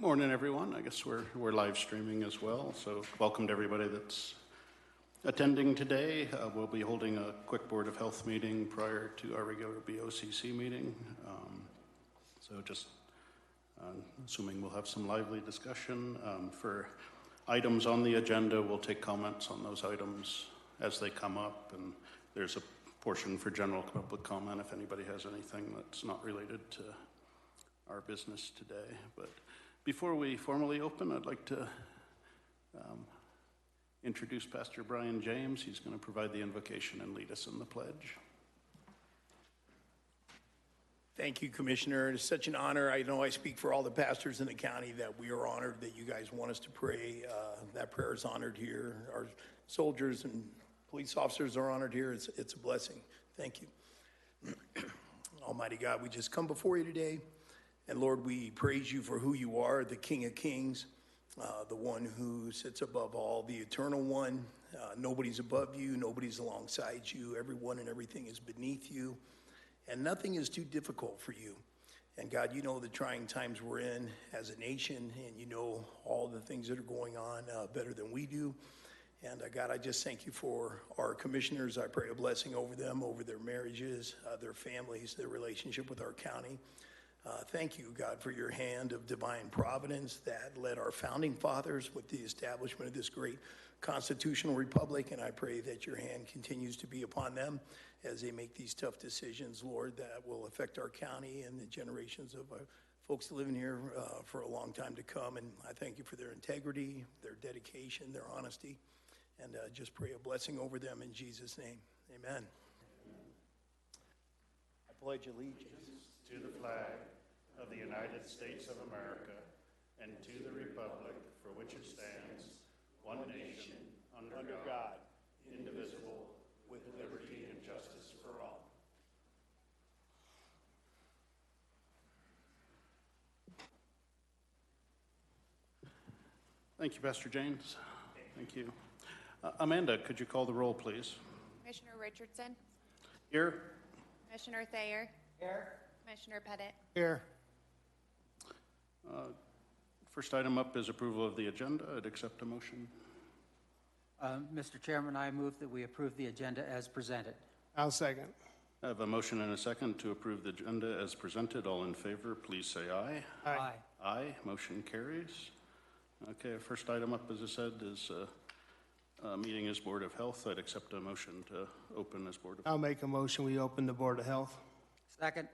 Morning, everyone. I guess we're live streaming as well, so welcome to everybody that's attending today. We'll be holding a quick Board of Health meeting prior to our regular BOCC meeting. So just assuming we'll have some lively discussion. For items on the agenda, we'll take comments on those items as they come up, and there's a portion for general public comment if anybody has anything that's not related to our business today. But before we formally open, I'd like to introduce Pastor Brian James. He's going to provide the invocation and lead us in the pledge. Thank you, Commissioner. It's such an honor. I know I speak for all the pastors in the county that we are honored that you guys want us to pray. That prayer is honored here. Our soldiers and police officers are honored here. It's a blessing. Thank you. Almighty God, we just come before you today. And Lord, we praise you for who you are, the King of Kings, the one who sits above all, the eternal one. Nobody's above you. Nobody's alongside you. Everyone and everything is beneath you. And nothing is too difficult for you. And God, you know the trying times we're in as a nation, and you know all the things that are going on better than we do. And God, I just thank you for our commissioners. I pray a blessing over them, over their marriages, their families, their relationship with our county. Thank you, God, for your hand of divine providence that led our founding fathers with the establishment of this great constitutional republic. And I pray that your hand continues to be upon them as they make these tough decisions, Lord, that will affect our county and the generations of folks living here for a long time to come. And I thank you for their integrity, their dedication, their honesty, and just pray a blessing over them in Jesus' name. Amen. I pledge allegiance to the flag of the United States of America and to the republic for which it stands, one nation, under God, indivisible, with liberty and justice for all. Thank you, Pastor James. Thank you. Amanda, could you call the roll, please? Commissioner Richardson. Here. Commissioner Thayer. Here. Commissioner Pettit. Here. First item up is approval of the agenda. I'd accept a motion. Mr. Chairman, I move that we approve the agenda as presented. I'll second. I have a motion and a second to approve the agenda as presented. All in favor, please say aye. Aye. Aye. Motion carries. Okay, first item up, as I said, is meeting as Board of Health. I'd accept a motion to open as Board of Health. I'll make a motion. We open the Board of Health. Second.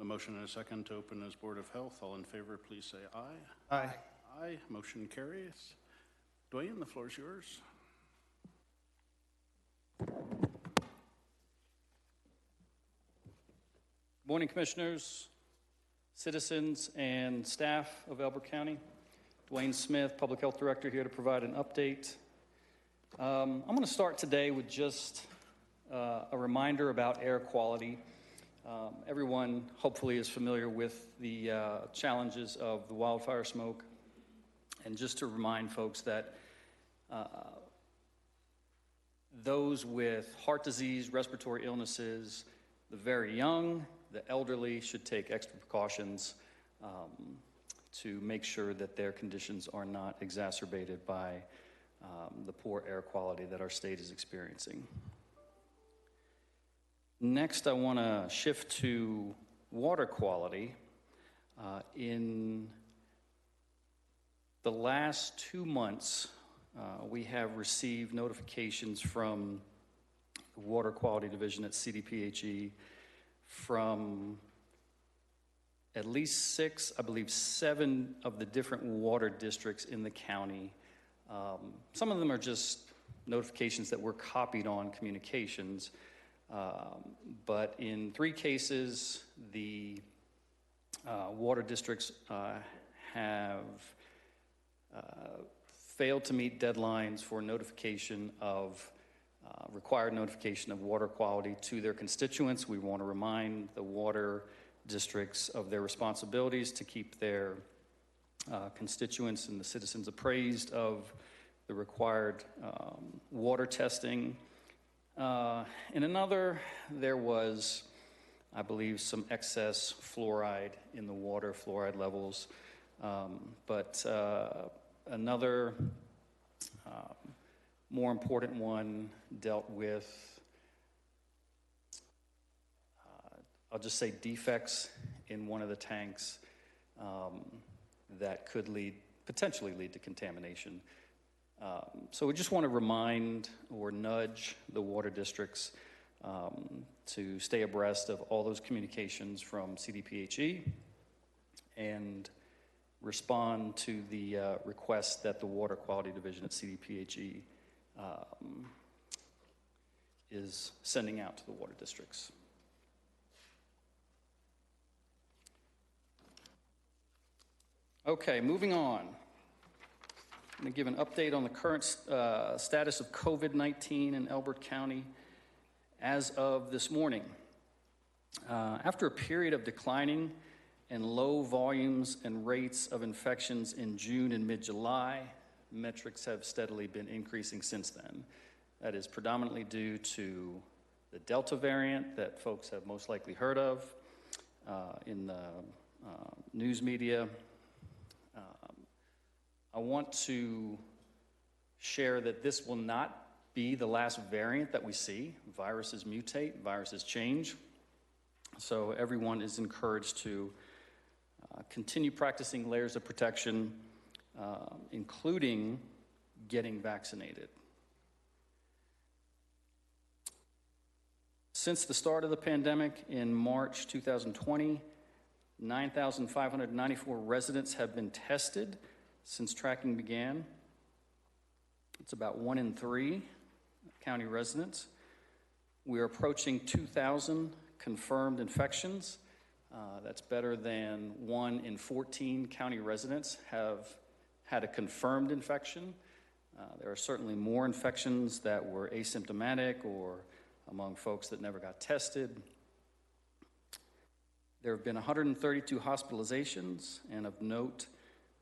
A motion and a second to open as Board of Health. All in favor, please say aye. Aye. Aye. Motion carries. Dwayne, the floor is yours. Morning, Commissioners, citizens, and staff of Elbert County. Dwayne Smith, Public Health Director, here to provide an update. I'm going to start today with just a reminder about air quality. Everyone hopefully is familiar with the challenges of the wildfire smoke. And just to remind folks that those with heart disease, respiratory illnesses, the very young, the elderly should take extra precautions to make sure that their conditions are not exacerbated by the poor air quality that our state is experiencing. Next, I want to shift to water quality. In the last 2 months, we have received notifications from the Water Quality Division at CDPHE from at least 6, I believe 7 of the different water districts in the county. Some of them are just notifications that were copied on communications. But in 3 cases, the water districts have failed to meet deadlines for notification of required notification of water quality to their constituents. We want to remind the water districts of their responsibilities to keep their constituents and the citizens appraised of the required water testing. In another, there was, I believe, some excess fluoride in the water, fluoride levels But another more important one dealt with, I'll just say, defects in one of the tanks that could potentially lead to contamination. So we just want to remind or nudge the water districts to stay abreast of all those communications from CDPHE and respond to the request that the Water Quality Division at CDPHE is sending out to the water districts. Okay, moving on. I'm going to give an update on the current status of COVID-19 in Elbert County as of this morning. After a period of declining and low volumes and rates of infections in June and mid-July, metrics have steadily been increasing since then. That is predominantly due to the Delta variant that folks have most likely heard of in the news media. I want to share that this will not be the last variant that we see. Viruses mutate, viruses change. So everyone is encouraged to continue practicing layers of protection, including getting vaccinated. Since the start of the pandemic in March 2020, 9,594 residents have been tested since tracking began. It's about 1 in 3 county residents. We're approaching 2,000 confirmed infections. That's better than 1 in 14 county residents have had a confirmed infection. There are certainly more infections that were asymptomatic or among folks that never got tested. There have been 132 hospitalizations, and of note,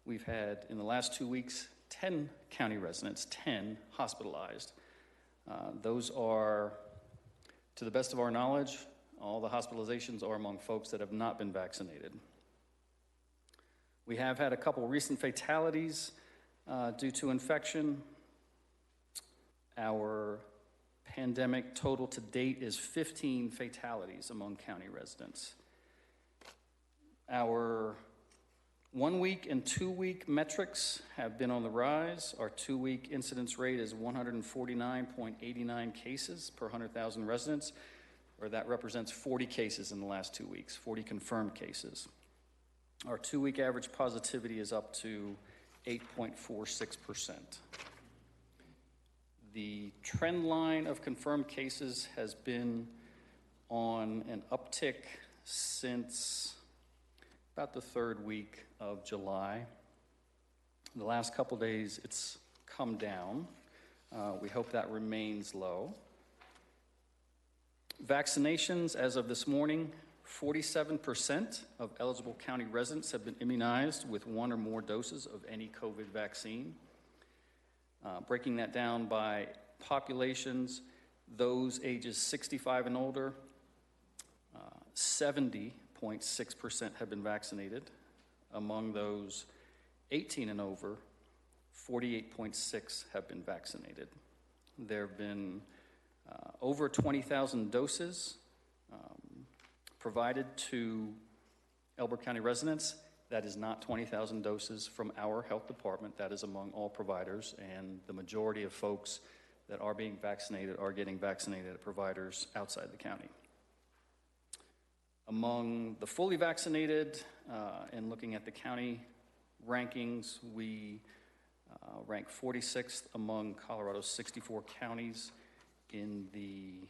we've had, in the last 2 weeks, 10 county residents, 10 hospitalized. Those are, to the best of our knowledge, all the hospitalizations are among folks that have not been vaccinated. We have had a couple recent fatalities due to infection. Our pandemic total to date is 15 fatalities among county residents. Our 1 week and 2 week metrics have been on the rise. Our 2 week incidence rate is 149.89 cases per 100,000 residents, or that represents 40 cases in the last 2 weeks, 40 confirmed cases. Our 2 week average positivity is up to 8.46%. The trend line of confirmed cases has been on an uptick since about the 3rd week of July. The last couple days, it's come down. We hope that remains low. Vaccinations, as of this morning, 47% of eligible county residents have been immunized with 1 or more doses of any COVID vaccine. Breaking that down by populations, those ages 65 and older, 70.6% have been vaccinated. Among those 18 and over, 48.6% have been vaccinated. There have been over 20,000 doses provided to Elbert County residents. That is not 20,000 doses from our health department. That is among all providers, and the majority of folks that are being vaccinated are getting vaccinated at providers outside the county. Among the fully vaccinated, and looking at the county rankings, we rank 46th among Colorado's 64 counties in the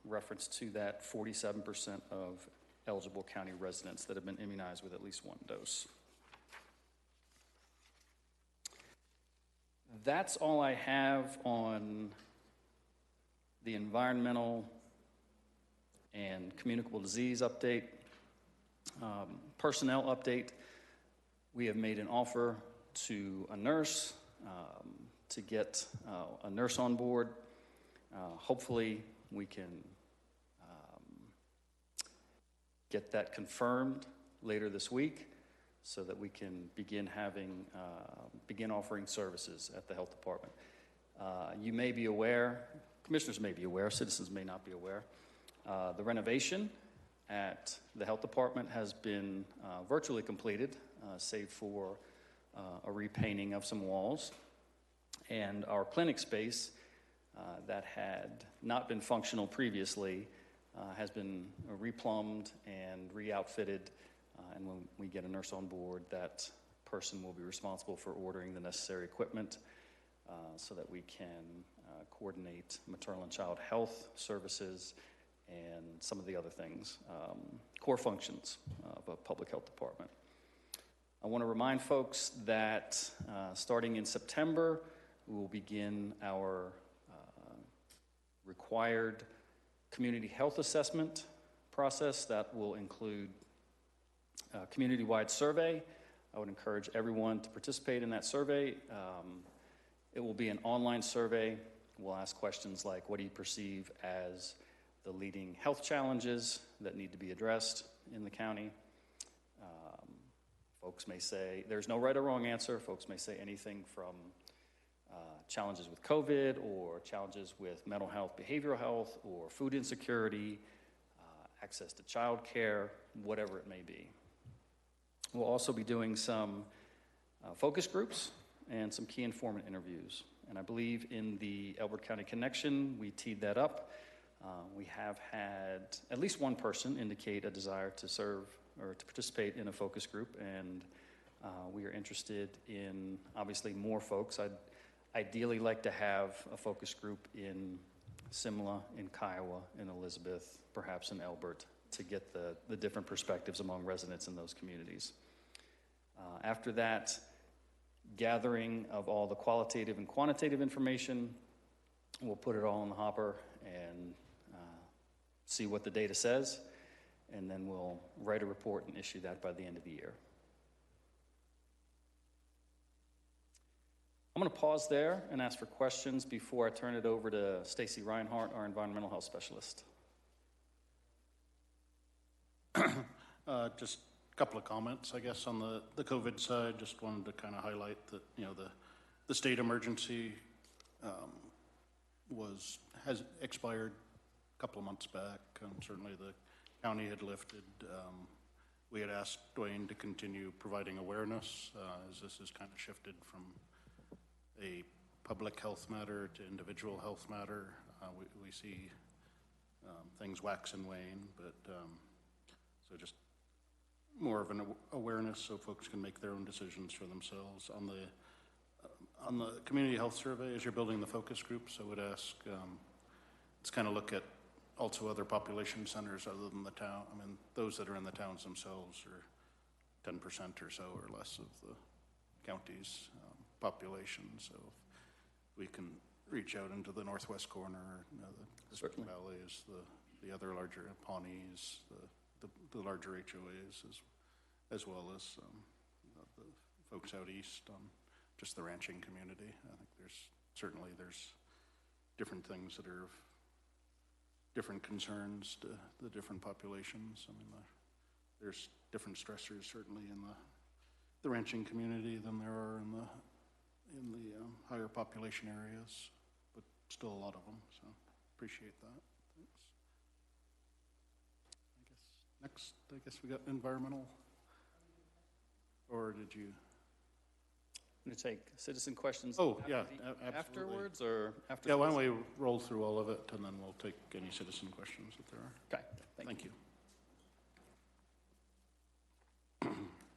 reference to that 47% of eligible county residents that have been immunized with at least 1 dose. That's all I have on the environmental and communicable disease update. Personnel update, we have made an offer to a nurse to get a nurse on board. Hopefully we can get that confirmed later this week. so that we can begin offering services at the health department. You may be aware, commissioners may be aware, citizens may not be aware, the renovation at the health department has been virtually completed, save for a repainting of some walls. And our clinic space that had not been functional previously has been replumbed and re-outfitted. And when we get a nurse on board, that person will be responsible for ordering the necessary equipment so that we can coordinate maternal and child health services and some of the other things, core functions of a public health department. I want to remind folks that starting in September, we will begin our required community health assessment process that will include a community-wide survey. I would encourage everyone to participate in that survey. It will be an online survey. We'll ask questions like, what do you perceive as the leading health challenges that need to be addressed in the county? Folks may say, there's no right or wrong answer. Folks may say anything from challenges with COVID or challenges with mental health, behavioral health, or food insecurity, access to child care, whatever it may be. We'll also be doing some focus groups and some key informant interviews. And I believe in the Elbert County Connection, we teed that up. We have had at least one person indicate a desire to serve or to participate in a focus group, and we are interested in, obviously, more folks. I'd ideally like to have a focus group in Simla, in Kiowa, in Elizabeth, perhaps in Elbert, to get the different perspectives among residents in those communities. After that, gathering of all the qualitative and quantitative information, we'll put it all in the hopper and see what the data says, and then we'll write a report and issue that by the end of the year. I'm going to pause there and ask for questions before I turn it over to Stacy Reinhardt, our environmental health specialist. Just a couple of comments, I guess, on the COVID side. Just wanted to kind of highlight that, the state emergency has expired a couple of months back. Certainly the county had lifted. We had asked Dwayne to continue providing awareness as this has kind of shifted from a public health matter to individual health matter. We see things wax and wane, but so just more of an awareness so folks can make their own decisions for themselves. On the community health survey, as you're building the focus groups, I would ask, let's kind of look at also other population centers other than the town. I mean, those that are in the towns themselves are 10% or so or less of the county's population. So if we can reach out into the northwest corner, the Spring Valley is the other larger Pawnees, the larger HOAs, as well as the folks out east on just the ranching community. I think there's different things that are of different concerns to the different populations. I mean, there's different stressors certainly in the ranching community than there are in the higher population areas, but still a lot of them. So appreciate that. Thanks. I guess we got environmental, or did you? I'm going to take citizen questions. Oh, yeah, absolutely. Afterwards or after? Yeah, why don't we roll through all of it, and then we'll take any citizen questions that there are. Okay, thank you.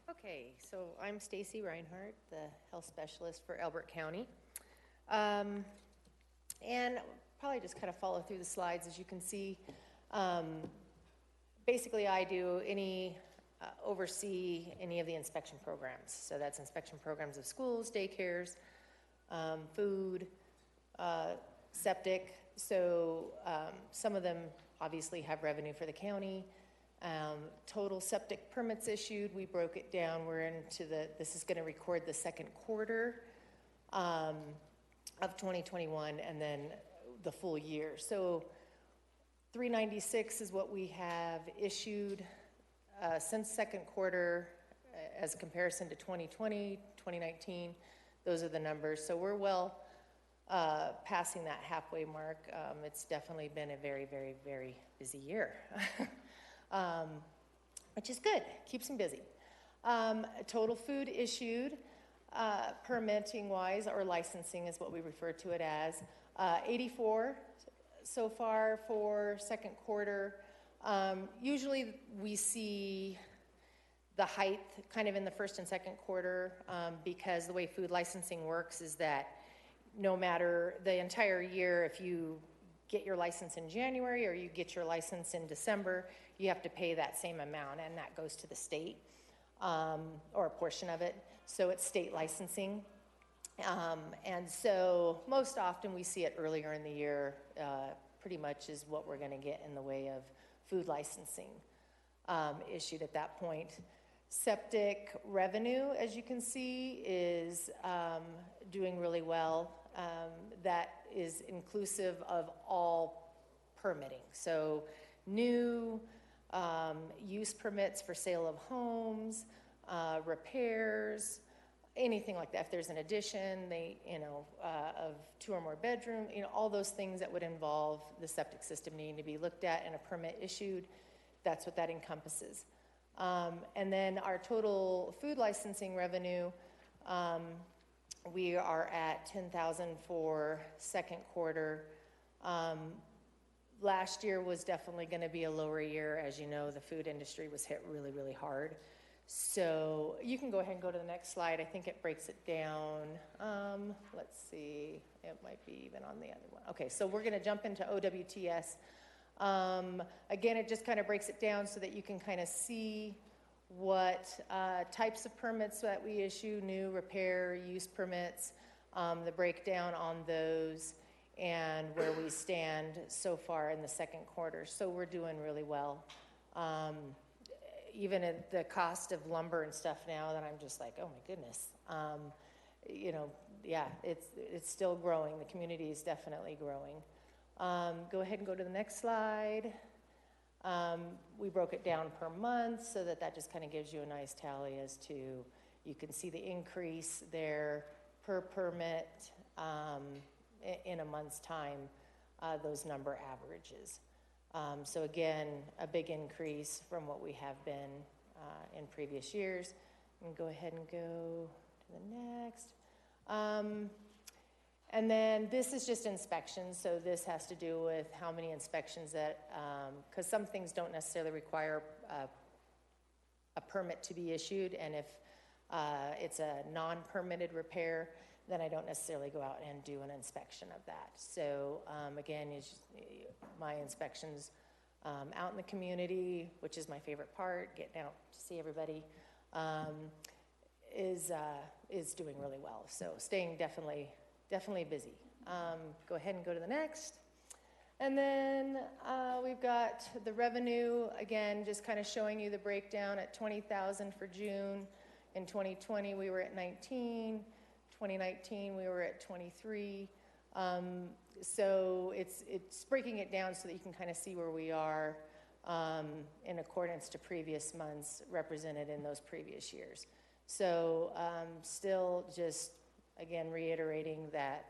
Okay, so I'm Stacy Reinhardt, the health specialist for Elbert County. And probably just kind of follow through the slides. As you can see, basically I oversee any of the inspection programs. So that's inspection programs of schools, daycares, food, septic. So some of them obviously have revenue for the county. Total septic permits issued, we broke it down. We're into this is going to record the second quarter of 2021 and then the full year. So 396 is what we have issued since second quarter. as a comparison to 2020, 2019, those are the numbers. So we're well passing that halfway mark. It's definitely been a very, very, very busy year, which is good, keeps them busy. Total food issued, permitting wise, or licensing is what we refer to it as, 84 so far for second quarter. Usually we see the height kind of in the first and second quarter, because the way food licensing works is that no matter the entire year, if you get your license in January or you get your license in December, you have to pay that same amount, and that goes to the state, or a portion of it. So it's state licensing. And so most often we see it earlier in the year, pretty much is what we're gonna get in the way of food licensing issued at that point. Septic revenue, as you can see, is doing really well. That is inclusive of all permitting. So new use permits for sale of homes, repairs, anything like that. If there's an addition, of 2 or more bedroom, all those things that would involve the septic system needing to be looked at and a permit issued, that's what that encompasses. And then our total food licensing revenue, we are at $10,000 for second quarter. Last year was definitely going to be a lower year. As you know, the food industry was hit really, really hard. So you can go ahead and go to the next slide. I think it breaks it down. Let's see, it might be even on the other one. Okay, so we're going to jump into OWTS. Again, it just kind of breaks it down so that you can kind of see what types of permits that we issue, new, repair, use permits, the breakdown on those, and where we stand so far in the second quarter. So we're doing really well. Even at the cost of lumber and stuff now, that I'm just like, oh my goodness. Yeah, it's still growing. The community is definitely growing. Go ahead and go to the next slide. We broke it down per month so that just kind of gives you a nice tally as to, you can see the increase there per permit in a month's time, those number averages. So again, a big increase from what we have been in previous years. And go ahead and go to the next. And then this is just inspections. So this has to do with how many inspections that, because some things don't necessarily require a permit to be issued. And if it's a non-permitted repair, then I don't necessarily go out and do an inspection of that. So again, my inspections out in the community, which is my favorite part, getting out to see everybody, is doing really well. So staying definitely busy. Go ahead and go to the next. And then we've got the revenue, again, just kind of showing you the breakdown at $20,000 for June. In 2020, we were at 19. 2019, we were at 23. So it's breaking it down so that you can kind of see where we are in accordance to previous months represented in those previous years. So still just, again, reiterating that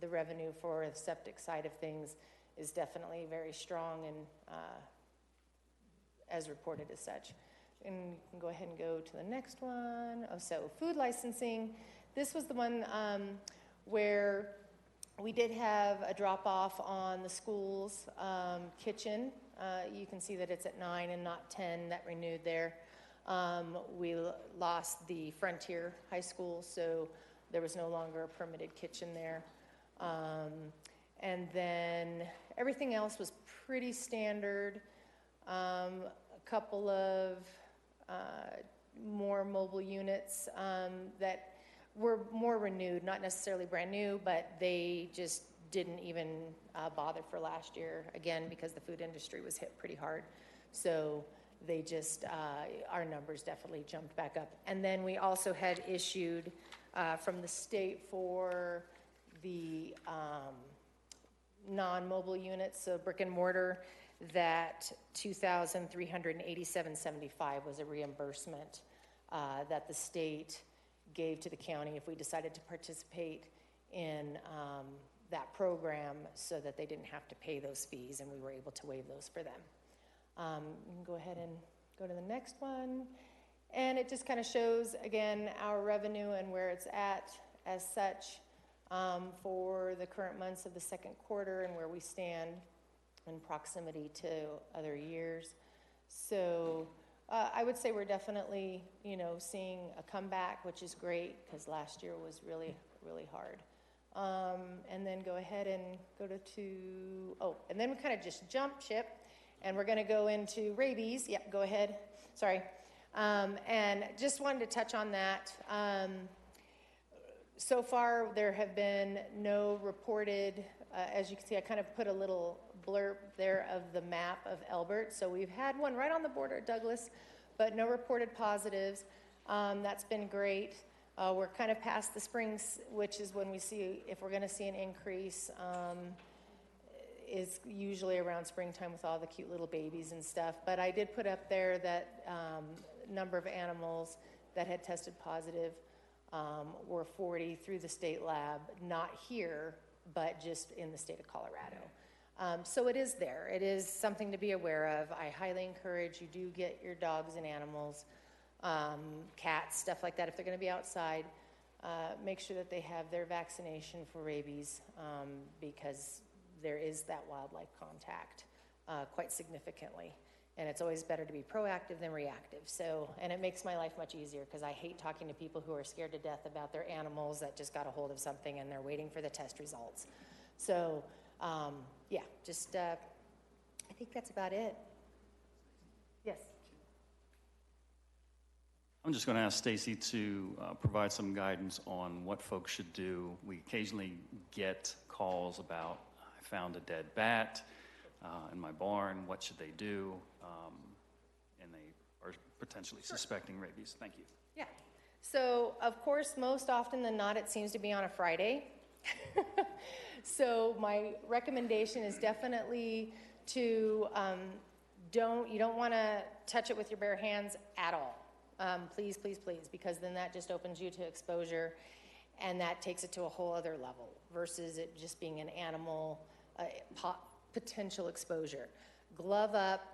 the revenue for the septic side of things is definitely very strong and as reported as such. And you can go ahead and go to the next one. Oh, so food licensing. This was the one where we did have a drop-off on the school's kitchen. You can see that it's at 9 and not 10 that renewed there. We lost the Frontier High School, so there was no longer a permitted kitchen there. And then everything else was pretty standard. A couple of more mobile units that were more renewed, not necessarily brand new, but they just didn't even bother for last year, again, because the food industry was hit pretty hard. So they just, our numbers definitely jumped back up. And then we also had issued from the state for the non-mobile units, so brick and mortar, that $2,387.75 was a reimbursement that the state gave to the county if we decided to participate in that program so that they didn't have to pay those fees, and we were able to waive those for them. You can go ahead and go to the next one. And it just kind of shows, again, our revenue and where it's at as such for the current months of the second quarter and where we stand in proximity to other years. So I would say we're definitely, seeing a comeback, which is great because last year was really, really hard. And then go ahead and go and then we kind of just jump ship and we're going to go into rabies. Yep, go ahead. Sorry. And just wanted to touch on that. So far, there have been no reported, as you can see, I kind of put a little blurb there of the map of Elbert. So we've had one right on the border at Douglas, but no reported positives. That's been great. We're kind of past the springs, which is when we see, if we're going to see an increase, is usually around springtime with all the cute little babies and stuff. But I did put up there that number of animals that had tested positive were 40 through the state lab, not here, but just in the state of Colorado. So it is there. It is something to be aware of. I highly encourage you do get your dogs and animals, cats, stuff like that. If they're going to be outside, make sure that they have their vaccination for rabies because there is that wildlife contact quite significantly. And it's always better to be proactive than reactive. So, and it makes my life much easier because I hate talking to people who are scared to death about their animals that just got a hold of something and they're waiting for the test results. So, yeah, just, I think that's about it. Yes. I'm just going to ask Stacy to provide some guidance on what folks should do. We occasionally get calls about, I found a dead bat in my barn, what should they do? And they are potentially suspecting rabies. Thank you. Yeah. So, of course, most often than not, it seems to be on a Friday. So my recommendation is definitely to you don't want to touch it with your bare hands at all. Please, please, please, because then that just opens you to exposure, and that takes it to a whole other level versus it just being an animal potential exposure. Glove up,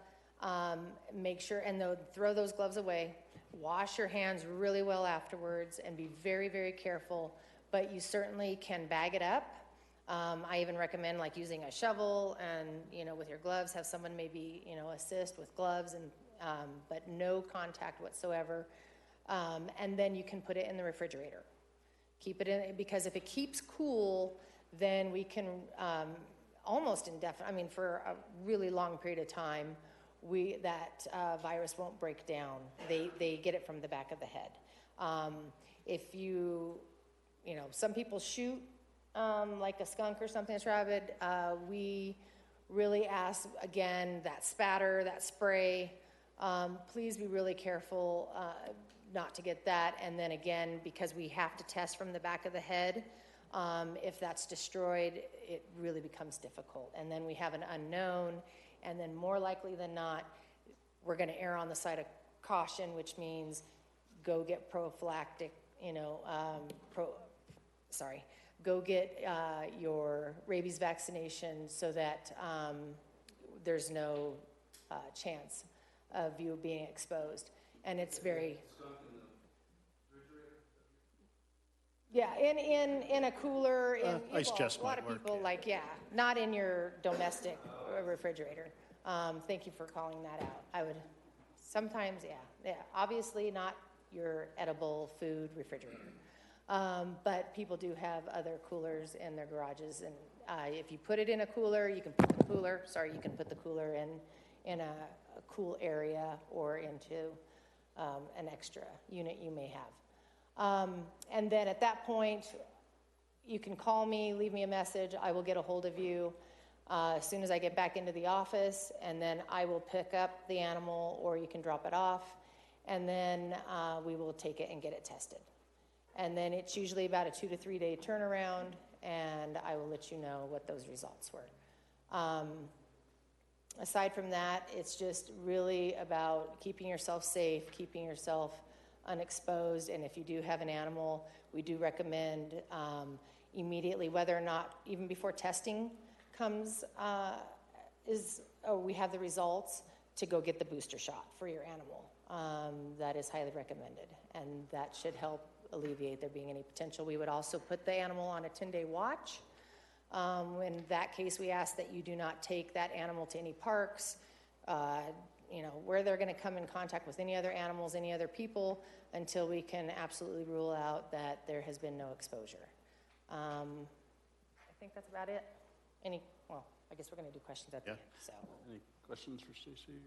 make sure, and throw those gloves away. Wash your hands really well afterwards and be very, very careful, but you certainly can bag it up. I even recommend like using a shovel and, with your gloves, have someone maybe, assist with gloves and but no contact whatsoever. And then you can put it in the refrigerator. Keep it in, because if it keeps cool, then we can almost indefinite, for a really long period of time, that virus won't break down. They get it from the back of the head. If some people shoot like a skunk or something that's rabid, we really ask, again, that spatter, that spray, please be really careful not to get that. And then again, because we have to test from the back of the head, if that's destroyed, it really becomes difficult. And then we have an unknown, and then more likely than not, we're going to err on the side of caution, which means go get prophylactic, go get your rabies vaccination so that there's no chance of you being exposed. And it's very... Yeah, in a cooler, ice chest a lot might of work, people not in your domestic refrigerator. Thank you for calling that out. I would sometimes, obviously not your edible food refrigerator. But people do have other coolers in their garages, and if you put it in a cooler, you can put the cooler in a cool area or into an extra unit you may have. And then at that point, you can call me, leave me a message. I will get a hold of you as soon as I get back into the office, and then I will pick up the animal, or you can drop it off, and then we will take it and get it tested. And then it's usually about a 2 to 3 day turnaround, and I will let you know what those results were. Aside from that, it's just really about keeping yourself safe, keeping yourself unexposed. And if you do have an animal, we do recommend immediately, whether or not, even before testing comes, we have the results, to go get the booster shot for your animal. That is highly recommended, and that should help alleviate there being any potential. We would also put the animal on a 10-day watch. In that case, we ask that you do not take that animal to any parks, where they're going to come in contact with any other animals, any other people, until we can absolutely rule out that there has been no exposure. I think that's about it. I guess we're going to do questions at the end, so. Any questions for Stacy?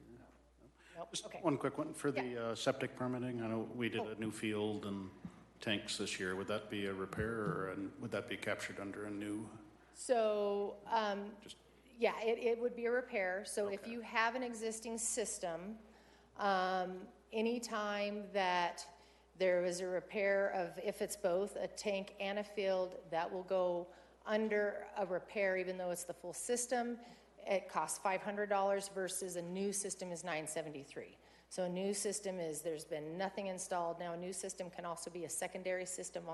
Nope, Just okay. one quick one for the septic permitting. I know we did a new field and tanks this year. Would that be a repair, and would that be captured under a new? So, Just- yeah, it would be a repair. So if Okay. you have an existing system, anytime that there is a repair of, if it's both a tank and a field, that will go under a repair, even though it's the full system. It costs $500 versus a new system is $973. So a new system is, there's been nothing installed. Now, a new system can also be a secondary system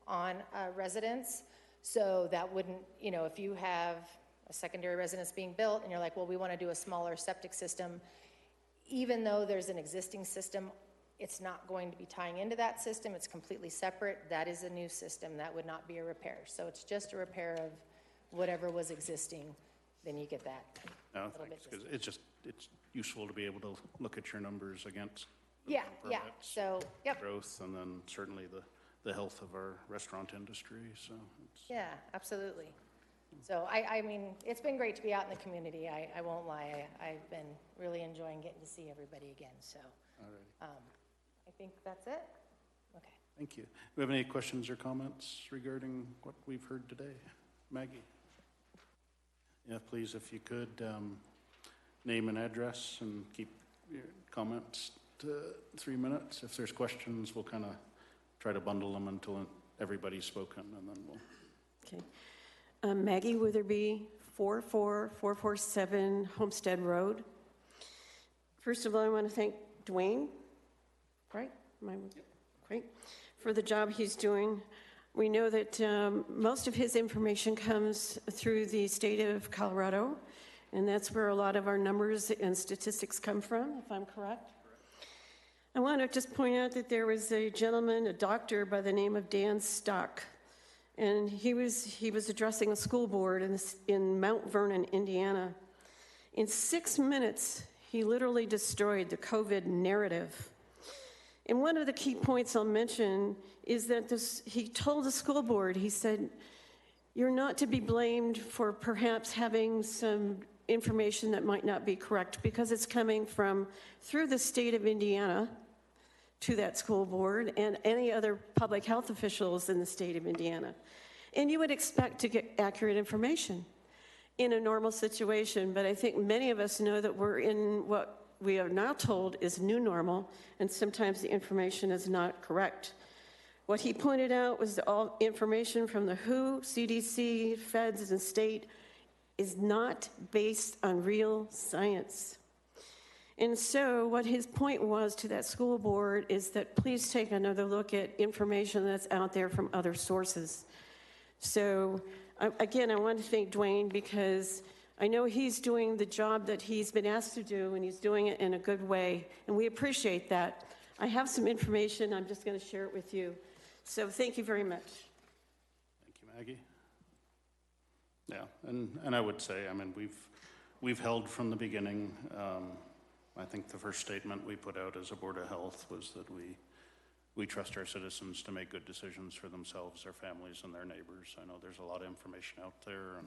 on a residence. So that wouldn't, if you have a secondary residence being built and you're like, well, we want to do a smaller septic system, even though there's an existing system, it's not going to be tying into that system. It's completely separate. That is a new system. That would not be a repair. So it's just a repair of whatever was existing. Then you get that. No, little thanks, bit because it's useful to be able to look at your numbers against the Yeah. permits, So, yep. growth, and then certainly the health of our restaurant industry, so it's. Yeah, absolutely. So I mean, it's been great to be out in the community. I won't lie. I've been really enjoying getting to see everybody again. So I think that's it. Okay. Thank you. Do we have any questions or comments regarding what we've heard today? Maggie? Yeah, please, if you could, name and address and keep your comments to 3 minutes. If there's questions, we'll kind of try to bundle them until everybody's spoken, and then we'll. Okay. Maggie Witherby, 44447 Homestead Road. First of all, I want to thank Dwayne, right? Great. For the job he's doing. We know that most of his information comes through the state of Colorado, and that's where a lot of our numbers and statistics come from, if I'm correct. I want to just point out that there was a gentleman, a doctor by the name of Dan Stock, and he was addressing a school board in Mount Vernon, Indiana. In 6 minutes, he literally destroyed the COVID narrative. And one of the key points I'll mention is that he told the school board, he said, you're not to be blamed for perhaps having some information that might not be correct, because it's coming from through the state of Indiana to that school board and any other public health officials in the state of Indiana. And you would expect to get accurate information in a normal situation, but I think many of us know that we're in what we are now told is new normal, and sometimes the information is not correct. What he pointed out was that all information from the WHO, CDC, feds, and state is not based on real science. And so what his point was to that school board is that please take another look at information that's out there from other sources. So again, I want to thank Dwayne, because I know he's doing the job that he's been asked to do, and he's doing it in a good way, and we appreciate that. I have some information. I'm just going to share it with you. So thank you very much. Thank you, Maggie. Yeah, and I would say, I mean, we've held from the beginning. I think the first statement we put out as a Board of Health was that we trust our citizens to make good decisions for themselves, their families, and their neighbors. I know there's a lot of information out there,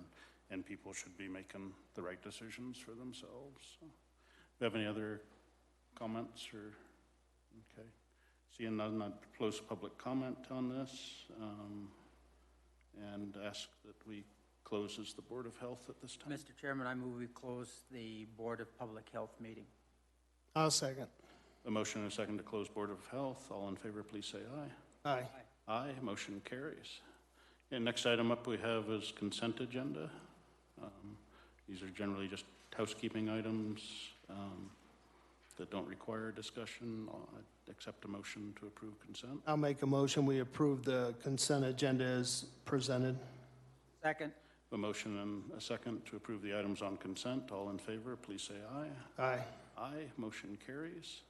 and people should be making the right decisions for themselves. So, do you have any other comments or? Okay. Seeing none, I'd close public comment on this and ask that we close as the Board of Health at this time. Mr. Chairman, I move we close the Board of Public Health meeting. I'll second. A motion and a second to close Board of Health. All in favor, please say aye. Aye. Aye, motion carries. And next item up we have is consent agenda. These are generally just housekeeping items that don't require discussion. accept a motion to approve consent. I'll make a motion, we approve the consent agenda as presented. Second. A motion and a second to approve the items on consent. All in favor, please say aye. Aye. Aye, motion carries.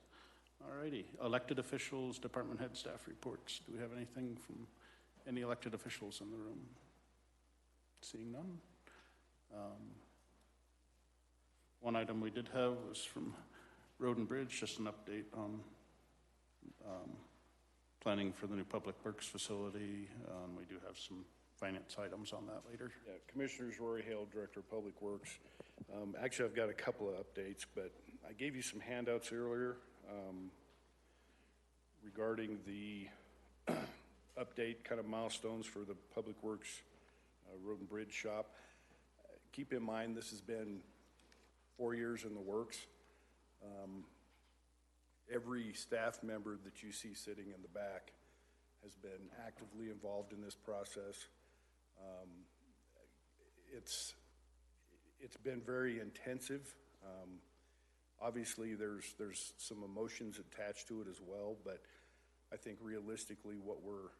All righty, elected officials, department head, staff reports. Do we have anything from any elected officials in the room? Seeing none. One item we did have was from Road and Bridge, just an update on planning for the new Public Works facility. We do have some finance items on that later. Yeah, Commissioners Rory Hale, Director of Public Works. Actually, I've got a couple of updates, but I gave you some handouts earlier regarding the update kind of milestones for the Public Works Road and Bridge shop. Keep in mind, this has been 4 years in the works. Every staff member that you see sitting in the back has been actively involved in this process. It's been very intensive. Obviously, there's some emotions attached to it as well, but I think realistically what we're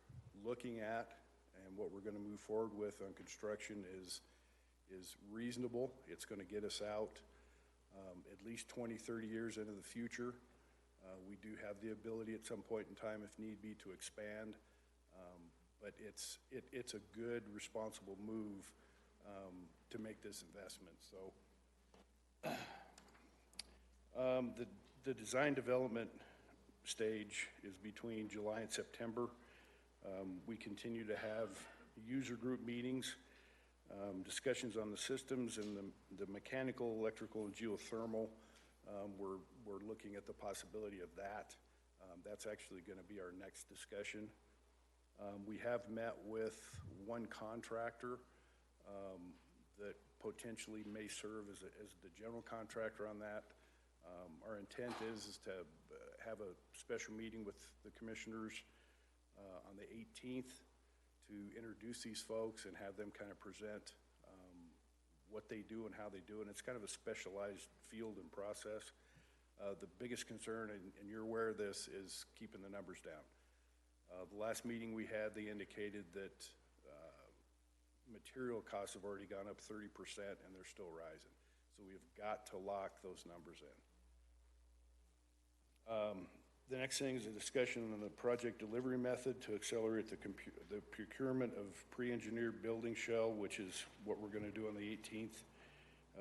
looking at and what we're going to move forward with on construction is reasonable. It's going to get us out at least 20, 30 years into the future. We do have the ability at some point in time, if need be, to expand, but it's a good, responsible move to make this investment. So the design development stage is between July and September. We continue to have user group meetings, discussions on the systems and the mechanical, electrical, and geothermal. We're looking at the possibility of that. That's actually going to be our next discussion. We have met with one contractor that potentially may serve as the general contractor on that. Our intent is to have a special meeting with the commissioners on the 18th to introduce these folks and have them kind of present what they do and how they do it. And it's kind of a specialized field and process. The biggest concern, and you're aware of this, is keeping the numbers down. The last meeting we had, they indicated that material costs have already gone up 30% and they're still rising. So we've got to lock those numbers in. The next thing is a discussion on the project delivery method to accelerate the procurement of pre-engineered building shell, which is what we're going to do on the 18th.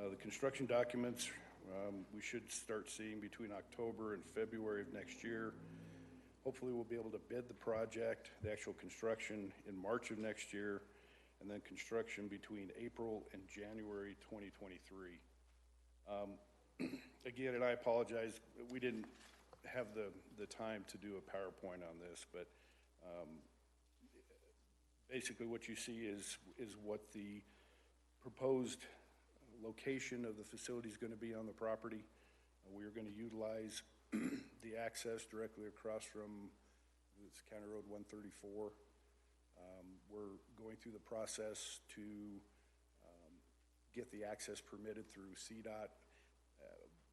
The construction documents we should start seeing between October and February of next year. Hopefully we'll be able to bid the project, the actual construction, in March of next year, and then construction between April and January 2023. Again, and I apologize, we didn't have the time to do a PowerPoint on this, but basically what you see is what the proposed location of the facility is going to be on the property. We are going to utilize the access directly across from it's County Road 134. We're going through the process to get the access permitted through CDOT.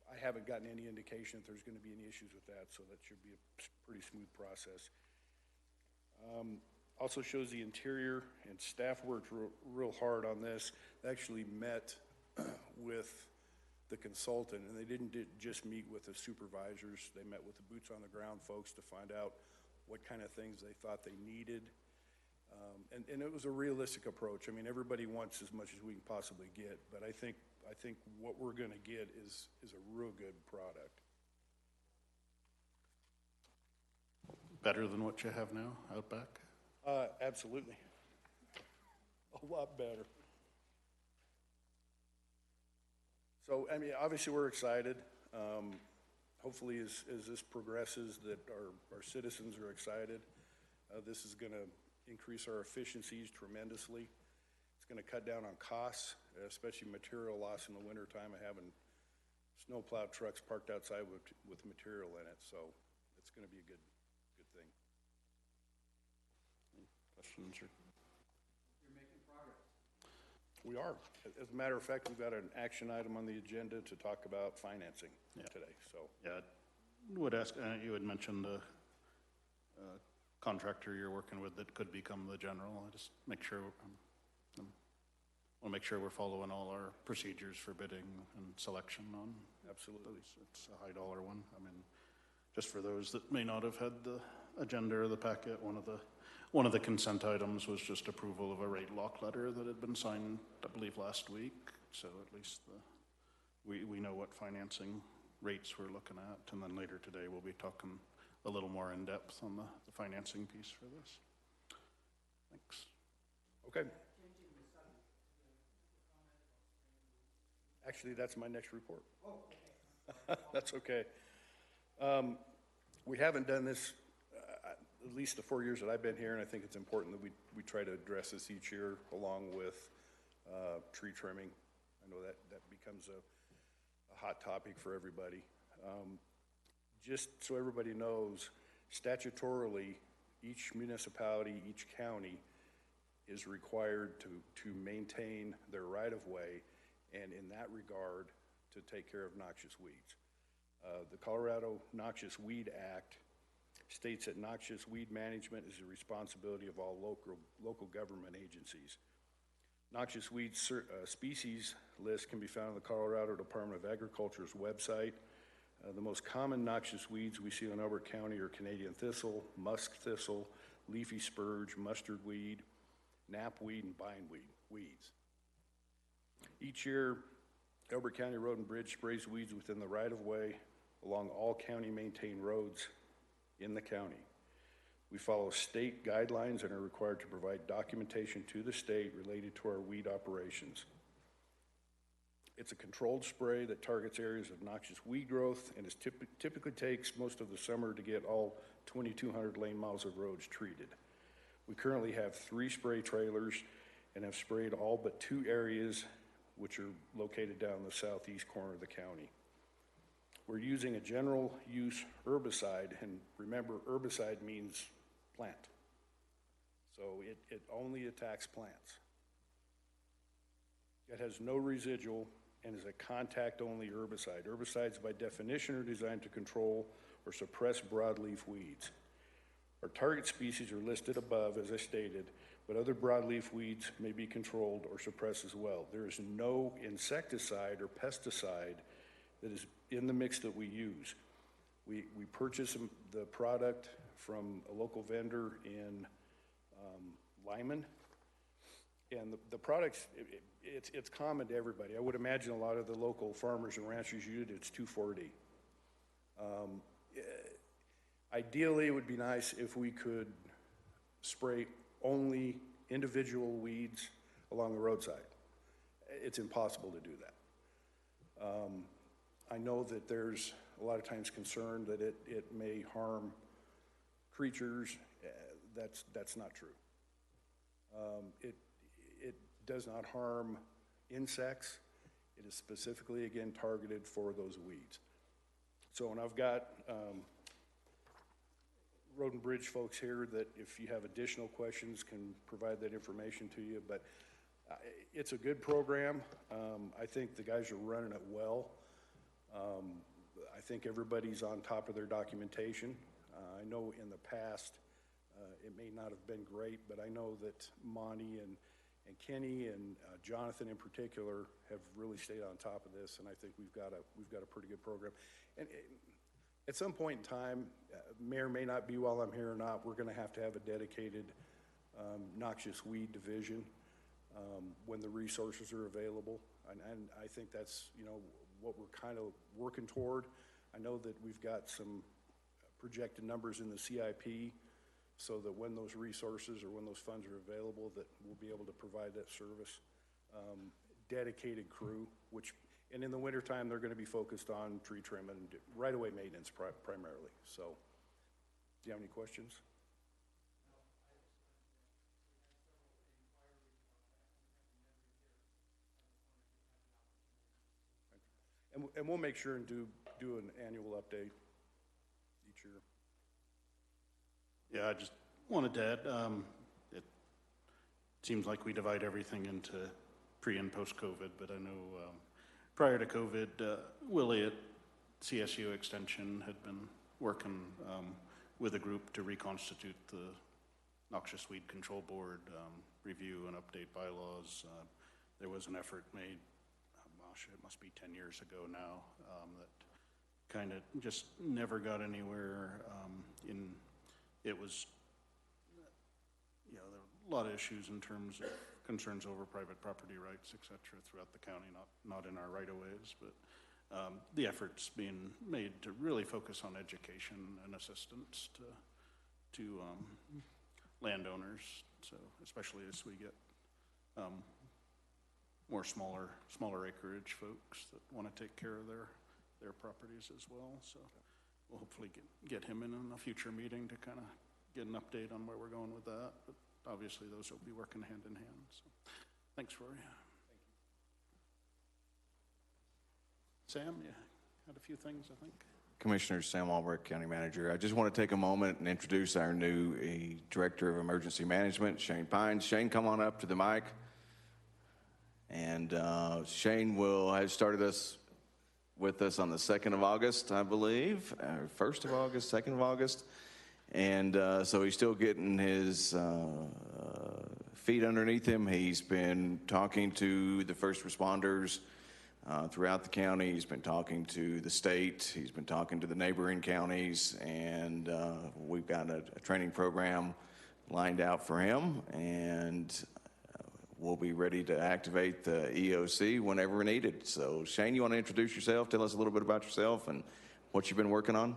I haven't gotten any indication that there's going to be any issues with that, so that should be a pretty smooth process. Also shows the interior, and staff worked real hard on this. They actually met with the consultant, and they didn't just meet with the supervisors. They met with the boots on the ground folks to find out what kind of things they thought they needed. And it was a realistic approach. I mean, everybody wants as much as we can possibly get, but I think what we're going to get is a real good product. Better than what you have now out back? Absolutely. A lot better. So, I mean, obviously we're excited. Hopefully as this progresses that our citizens are excited. This is going to increase our efficiencies tremendously. It's going to cut down on costs, especially material loss in the wintertime of having snowplow trucks parked outside with material in it. So it's going to be a good thing. Any questions? You're making progress. We are. As a matter of fact, we've got an action item on the agenda to talk about financing today. So Yeah, I would ask, you had mentioned contractor you're working with that could become the general. I just make sure, we'll make sure we're following all our procedures for bidding and selection on. Absolutely. It's a high dollar one. I mean, just for those that may not have had the agenda or the packet, one of the consent items was just approval of a rate lock letter that had been signed, I believe, last week. So at least we know what financing rates we're looking at. And then later today, we'll be talking a little more in depth on the financing piece for this. Thanks. Okay. Actually, that's my next report. That's okay. We haven't done this, at least the 4 years that I've been here, and I think it's important that we try to address this each year along with tree trimming. I know that becomes a hot topic for everybody. Just so everybody knows, statutorily, each municipality, each county is required to maintain their right-of-way, and in that regard, to take care of noxious weeds. The Colorado Noxious Weed Act states that noxious weed management is the responsibility of all local government agencies. Noxious weed species list can be found on the Colorado Department of Agriculture's website. The most common noxious weeds we see in Elbert County are Canadian thistle, musk thistle, leafy spurge, mustard weed, knapweed, and bindweed weeds. Each year, Elbert County Road and Bridge sprays weeds within the right-of-way along all county-maintained roads in the county. We follow state guidelines and are required to provide documentation to the state related to our weed operations. It's a controlled spray that targets areas of noxious weed growth and typically takes most of the summer to get all 2,200 lane miles of roads treated. We currently have 3 spray trailers and have sprayed all but 2 areas which are located down the southeast corner of the county. We're using a general use herbicide, and remember, herbicide means plant. So it only attacks plants. It has no residual and is a contact-only herbicide. Herbicides by definition are designed to control or suppress broadleaf weeds. Our target species are listed above, as I stated, but other broadleaf weeds may be controlled or suppressed as well. There is no insecticide or pesticide that is in the mix that we use. We purchase the product from a local vendor in Lyman, and the product, it's common to everybody. I would imagine a lot of the local farmers and ranchers use it. It's 2,4-D. Ideally, it would be nice if we could spray only individual weeds along the roadside. It's impossible to do that. I know that there's a lot of times concern that it may harm creatures. That's not true. It does not harm insects. It is specifically, again, targeted for those weeds. So, and I've got Road and Bridge folks here that if you have additional questions can provide that information to you, but it's a good program. I think the guys are running it well. I think everybody's on top of their documentation. I know in the past it may not have been great, but I know that Monty and Kenny and Jonathan in particular have really stayed on top of this, and I think we've got a pretty good program. And at some point in time, may not be while I'm here or not, we're going to have a dedicated noxious weed division when the resources are available, and I think that's what we're kind of working toward. I know that we've got some projected numbers in the CIP, so that when those resources or when those funds are available, that we'll be able to provide that service. Dedicated crew, and in the wintertime, they're going to be focused on tree trim and right-of-way maintenance primarily. So, do you have any questions? And we'll make sure and do an annual update each year. Yeah, I just wanted to add, it seems like we divide everything into pre and post-COVID, but I know prior to COVID, Willie at CSU Extension had been working with a group to reconstitute the Noxious Weed Control Board, review and update bylaws. There was an effort made, gosh, it must be 10 years ago now, that kind of just never got anywhere. It was, you know, there were a lot of issues in terms of concerns over private property rights, et cetera, throughout the county, not in our right-of-ways, but the efforts being made to really focus on education and assistance to landowners, so especially as we get more smaller acreage folks that want to take care of their properties as well. So we'll hopefully get him in a future meeting to kind of get an update on where we're going with that. But obviously those will be working hand in hand. So thanks, Rory. Sam, you had a few things, I think. Commissioner Sam Albrecht, County Manager. I just want to take a moment and introduce our new Director of Emergency Management, Shane Pines. Shane, come on up to the mic. And Shane has started with us on the 2nd of August, I believe, 1st of August, 2nd of August. And so he's still getting his feet underneath him. He's been talking to the first responders throughout the county. He's been talking to the state. He's been talking to the neighboring counties. And we've got a training program lined out for him. And we'll be ready to activate the EOC whenever needed. So, Shane, you want to introduce yourself? Tell us a little bit about yourself and what you've been working on.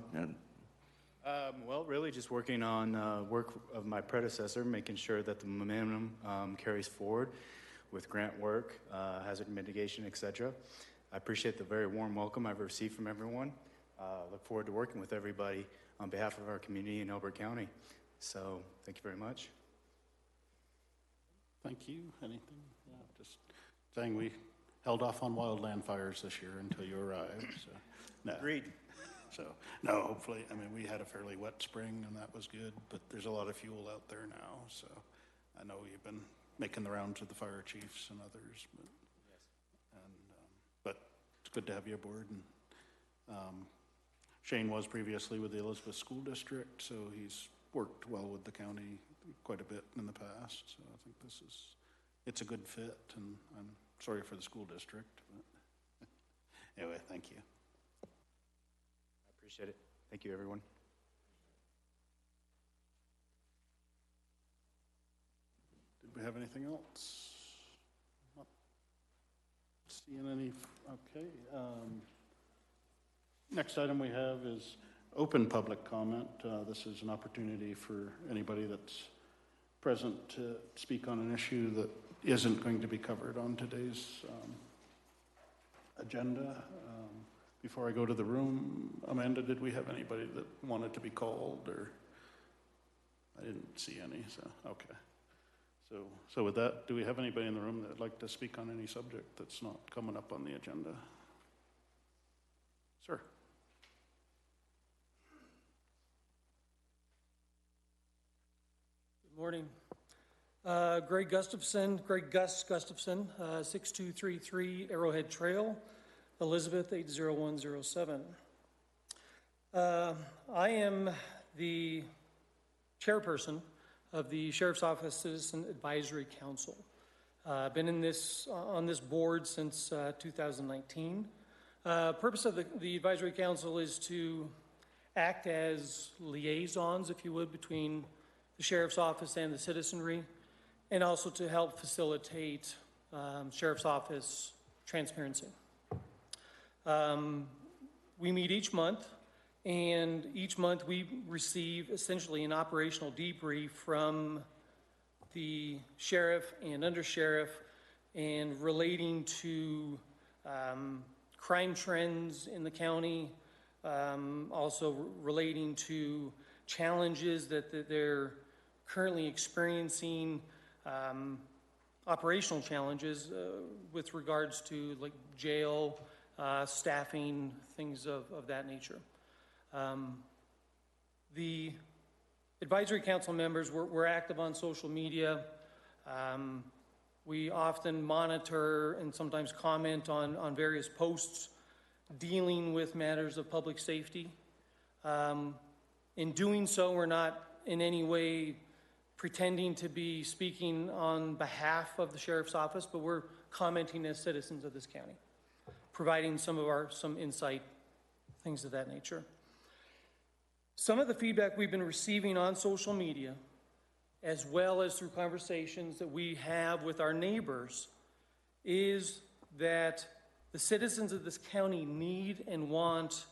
Well, really just working on work of my predecessor, making sure that the momentum carries forward with grant work, hazard mitigation, etc. I appreciate the very warm welcome I've received from everyone. Look forward to working with everybody on behalf of our community in Elbert County. So, thank you very much. Thank you. Anything? Yeah, just saying we held off on wildland fires this year until you arrived. So, no. Agreed. So, no, hopefully, I mean, we had a fairly wet spring and that was good, but there's a lot of fuel out there now. So I know you've been making the rounds with the fire chiefs and others, but, yes. But it's good to have you aboard. And Shane was previously with the Elizabeth School District, so he's worked well with the county quite a bit in the past. So I think it's a good fit, and I'm sorry for the school district, but anyway, thank you. I appreciate it. Thank you, everyone. Did we have anything else? Not seeing any. Okay. Next item we have is open public comment. This is an opportunity for anybody that's present to speak on an issue that isn't going to be covered on today's agenda. Before I go to the room, Amanda, did we have anybody that wanted to be called, or? I didn't see any, so, okay. So with that, do we have anybody in the room that would like to speak on any subject that's not coming up on the agenda? Sir. Good morning. Greg Gus Gustafson, 6233 Arrowhead Trail, Elizabeth 80107. I am the chairperson of the Sheriff's Office Citizen Advisory Council. I've been on this board since 2019. Purpose of the Advisory Council is to act as liaisons, if you would, between the Sheriff's Office and the citizenry, and also to help facilitate Sheriff's Office transparency. We meet each month, and each month we receive essentially an operational debrief from the sheriff and undersheriff, and relating to crime trends in the county, also relating to challenges that they're currently experiencing, operational challenges with regards to like jail, staffing, things of that nature. The advisory council members, we're active on social media. We often monitor and sometimes comment on various posts dealing with matters of public safety. In doing so, we're not in any way pretending to be speaking on behalf of the sheriff's office, but we're commenting as citizens of this county, providing some insight, things of that nature. Some of the feedback we've been receiving on social media, as well as through conversations that we have with our neighbors, is that the citizens of this county need and want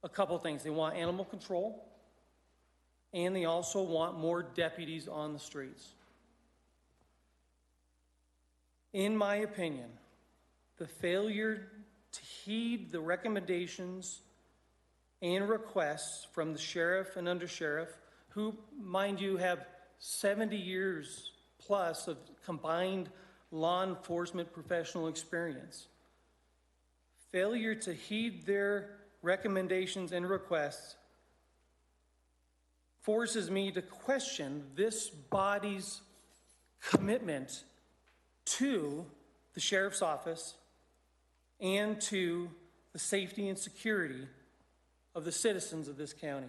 a couple things. They want animal control, and they also want more deputies on the streets. In my opinion, the failure to heed the recommendations and requests from the sheriff and undersheriff, who, mind you, have 70 years plus of combined law enforcement professional experience. Failure to heed their recommendations and requests forces me to question this body's commitment to the sheriff's office and to the safety and security of the citizens of this county.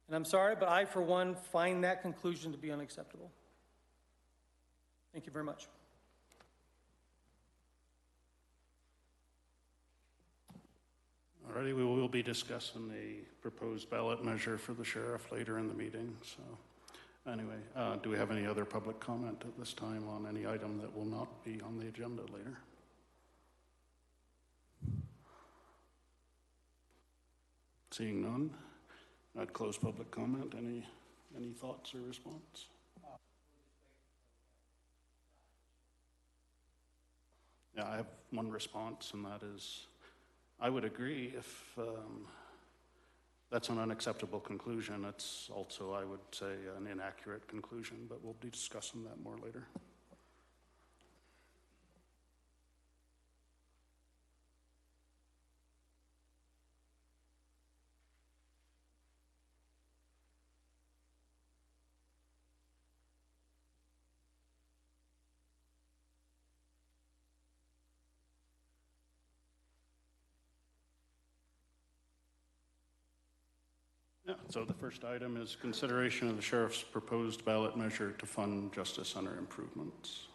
And I'm sorry, but I, for one, find that conclusion to be unacceptable. Thank you very much. All righty, we will be discussing the proposed ballot measure for the sheriff later in the meeting. So anyway, do we have any other public comment at this time on any item that will not be on the agenda later? Seeing none, I'd close public comment. Any thoughts or response? Yeah, I have one response, and that is, I would agree if that's an unacceptable conclusion. It's also, I would say, an inaccurate conclusion, but we'll be discussing that more later. Yeah, so the first item is consideration of the sheriff's proposed ballot measure to fund Justice Center improvements.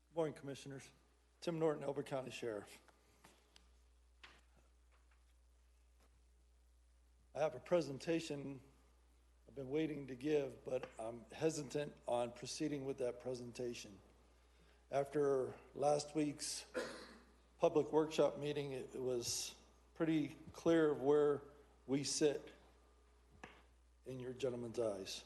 Good morning, Commissioners. Tim Norton, Elbert County Sheriff. I have a presentation I've been waiting to give, but I'm hesitant on proceeding with that presentation. After last week's public workshop meeting, it was pretty clear of where we sit in your gentlemen's eyes.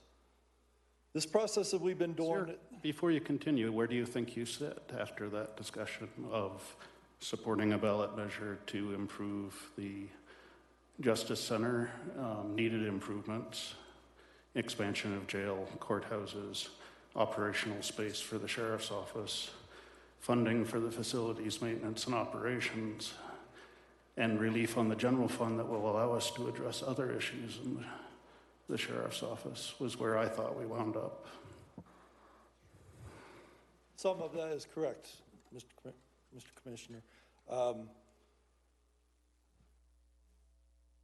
This process that we've been doing... Sir, before you continue, where do you think you sit after that discussion of supporting a ballot measure to improve the Justice Center, needed improvements, expansion of jail, courthouses, operational space for the sheriff's office, funding for the facilities maintenance and operations, and relief on the general fund that will allow us to address other issues in the sheriff's office was where I thought we wound up. Some of that is correct, Mr. Commissioner.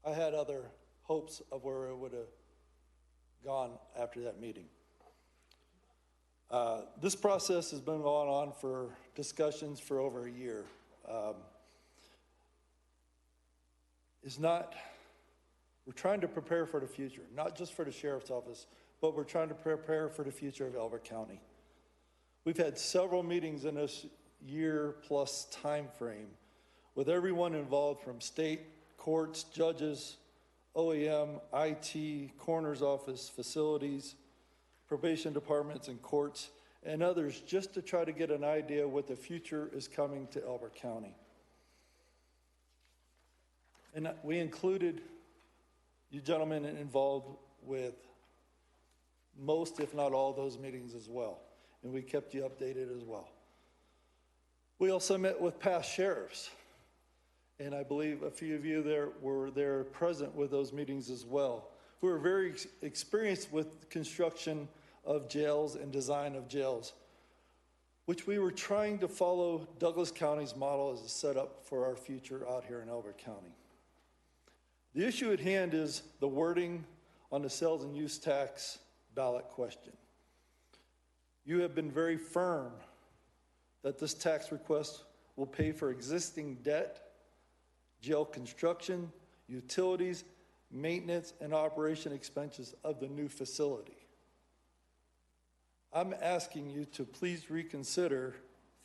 I had other hopes of where it would have gone after that meeting. This process has been going on for discussions for over a year. We're trying to prepare for the future, not just for the sheriff's office, but we're trying to prepare for the future of Elbert County. We've had several meetings in this year-plus time frame with everyone involved from state, courts, judges, OEM, IT, coroner's office, facilities, probation departments and courts, and others, just to try to get an idea what the future is coming to Elbert County. And we included you gentlemen involved with most, if not all, those meetings as well. And we kept you updated as well. We also met with past sheriffs. and I believe a few of you there were there present with those meetings as well, who are very experienced with construction of jails and design of jails, which we were trying to follow Douglas County's model as a setup for our future out here in Elbert County. The issue at hand is the wording on the sales and use tax ballot question. You have been very firm that this tax request will pay for existing debt, jail construction, utilities, maintenance, and operation expenses of the new facility. I'm asking you to please reconsider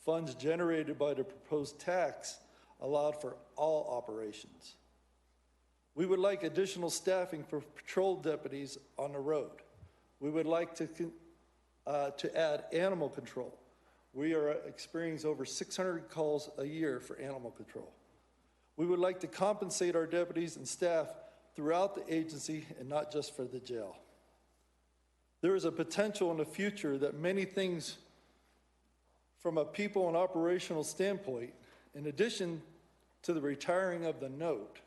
funds generated by the proposed tax allowed for all operations. We would like additional staffing for patrol deputies on the road. We would like to add animal control. We are experiencing over 600 calls a year for animal control. We would like to compensate our deputies and staff throughout the agency and not just for the jail. There is a potential in the future that many things from a people and operational standpoint, in addition to the retiring of the note,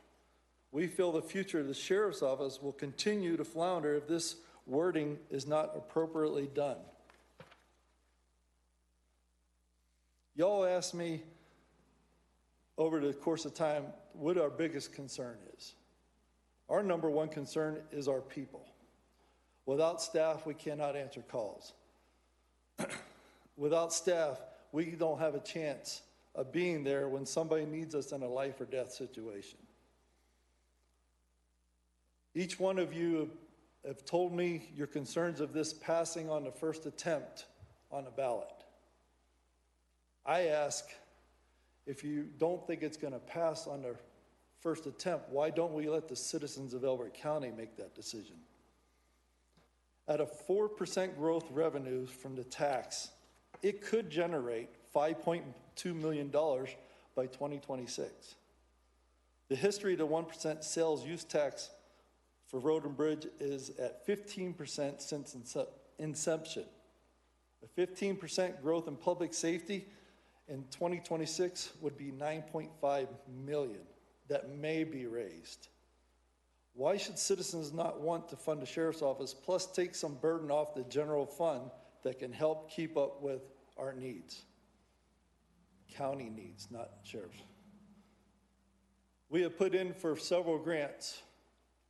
we feel the future of the sheriff's office will continue to flounder if this wording is not appropriately done. Y'all asked me over the course of time what our biggest concern is. Our number one concern is our people. Without staff, we cannot answer calls. Without staff, we don't have a chance of being there when somebody needs us in a life or death situation. Each one of you have told me your concerns of this passing on the first attempt on a ballot. I ask, if you don't think it's going to pass on the first attempt, why don't we let the citizens of Elbert County make that decision? At a 4% growth revenues from the tax, it could generate $5.2 million by 2026. The history of the 1% sales use tax for road and bridge is at 15% since inception. A 15% growth in public safety in 2026 would be 9.5 million that may be raised. Why should citizens not want to fund the sheriff's office plus take some burden off the general fund that can help keep up with our needs? County needs, not sheriff's. We have put in for several grants,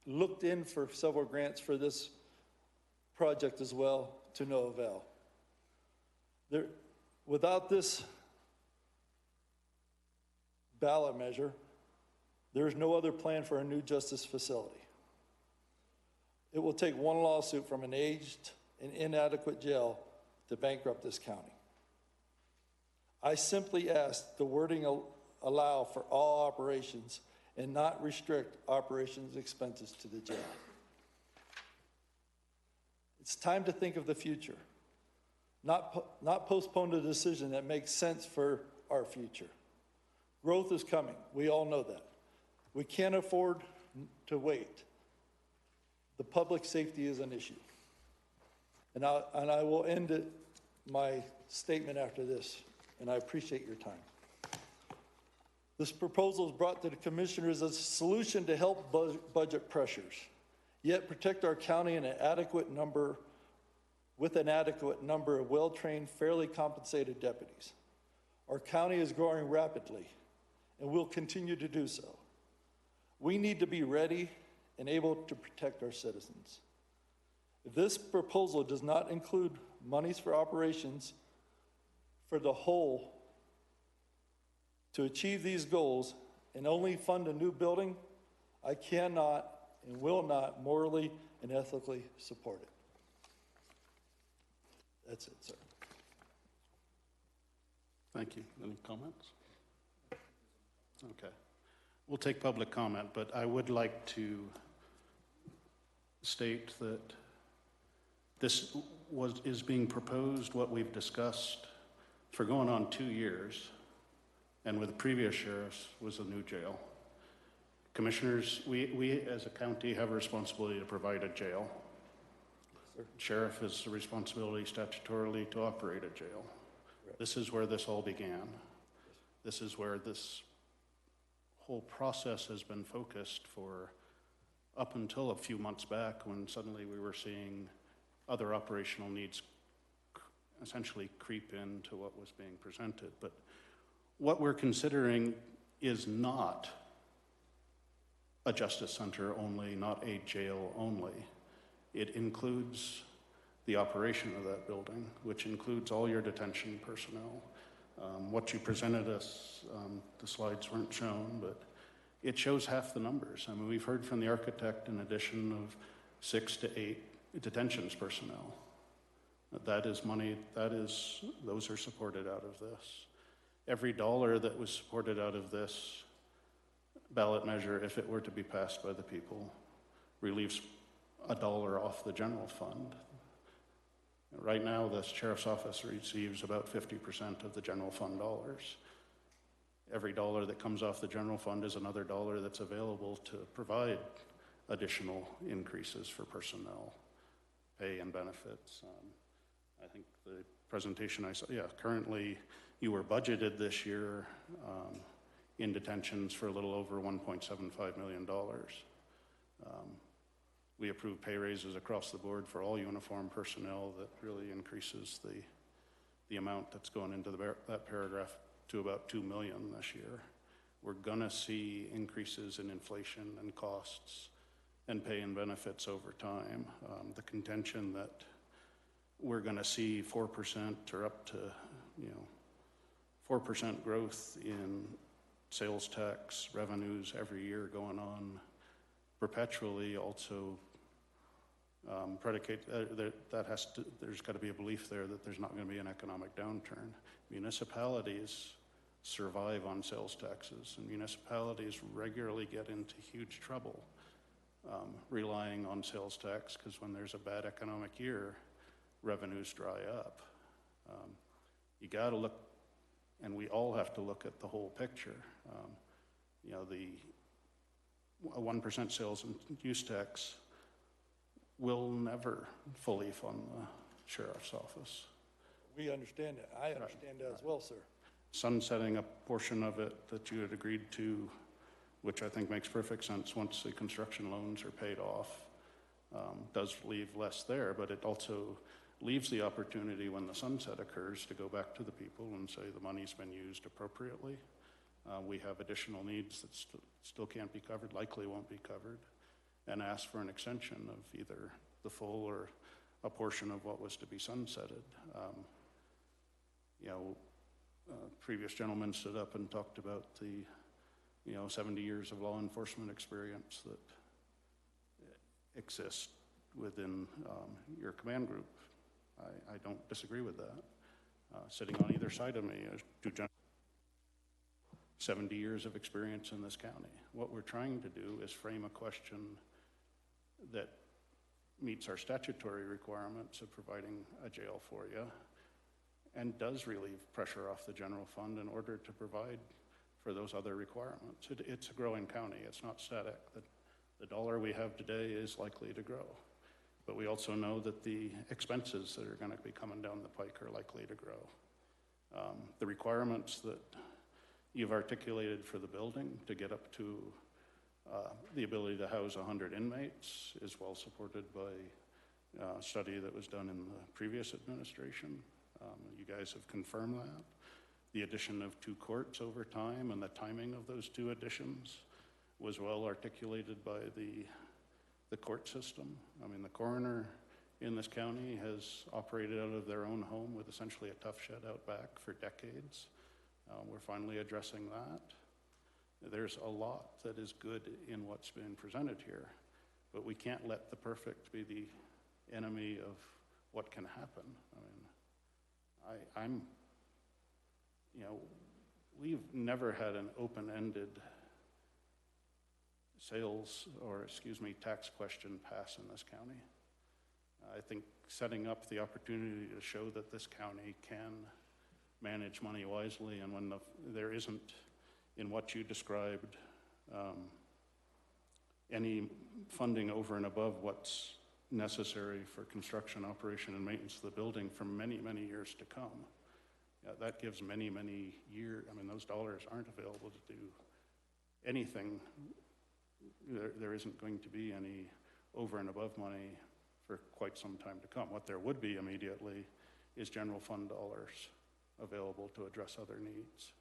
looked in for several grants for this project as well, to no avail. Without this ballot measure, there is no other plan for a new justice facility. It will take one lawsuit from an aged and inadequate jail to bankrupt this county. I simply ask the wording allow for all operations and not restrict operations expenses to the jail. It's time to think of the future, not postpone a decision that makes sense for our future. Growth is coming. We all know that. We can't afford to wait. The public safety is an issue. And I will end my statement after this, and I appreciate your time. This proposal is brought to the commissioners as a solution to help budget pressures, yet protect our county with an adequate number of well-trained, fairly compensated deputies. Our county is growing rapidly and will continue to do so. We need to be ready and able to protect our citizens. If this proposal does not include monies for operations for the whole to achieve these goals and only fund a new building, I cannot and will not morally and ethically support it. That's it, sir. Thank you. Any comments? Okay. We'll take public comment, but I would like to state that this is being proposed, what we've discussed, for going on 2 years, and with the previous sheriffs was a new jail. Commissioners, we as a county have a responsibility to provide a jail. Sheriff has the responsibility statutorily to operate a jail. This is where this all began. This is where this whole process has been focused for up until a few months back when suddenly we were seeing other operational needs essentially creep into what was being presented. But what we're considering is not a justice center only, not a jail only. It includes the operation of that building, which includes all your detention personnel. What you presented us, the slides weren't shown, but it shows half the numbers. I mean, we've heard from the architect an addition of 6 to 8 detentions personnel. That is money, those are supported out of this. Every dollar that was supported out of this ballot measure, if it were to be passed by the people, relieves $1 off the general fund. Right now, the sheriff's office receives about 50% of the general fund dollars. Every dollar that comes off the general fund is another dollar that's available to provide additional increases for personnel, pay and benefits. I think the presentation I saw, currently you were budgeted this year in detentions for a little over $1.75 million. We approved pay raises across the board for all uniform personnel that really increases the amount that's going into that paragraph to about $2 million this year. We're gonna see increases in inflation and costs and pay and benefits over time. The contention that we're gonna see 4% or up to 4% growth in sales tax revenues every year going on perpetually also predicate there's got to be a belief there that there's not going to be an economic downturn. Municipalities survive on sales taxes, and municipalities regularly get into huge trouble relying on sales tax, because when there's a bad economic year, revenues dry up. You got to look, and we all have to look at the whole picture. The 1% sales and use tax will never fully fund the sheriff's office. We understand that. I understand that as well, sir. Sunsetting a portion of it that you had agreed to, which I think makes perfect sense once the construction loans are paid off, does leave less there, but it also leaves the opportunity when the sunset occurs to go back to the people and say the money's been used appropriately. We have additional needs that still can't be covered, likely won't be covered, and ask for an extension of either the full or a portion of what was to be sunsetted. Previous gentleman stood up and talked about the 70 years of law enforcement experience that exists within your command group. I don't disagree with that. Sitting on either side of me are two gentlemen, 70 years of experience in this county. What we're trying to do is frame a question that meets our statutory requirements of providing a jail for you and does relieve pressure off the general fund in order to provide for those other requirements. It's a growing county, it's not static. The dollar we have today is likely to grow. But we also know that the expenses that are going to be coming down the pike are likely to grow. The requirements that you've articulated for the building to get up to the ability to house 100 inmates is well supported by a study that was done in the previous administration. You guys have confirmed that. The addition of 2 courts over time and the timing of those 2 additions was well articulated by the court system. I mean, the coroner in this county has operated out of their own home with essentially a tough shed out back for decades. We're finally addressing that. There's a lot that is good in what's been presented here, but we can't let the perfect be the enemy of what can happen. I mean, we've never had an open-ended tax question pass in this county. I think setting up the opportunity to show that this county can manage money wisely, and when there isn't, in what you described, any funding over and above what's necessary for construction, operation, and maintenance of the building for many, many years to come. That gives many, many years. I mean, those dollars aren't available to do anything, there isn't going to be any over and above money for quite some time to come. What there would be immediately is general fund dollars available to address other needs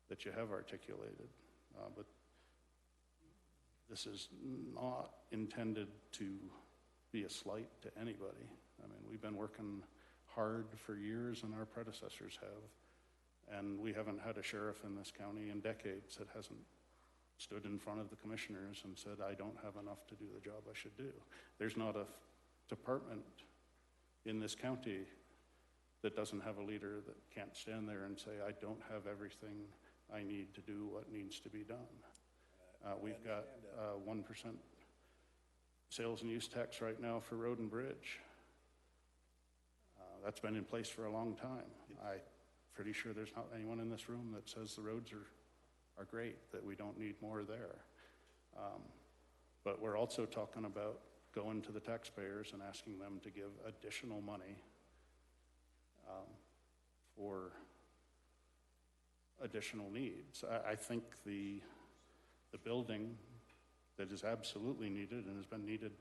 that you have articulated. But this is not intended to be a slight to anybody. I mean, we've been working hard for years, and our predecessors have, and we haven't had a sheriff in this county in decades that hasn't stood in front of the commissioners and said, I don't have enough to do the job I should do. There's not a department in this county that doesn't have a leader that can't stand there and say, I don't have everything I need to do what needs to be done. We've got 1% sales and use tax right now for road and bridge. That's been in place for a long time. I'm pretty sure there's not anyone in this room that says the roads are great, that we don't need more there. But we're also talking about going to the taxpayers and asking them to give additional money for additional needs. I think the building that is absolutely needed and has been needed,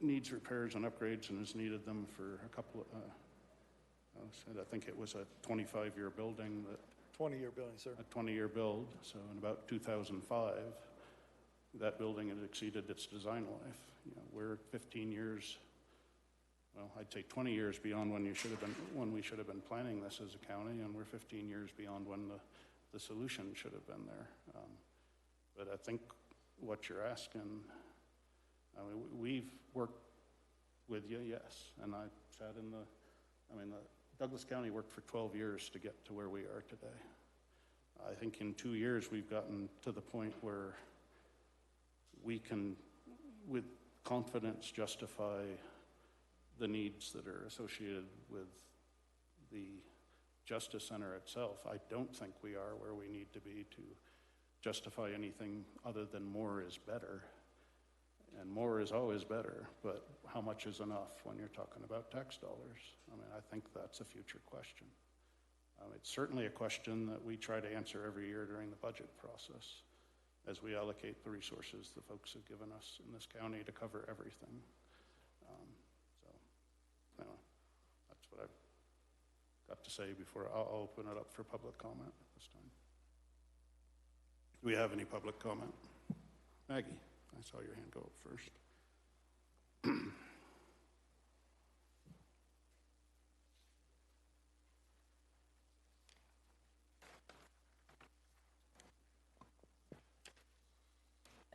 needs repairs and upgrades and has needed them for a couple of, I think it was a 25-year building. 20-year building, sir. A 20-year build, so in about 2005, that building had exceeded its design life. You know, we're 15 years, well, I'd say 20 years beyond when we should have been planning this as a county, and we're 15 years beyond when the solution should have been there. But I think what you're asking, I mean, we've worked with you, yes, and I sat in Douglas County worked for 12 years to get to where we are today. I think in 2 years we've gotten to the point where we can, with confidence, justify the needs that are associated with the Justice Center itself. I don't think we are where we need to be to justify anything other than more is better. And more is always better, but how much is enough when you're talking about tax dollars? I mean, I think that's a future question. It's certainly a question that we try to answer every year during the budget process as we allocate the resources the folks have given us in this county to cover everything. That's what I've got to say before I'll open it up for public comment at this time. Do we have any public comment? Maggie, I saw your hand go up first.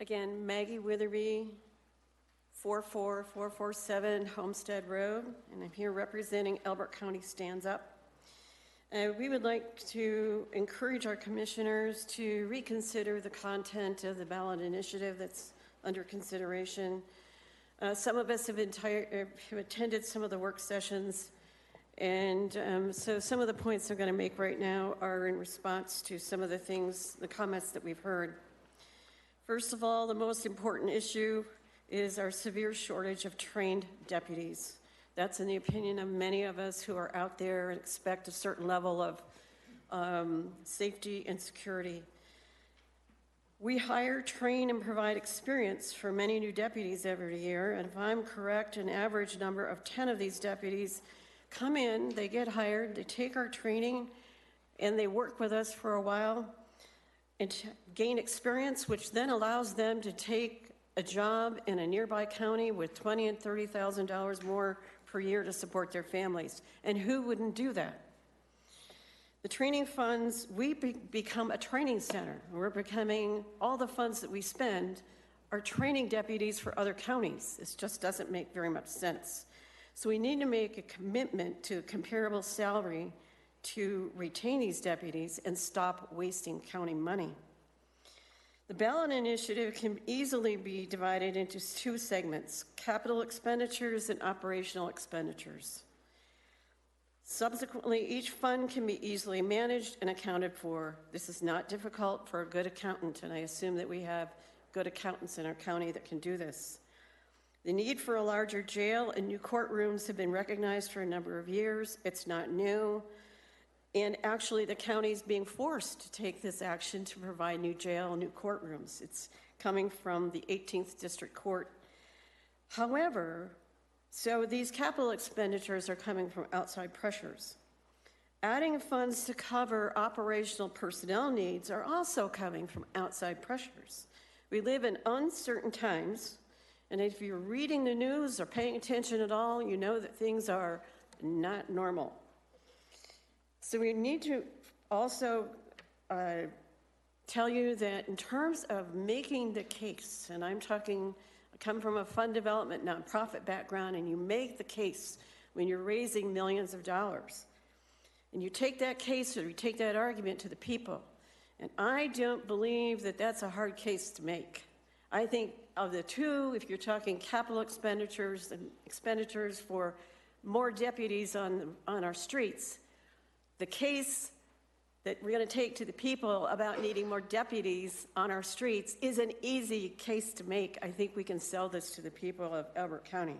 Again, Maggie Witherby, 44447 Homestead Road, and I'm here representing Elbert County Stands Up. We would like to encourage our commissioners to reconsider the content of the ballot initiative that's under consideration. Some of us have attended some of the work sessions, and so some of the points I'm going to make right now are in response to some of the things, the comments that we've heard. First of all, the most important issue is our severe shortage of trained deputies. That's in the opinion of many of us who are out there and expect a certain level of safety and security. We hire, train, and provide experience for many new deputies every year, and if I'm correct, an average number of 10 of these deputies come in, they get hired, they take our training, and they work with us for a while and gain experience, which then allows them to take a job in a nearby county with $20,000 and $30,000 more per year to support their families. And who wouldn't do that? The training funds, we become a training center. We're becoming, all the funds that we spend are training deputies for other counties. This just doesn't make very much sense. So we need to make a commitment to comparable salary to retain these deputies and stop wasting county money. The ballot initiative can easily be divided into two segments: capital expenditures and operational expenditures. Subsequently, each fund can be easily managed and accounted for. This is not difficult for a good accountant, and I assume that we have good accountants in our county that can do this. The need for a larger jail and new courtrooms have been recognized for a number of years. It's not new. And actually, the county's being forced to take this action to provide new jail, new courtrooms. It's coming from the 18th District Court. However, so these capital expenditures are coming from outside pressures. Adding funds to cover operational personnel needs are also coming from outside pressures. We live in uncertain times, and if you're reading the news or paying attention at all, you know that things are not normal. So we need to also tell you that in terms of making the case, and I'm talking, I come from a fund development nonprofit background, and you make the case when you're raising millions of dollars. And you take that case or you take that argument to the people. And I don't believe that that's a hard case to make. I think of the two, if you're talking capital expenditures and expenditures for more deputies on our streets, the case that we're going to take to the people about needing more deputies on our streets is an easy case to make. I think we can sell this to the people of Elbert County.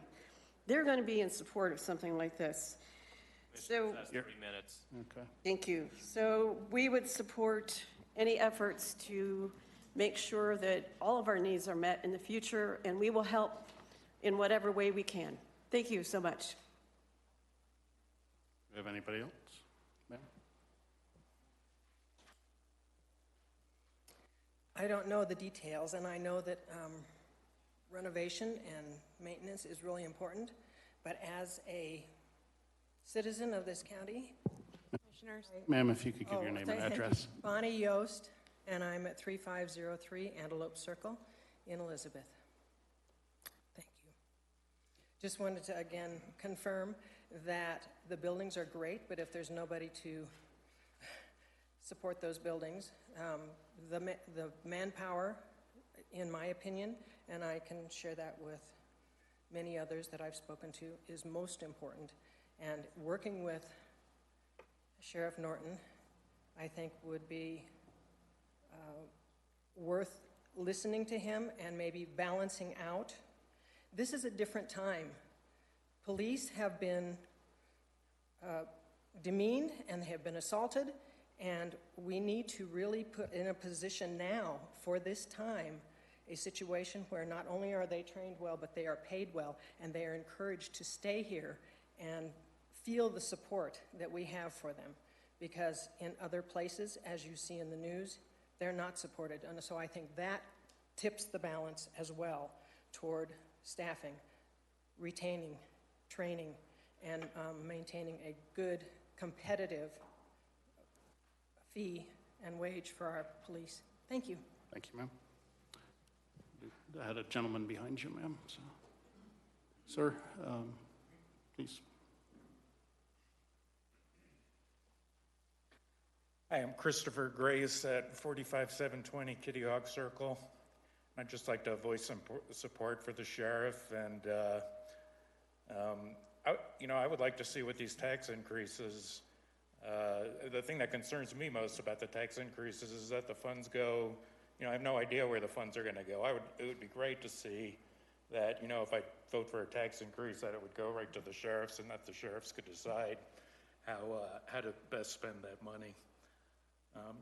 They're going to be in support of something like this. So, that's 3 minutes. Okay. thank you. So we would support any efforts to make sure that all of our needs are met in the future, and we will help in whatever way we can. Thank you so much. Do we have anybody else? Ma'am? I don't know the details, and I know that renovation and maintenance is really important, but as a citizen of this county. Commissioners. Ma'am, if you could give your name and address. Bonnie Yost, and I'm at 3503 Antelope Circle in Elizabeth. Thank you. Just wanted to again confirm that the buildings are great, but if there's nobody to support those buildings, the manpower, in my opinion, and I can share that with many others that I've spoken to, is most important. And working with Sheriff Norton, I think would be worth listening to him and maybe balancing out. This is a different time. Police have been demeaned and they have been assaulted, and we need to really put in a position now for this time a situation where not only are they trained well, but they are paid well, and they are encouraged to stay here and feel the support that we have for them. Because in other places, as you see in the news, they're not supported. And so I think that tips the balance as well toward staffing, retaining, training, and maintaining a good, competitive fee and wage for our police. Thank you. Thank you, ma'am. I had a gentleman behind you, ma'am. So. Sir, please. Hi, I'm Christopher Grace at 45720 Kitty Hawk Circle. I'd just like to voice some support for the sheriff, and I would like to see what these tax increases. The thing that concerns me most about the tax increases is that the funds go. I have no idea where the funds are going to go. It would be great to see that, if I vote for a tax increase, that it would go right to the sheriffs, and that the sheriffs could decide how to best spend that money.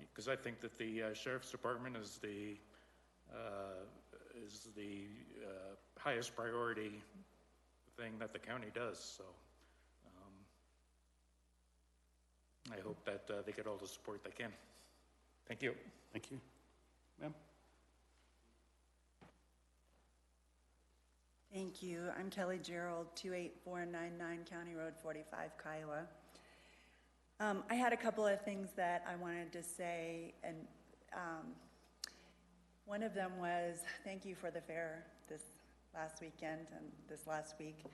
Because I think that the sheriff's department is the highest priority thing that the county does. So I hope that they get all the support they can. Thank you. Thank you. Ma'am? Thank you. I'm Kelly Gerald, 28499 County Road 45, Kiowa. I had a couple of things that I wanted to say, and one of them was thank you for the fair this last weekend and this last week.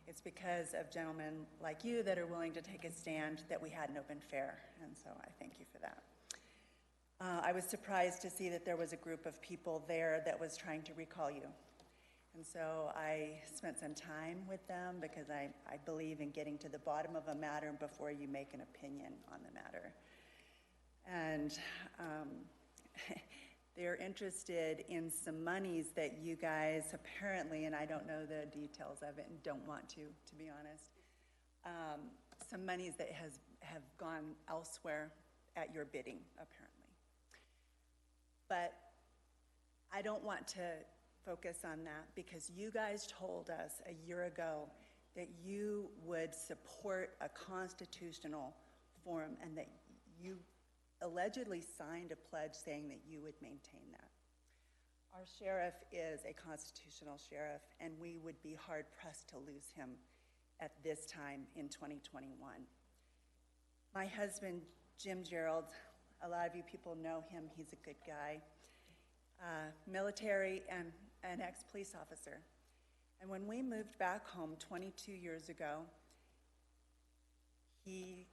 It's because of gentlemen like you that are willing to take a stand that we had an open fair, and so I thank you for that. I was surprised to see that there was a group of people there that was trying to recall you. And so I spent some time with them because I believe in getting to the bottom of a matter before you make an opinion on the matter. And they're interested in some monies that you guys apparently, and I don't know the details of it and don't want to be honest. some monies that have gone elsewhere at your bidding, apparently. But I don't want to focus on that because you guys told us a year ago that you would support a constitutional forum and that you allegedly signed a pledge saying that you would maintain that. Our sheriff is a constitutional sheriff, and we would be hard-pressed to lose him at this time in 2021. My husband, Jim Gerald, a lot of you people know him. He's a good guy, military and an ex-police officer. And when we moved back home 22 years ago, he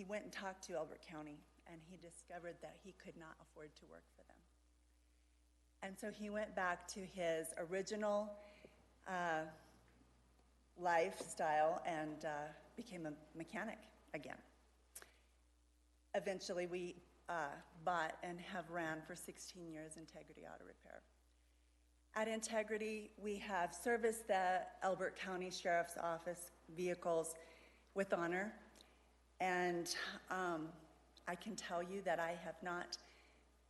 went and talked to Elbert County, and he discovered that he could not afford to work for them. And so he went back to his original lifestyle and became a mechanic again. Eventually, we bought and have ran for 16 years Integrity Auto Repair. At Integrity, we have serviced the Elbert County Sheriff's Office vehicles with honor, and I can tell you that I have not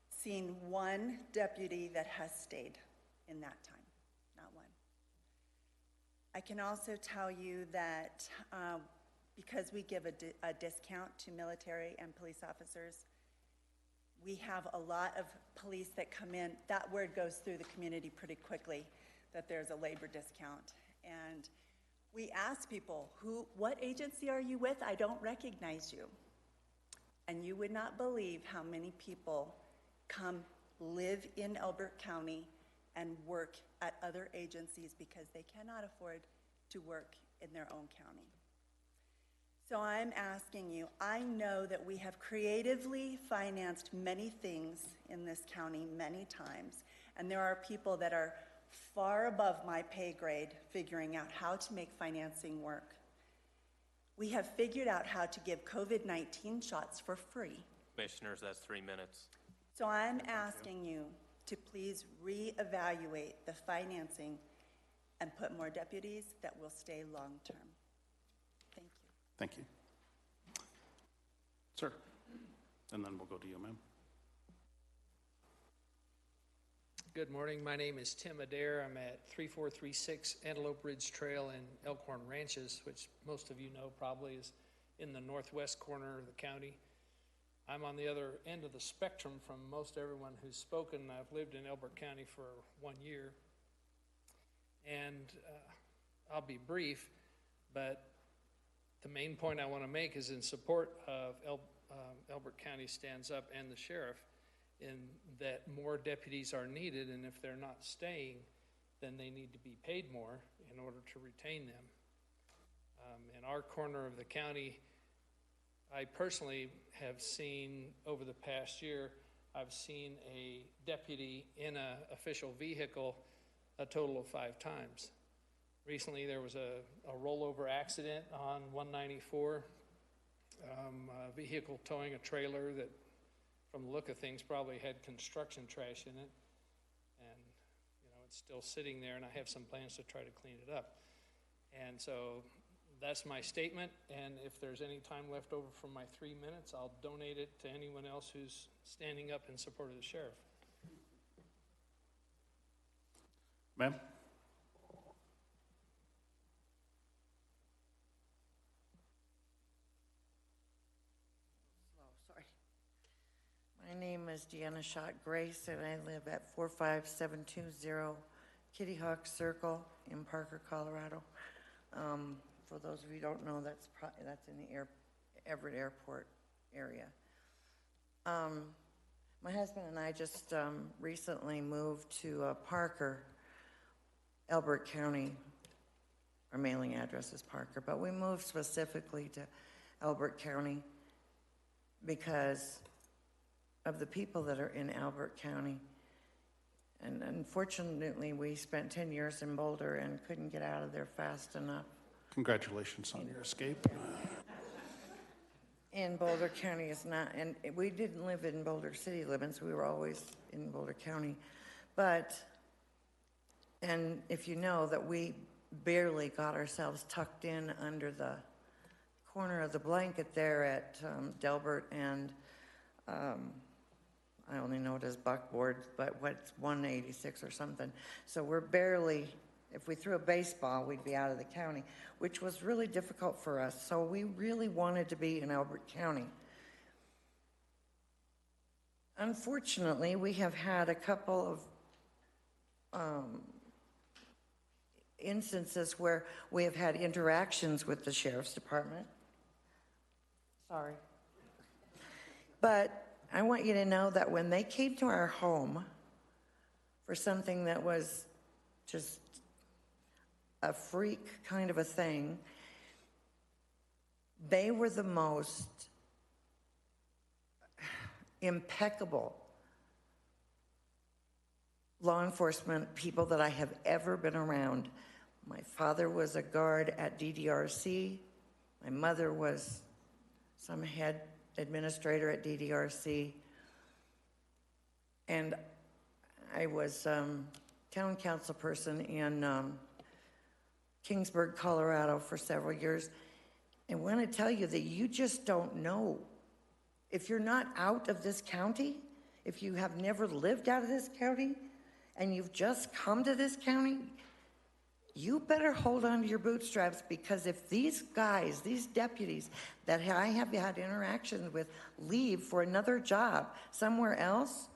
seen one deputy that has stayed in that time, not one. I can also tell you that because we give a discount to military and police officers, we have a lot of police that come in. That word goes through the community pretty quickly, that there's a labor discount. And we ask people, what agency are you with? I don't recognize you. And you would not believe how many people come live in Elbert County and work at other agencies because they cannot afford to work in their own county. So I'm asking you, I know that we have creatively financed many things in this county many times, and there are people that are far above my pay grade figuring out how to make financing work. We have figured out how to give COVID-19 shots for free. Commissioners, that's 3 minutes. So I'm asking you to please reevaluate the financing and put more deputies that will stay long-term. Thank you. Thank you. Sir, and then we'll go to you, ma'am. Good morning. My name is Tim Adair. I'm at 3436 Antelope Ridge Trail in Elkhorn Ranches, which most of you know probably is in the northwest corner of the county. I'm on the other end of the spectrum from most everyone who's spoken. I've lived in Elbert County for 1 year. And I'll be brief, but the main point I want to make is in support of Elbert County Stands Up and the sheriff, in that more deputies are needed, and if they're not staying, then they need to be paid more in order to retain them. In our corner of the county, I personally have seen over the past year, I've seen a deputy in an official vehicle a total of 5 times. Recently, there was a rollover accident on 194, a vehicle towing a trailer that, from the look of things, probably had construction trash in it. And, you know, it's still sitting there, and I have some plans to try to clean it up. And so that's my statement, and if there's any time left over from my 3 minutes, I'll donate it to anyone else who's standing up in support of the sheriff. Ma'am? My name is Deanna Schott Grace, and I live at 45720 Kitty Hawk Circle in Parker, Colorado. For those of you who don't know, that's in the Everett Airport area. My husband and I just recently moved to Parker, Elbert County. Our mailing address is Parker, but we moved specifically to Elbert County because of the people that are in Elbert County. And unfortunately, we spent 10 years in Boulder and couldn't get out of there fast enough. Congratulations on your escape. And Boulder County is not, and we didn't live in Boulder city limits, we were always in Boulder County. But, and if you know that we barely got ourselves tucked in under the corner of the blanket there at Delbert and, I only know it as buckboard, but what's 186 or something. So we're barely, if we threw a baseball, we'd be out of the county, which was really difficult for us. So we really wanted to be in Elbert County. Unfortunately, we have had a couple of instances where we have had interactions with the Sheriff's Department. Sorry. But I want you to know that when they came to our home for something that was just a freak kind of a thing, they were the most impeccable law enforcement people that I have ever been around. My father was a guard at DDRC. My mother was some head administrator at DDRC. And I was town council person in Kingsburg, Colorado for several years. And when I tell you that you just don't know, if you're not out of this county, if you have never lived out of this county, and you've just come to this county, you better hold on to your bootstraps, because if these guys, these deputies that I have had interactions with leave for another job somewhere else,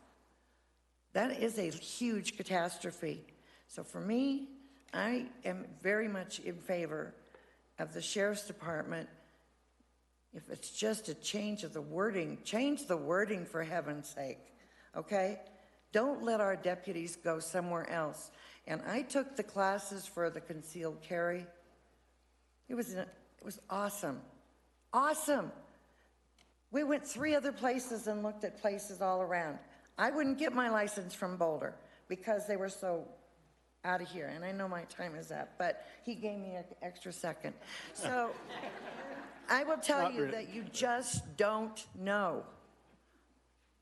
that is a huge catastrophe. So for me, I am very much in favor of the Sheriff's Department. If it's just a change of the wording, change the wording for heaven's sake, okay? Don't let our deputies go somewhere else. And I took the classes for the concealed carry. It was awesome. Awesome. We went 3 other places and looked at places all around. I wouldn't get my license from Boulder because they were so out of here. And I know my time is up, but he gave me an extra second. So I will tell you that you just don't know.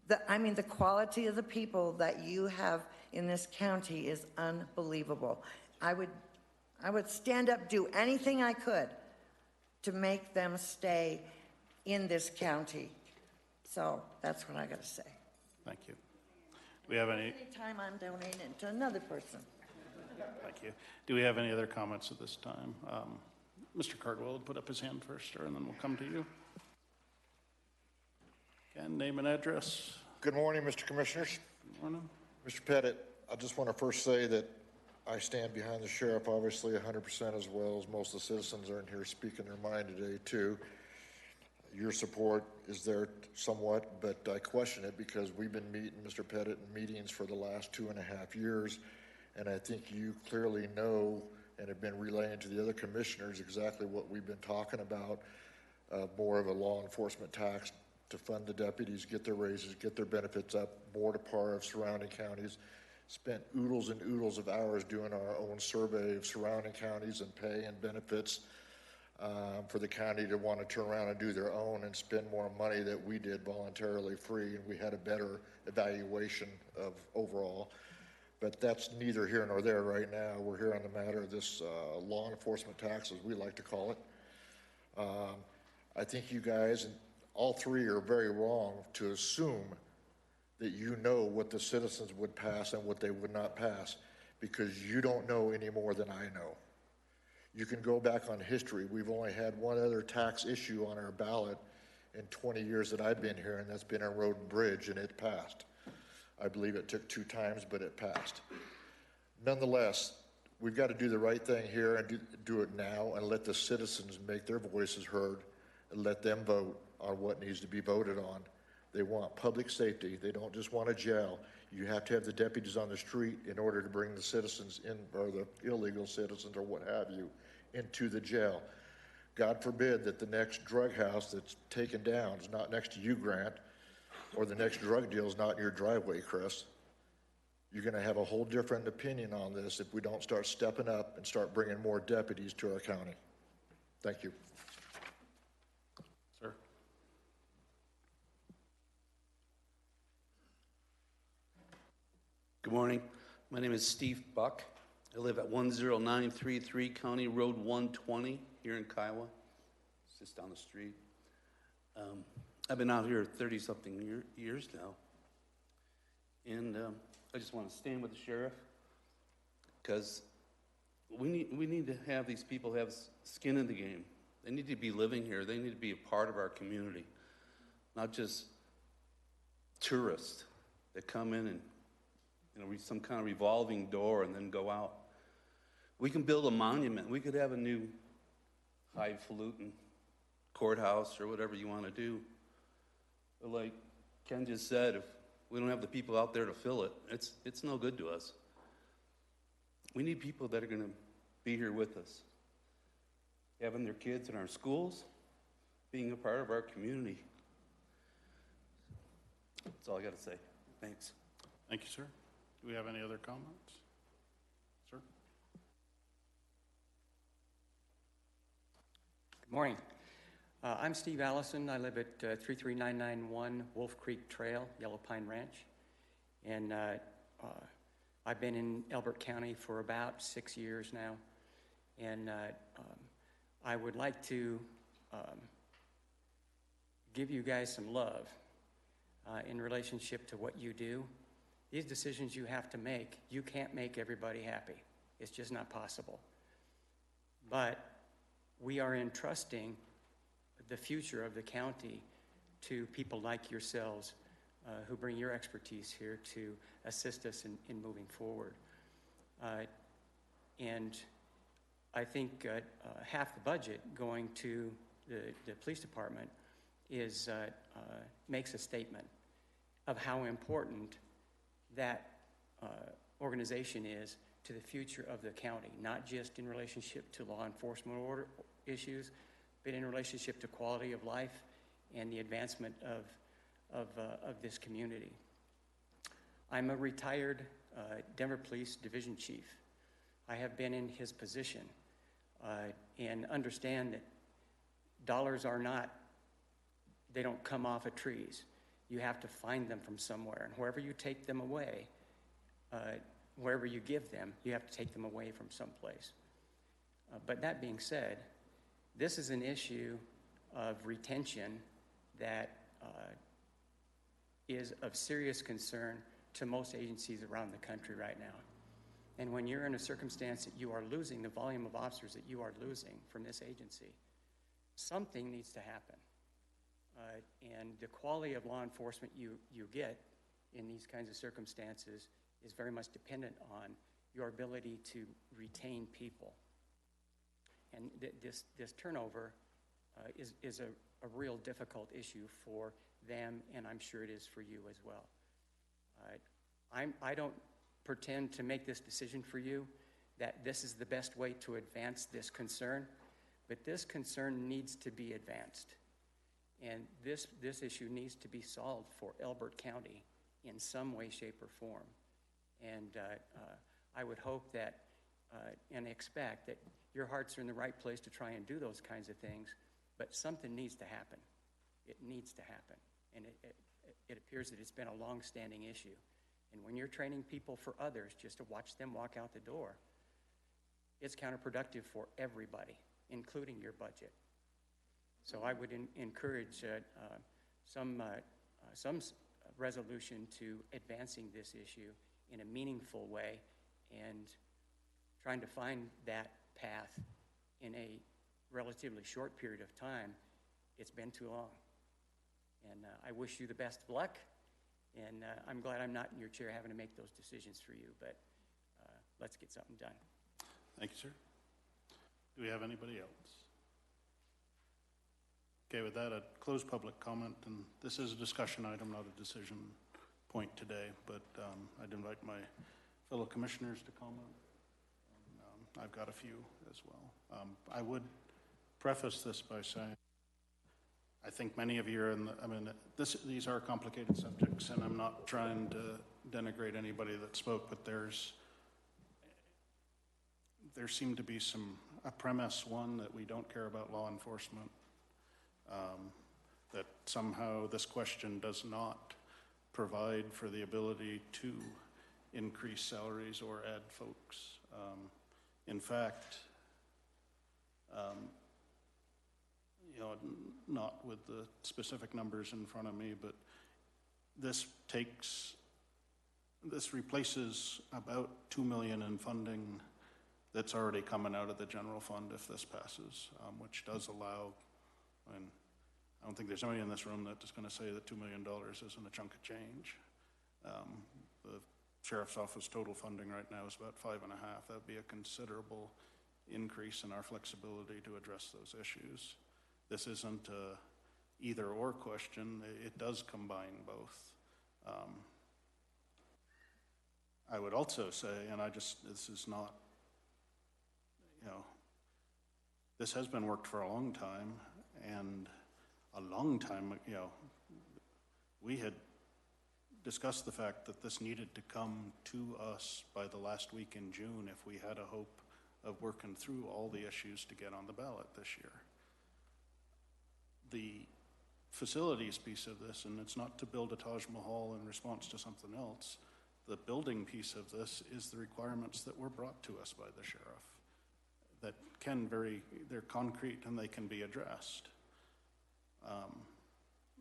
The quality of the people that you have in this county is unbelievable. I would stand up, do anything I could to make them stay in this county. So that's what I got to say. Thank you. Do we have any? Anytime I'm donating to another person. Thank you. Do we have any other comments at this time? Mr. Cardwell will put up his hand first, sir, and then we'll come to you. And name and address. Good morning, Mr. Commissioners. Good morning. Mr. Pettit, I just want to first say that I stand behind the sheriff, obviously 100%, as well as most of the citizens are in here speaking their mind today, too. Your support is there somewhat, but I question it because we've been meeting, Mr. Pettit, in meetings for the last 2.5 years, and I think you clearly know and have been relaying to the other commissioners exactly what we've been talking about, more of a law enforcement tax to fund the deputies, get their raises, get their benefits up, more to par of surrounding counties. Spent oodles and oodles of hours doing our own survey of surrounding counties and pay and benefits for the county to want to turn around and do their own and spend more money that we did voluntarily free, and we had a better evaluation of overall. But that's neither here nor there right now. We're here on the matter of this law enforcement tax, as we like to call it. I think you guys, and all three, are very wrong to assume that you know what the citizens would pass and what they would not pass, because you don't know any more than I know. You can go back on history. We've only had one other tax issue on our ballot in 20 years that I've been here, and that's been a road and bridge, and it passed. I believe it took 2 times, but it passed. Nonetheless, we've got to do the right thing here and do it now and let the citizens make their voices heard and let them vote on what needs to be voted on. They want public safety. They don't just want a jail. You have to have the deputies on the street in order to bring the citizens in, or the illegal citizens or what have you, into the jail. God forbid that the next drug house that's taken down is not next to you, Grant, or the next drug deal is not in your driveway, Chris. You're going to have a whole different opinion on this if we don't start stepping up and start bringing more deputies to our county. Thank you. Sir. Good morning. My name is Steve Buck. I live at 10933 County Road 120 here in Kiowa. just down the street. I've been out here 30-something years now, and I just want to stand with the sheriff because we need to have these people have skin in the game. They need to be living here. They need to be a part of our community, not just tourists that come in and some kind of revolving door and then go out. We can build a monument. We could have a new highfalutin courthouse or whatever you want to do. But like Ken just said, if we don't have the people out there to fill it, it's no good to us. We need people that are going to be here with us, having their kids in our schools, being a part of our community. That's all I got to say. Thanks. Thank you, sir. Do we have any other comments? Sir? Good morning. I'm Steve Allison. I live at 33991 Wolf Creek Trail, Yellow Pine Ranch. And I've been in Elbert County for about 6 years now. And I would like to give you guys some love in relationship to what you do. These decisions you have to make, you can't make everybody happy. It's just not possible. But we are entrusting the future of the county to people like yourselves who bring your expertise here to assist us in moving forward. And I think half the budget going to the police department is makes a statement of how important that organization is to the future of the county, not just in relationship to law enforcement order issues, but in relationship to quality of life and the advancement of this community. I'm a retired Denver Police Division Chief. I have been in his position and understand that dollars are not, they don't come off of trees. You have to find them from somewhere, and wherever you take them away, wherever you give them, you have to take them away from someplace. But that being said, this is an issue of retention that is of serious concern to most agencies around the country right now. And when you're in a circumstance that you are losing the volume of officers that you are losing from this agency, something needs to happen. And the quality of law enforcement you get in these kinds of circumstances is very much dependent on your ability to retain people. And this turnover is a real difficult issue for them, and I'm sure it is for you as well. I don't pretend to make this decision for you, that this is the best way to advance this concern, but this concern needs to be advanced. And this issue needs to be solved for Elbert County in some way, shape, or form. And I would hope that and expect that your hearts are in the right place to try and do those kinds of things, but something needs to happen. It needs to happen. And it appears that it's been a long-standing issue. And when you're training people for others just to watch them walk out the door, it's counterproductive for everybody, including your budget. So I would encourage some resolution to advancing this issue in a meaningful way and trying to find that path in a relatively short period of time. It's been too long. And I wish you the best of luck. And I'm glad I'm not in your chair having to make those decisions for you, but let's get something done. Thank you, sir. Do we have anybody else? Okay, with that, a closed public comment, and this is a discussion item, not a decision point today, but I'd invite my fellow commissioners to comment. I've got a few as well. I would preface this by saying, I think many of you are in the, these are complicated subjects, and I'm not trying to denigrate anybody that spoke, but there seemed to be a premise, one, that we don't care about law enforcement, that somehow this question does not provide for the ability to increase salaries or add folks. In fact, you know, not with the specific numbers in front of me, but this replaces about 2 million in funding that's already coming out of the general fund if this passes, which does allow, and I don't think there's anybody in this room that's going to say that $2 million isn't a chunk of change. The sheriff's office total funding right now is about 5.5. That would be a considerable increase in our flexibility to address those issues. This isn't a either or question. It does combine both. I would also say, and this is not, you know, this has been worked for a long time, and a long time, you know, we had discussed the fact that this needed to come to us by the last week in June if we had a hope of working through all the issues to get on the ballot this year. The facilities piece of this, and it's not to build a Taj Mahal in response to something else, the building piece of this is the requirements that were brought to us by the sheriff that they're concrete and they can be addressed.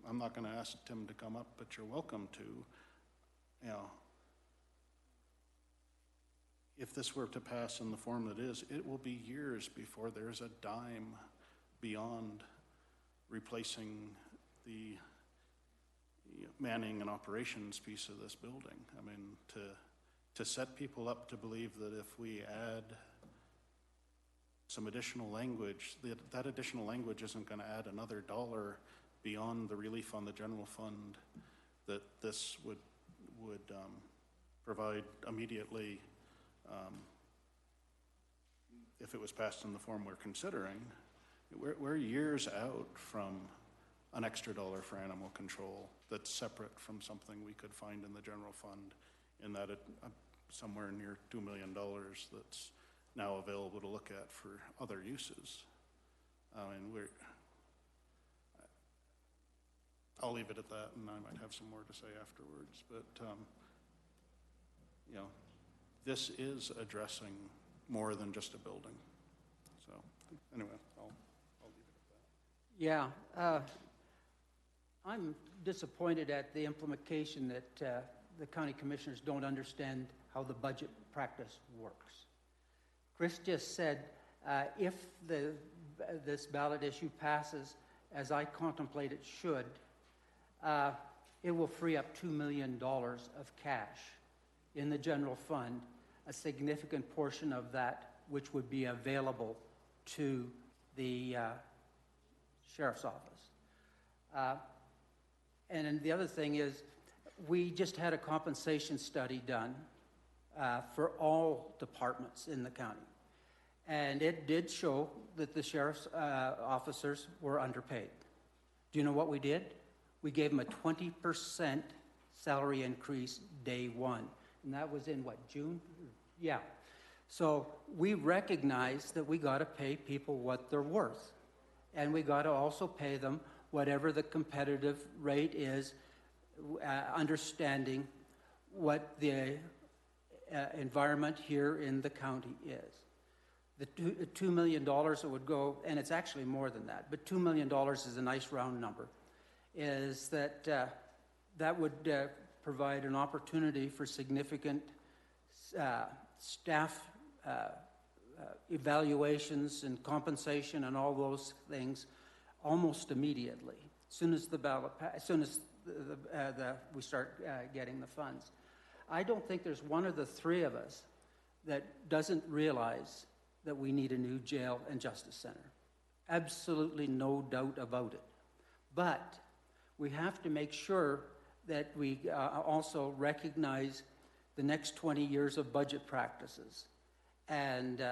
I'm not going to ask Tim to come up, but you're welcome to. You know, if this were to pass in the form that is, it will be years before there's a dime beyond replacing the manning and operations piece of this building. I mean, to set people up to believe that if we add some additional language, that additional language isn't going to add another dollar beyond the relief on the general fund that this would provide immediately if it was passed in the form we're considering. We're years out from an extra dollar for animal control that's separate from something we could find in the general fund, in that somewhere near $2 million that's now available to look at for other uses. And I'll leave it at that, and I might have some more to say afterwards. But you know, this is addressing more than just a building. So anyway, I'll leave it at that. Yeah, I'm disappointed at the implication that the county commissioners don't understand how the budget practice works. Chris just said, if this ballot issue passes, as I contemplate it should, it will free up $2 million of cash in the general fund, a significant portion of that which would be available to the sheriff's office. And then the other thing is, we just had a compensation study done for all departments in the county. And it did show that the sheriff's officers were underpaid. Do you know what we did? We gave them a 20% salary increase day one. And that was in what, June? Yeah. So we recognize that we got to pay people what they're worth. And we got to also pay them whatever the competitive rate is, understanding what the environment here in the county is. The $2 million that would go, and it's actually more than that, but $2 million is a nice round number, is that that would provide an opportunity for significant staff evaluations and compensation and all those things almost immediately, as soon as the ballot, as soon as we start getting the funds. I don't think there's one of the three of us that doesn't realize that we need a new jail and justice center. Absolutely no doubt about it. But we have to make sure that we also recognize the next 20 years of budget practices. And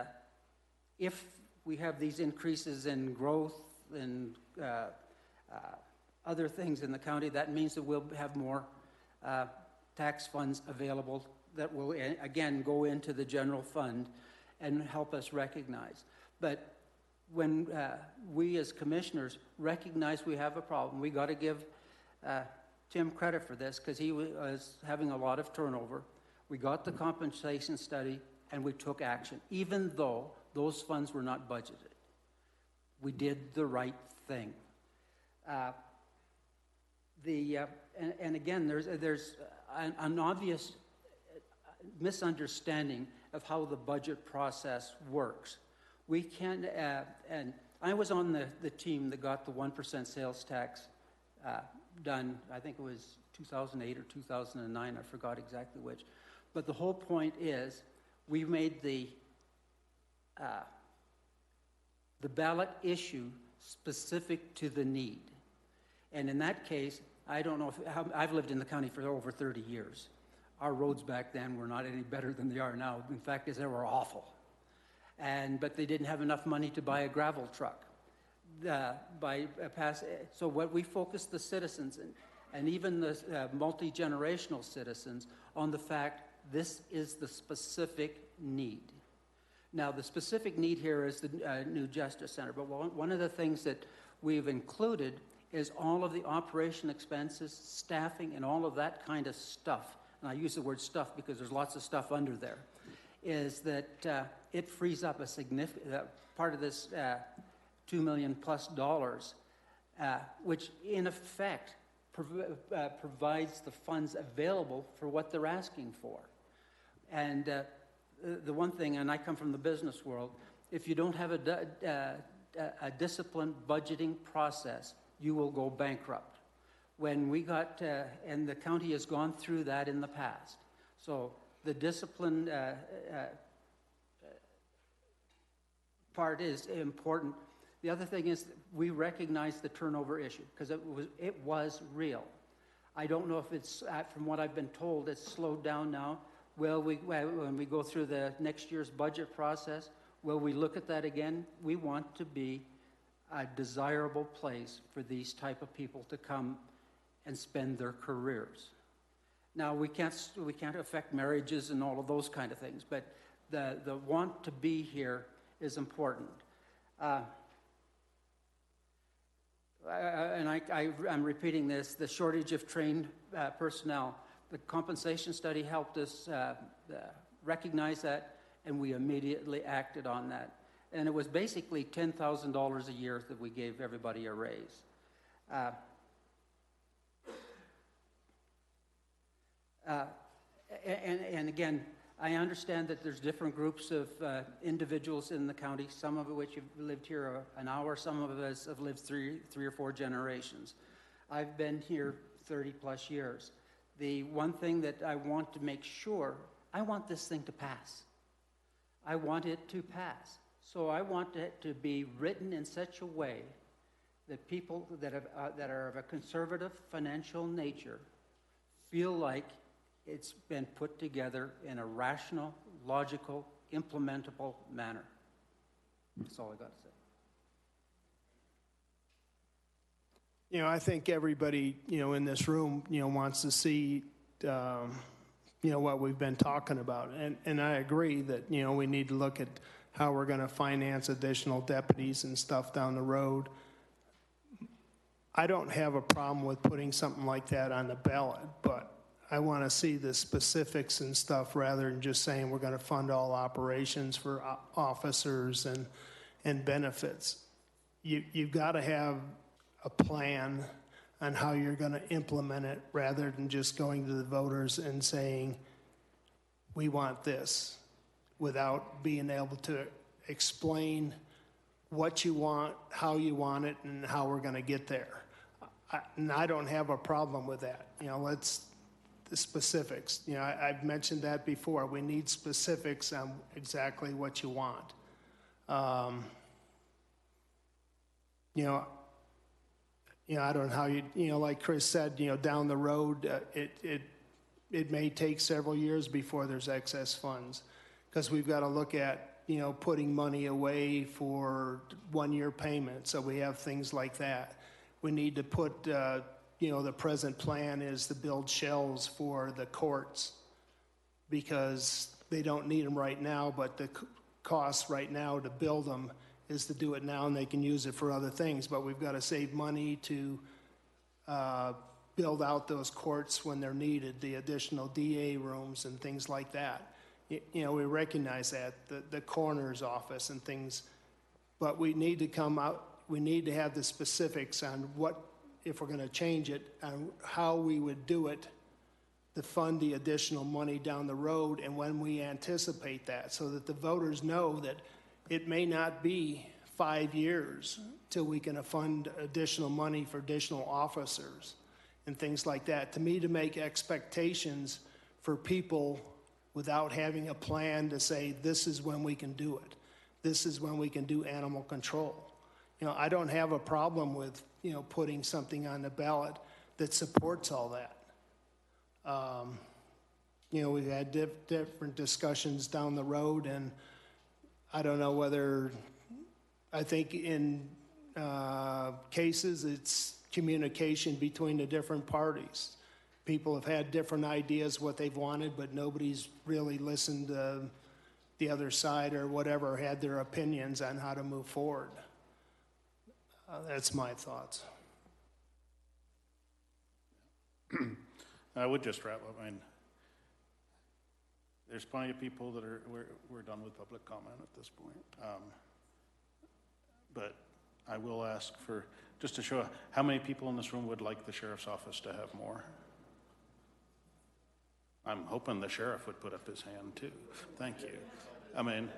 if we have these increases in growth and other things in the county, that means that we'll have more tax funds available that will, again, go into the general fund and help us recognize. But when we as commissioners recognize we have a problem, we got to give Tim credit for this, because he was having a lot of turnover. We got the compensation study and we took action, even though those funds were not budgeted. We did the right thing. And again, there's an obvious misunderstanding of how the budget process works. We can, and I was on the team that got the 1% sales tax done, I think it was 2008 or 2009, I forgot exactly which. But the whole point is, we made the ballot issue specific to the need. And in that case, I don't know I've lived in the county for over 30 years. Our roads back then were not any better than they are now. In fact, they were awful. But they didn't have enough money to buy a gravel truck. So what we focused the citizens and even the multi-generational citizens on the fact this is the specific need. Now, the specific need here is the new Justice Center, but one of the things that we've included is all of the operation expenses, staffing, and all of that kind of stuff. And I use the word stuff because there's lots of stuff under there, is that it frees up a significant part of this $2 million plus, which in effect provides the funds available for what they're asking for. And the one thing, and I come from the business world, if you don't have a disciplined budgeting process, you will go bankrupt. When we got, and the county has gone through that in the past. So the discipline part is important. The other thing is we recognize the turnover issue because it was real. I don't know if it's, from what I've been told, it's slowed down now. When we go through the next year's budget process, will we look at that again? We want to be a desirable place for these type of people to come and spend their careers. Now, we can't affect marriages and all of those kind of things, but the want to be here is important. And I'm repeating this, the shortage of trained personnel. The compensation study helped us recognize that, and we immediately acted on that. And it was basically $10,000 a year that we gave everybody a raise. And again, I understand that there's different groups of individuals in the county, some of which have lived here an hour, some of us have lived three or four generations. I've been here 30 plus years. The one thing that I want to make sure, I want this thing to pass. I want it to pass. So I want it to be written in such a way that people that are of a conservative financial nature feel like it's been put together in a rational, logical, implementable manner. That's all I got to say. You know, I think everybody, in this room, wants to see, what we've been talking about. And I agree that, we need to look at how we're going to finance additional deputies and stuff down the road. I don't have a problem with putting something like that on the ballot, but I want to see the specifics and stuff rather than just saying we're going to fund all operations for officers and benefits. You've got to have a plan on how you're going to implement it rather than just going to the voters and saying, we want this, without being able to explain what you want, how you want it, and how we're going to get there. And I don't have a problem with that. The specifics. I've mentioned that before. We need specifics on exactly what you want. I don't know how like Chris said, down the road, it may take several years before there's excess funds, because we've got to look at, putting money away for one-year payments. So we have things like that. We need to put, the present plan is to build shells for the courts because they don't need them right now, but the cost right now to build them is to do it now, and they can use it for other things. But we've got to save money to build out those courts when they're needed, the additional DA rooms and things like that. We recognize that, the coroner's office and things, but we need to come out we need to have the specifics on what, if we're going to change it, on how we would do it to fund the additional money down the road and when we anticipate that, so that the voters know that it may not be 5 years till we can fund additional money for additional officers and things like that. To me, to make expectations for people without having a plan to say, this is when we can do it. This is when we can do animal control. You know, I don't have a problem with, you know, putting something on the ballot that supports all that. You know, we've had different discussions down the road, and I don't know whether, I think in cases it's communication between the different parties. People have had different ideas what they've wanted, but nobody's really listened to the other side or whatever, had their opinions on how to move forward. That's my thoughts. I would just wrap up. I mean, there's plenty of people that are, we're done with public comment at this point. But I will ask for, just to show how many people in this room would like the sheriff's office to have more. I'm hoping the sheriff would put up his hand too. Thank you. I mean,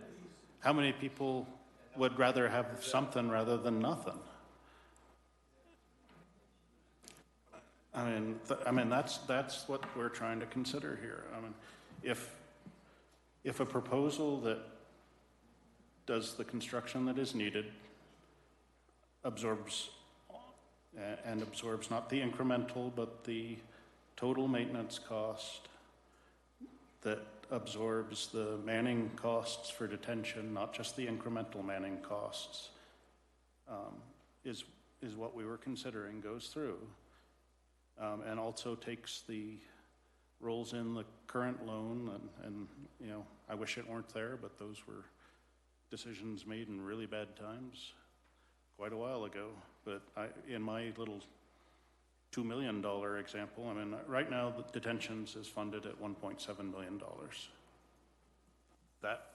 how many people would rather have something rather than nothing? I mean, that's what we're trying to consider here. I mean, if a proposal that does the construction that is needed absorbs not the incremental, but the total maintenance cost, that absorbs the manning costs for detention, not just the incremental manning costs, is what we were considering, goes through. And also rolls in the current loan, and you know, I wish it weren't there, but those were decisions made in really bad times quite a while ago. But in my little $2 million example, I mean, right now the detentions is funded at $1.7 million. That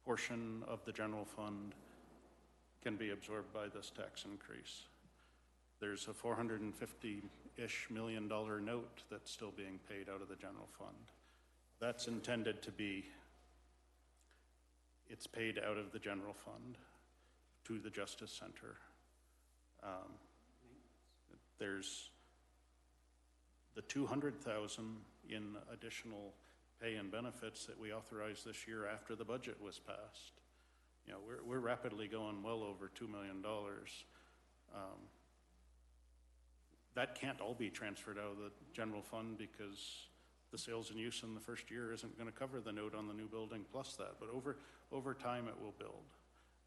portion of the general fund can be absorbed by this tax increase. There's a $450-ish million note that's still being paid out of the general fund. That's intended to be, it's paid out of the general fund to the Justice Center. There's the $200,000 in additional pay and benefits that we authorized this year after the budget was passed. You know, we're rapidly going well over $2 million. That can't all be transferred out of the general fund because the sales and use in the first year isn't going to cover the note on the new building plus that, but over time it will build.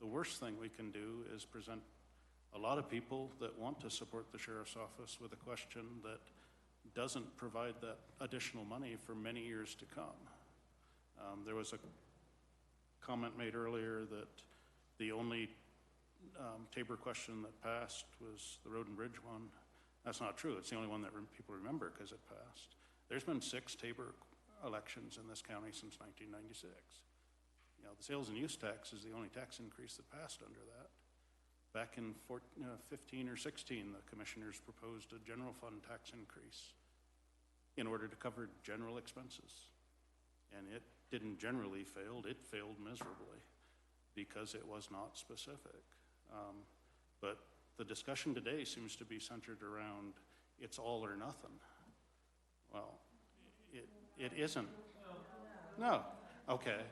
The worst thing we can do is present a lot of people that want to support the sheriff's office with a question that doesn't provide that additional money for many years to come. There was a comment made earlier that the only Tabor question that passed was the road and bridge one. That's not true. It's the only one that people remember because it passed. There's been 6 Tabor elections in this county since 1996. You know, the sales and use tax is the only tax increase that passed under that. Back in 15 or 16, the commissioners proposed a general fund tax increase in order to cover general expenses. And it didn't generally fail, it failed miserably because it was not specific. But the discussion today seems to be centered around it's all or nothing. Well, it isn't. No, okay.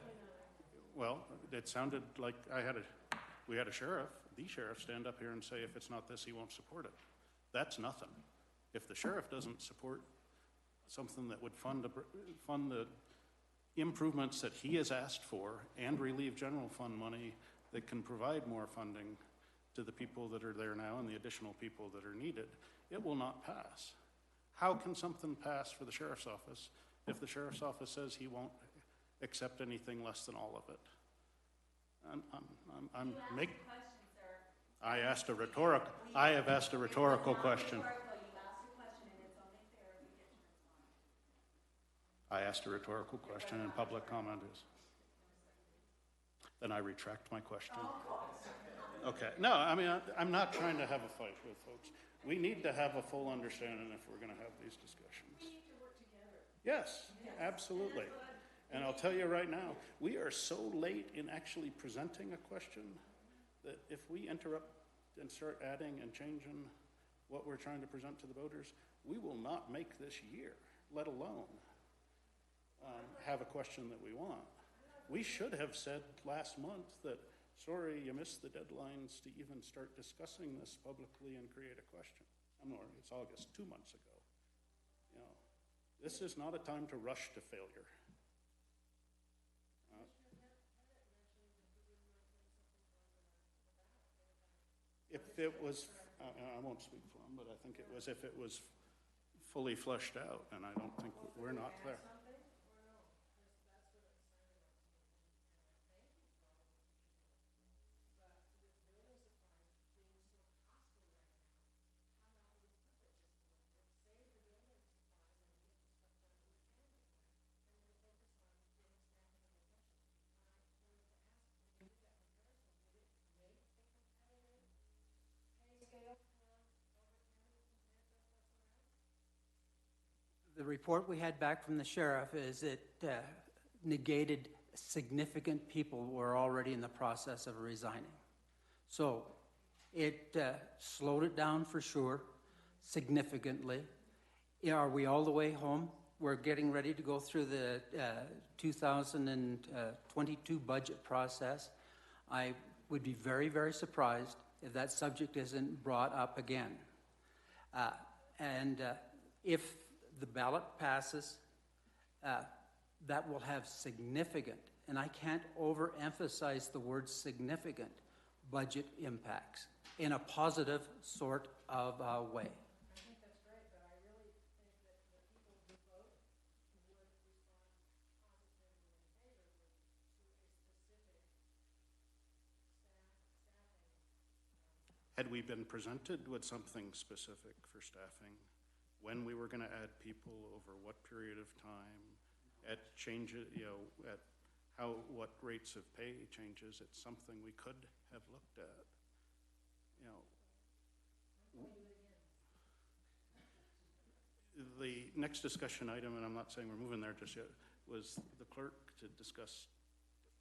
Well, it sounded like we had a sheriff, the sheriff, stand up here and say if it's not this, he won't support it. That's nothing. If the sheriff doesn't support something that would fund the improvements that he has asked for and relieve general fund money that can provide more funding to the people that are there now and the additional people that are needed, it will not pass. How can something pass for the sheriff's office if the sheriff's office says he won't accept anything less than all of it? I have asked a rhetorical question. I asked a rhetorical question and public comment is. Then I retract my question. Okay, no, I mean, I'm not trying to have a fight with folks. We need to have a full understanding if we're gonna have these discussions. We need to work together. Yes, absolutely. And I'll tell you right now, we are so late in actually presenting a question that if we interrupt and start adding and changing what we're trying to present to the voters, we will not make this year, let alone have a question that we want. We should have said last month that, sorry, you missed the deadlines to even start discussing this publicly and create a question. I'm sorry, it's August, 2 months ago. You know, this is not a time to rush to failure. If it was, I won't speak for him, but I think it was if it was fully fleshed out, and I don't think we're not there. The report we had back from the sheriff is it negated significant people who were already in the process of resigning. So it slowed it down for sure, significantly. Are we all the way home? We're getting ready to go through the 2022 budget process. I would be very, very surprised if that subject isn't brought up again. If the ballot passes, that will have significant, and I can't overemphasize the word significant, budget impacts in a positive sort of way. I think that's great, but I really think that the people who vote would respond positively and favorably to a specific staffing. Had we been presented with something specific for staffing, when we were going to add people over what period of time, at changes, at what rates of pay changes, it's something we could have looked at. The next discussion item, and I'm not saying we're moving there just yet, was the clerk to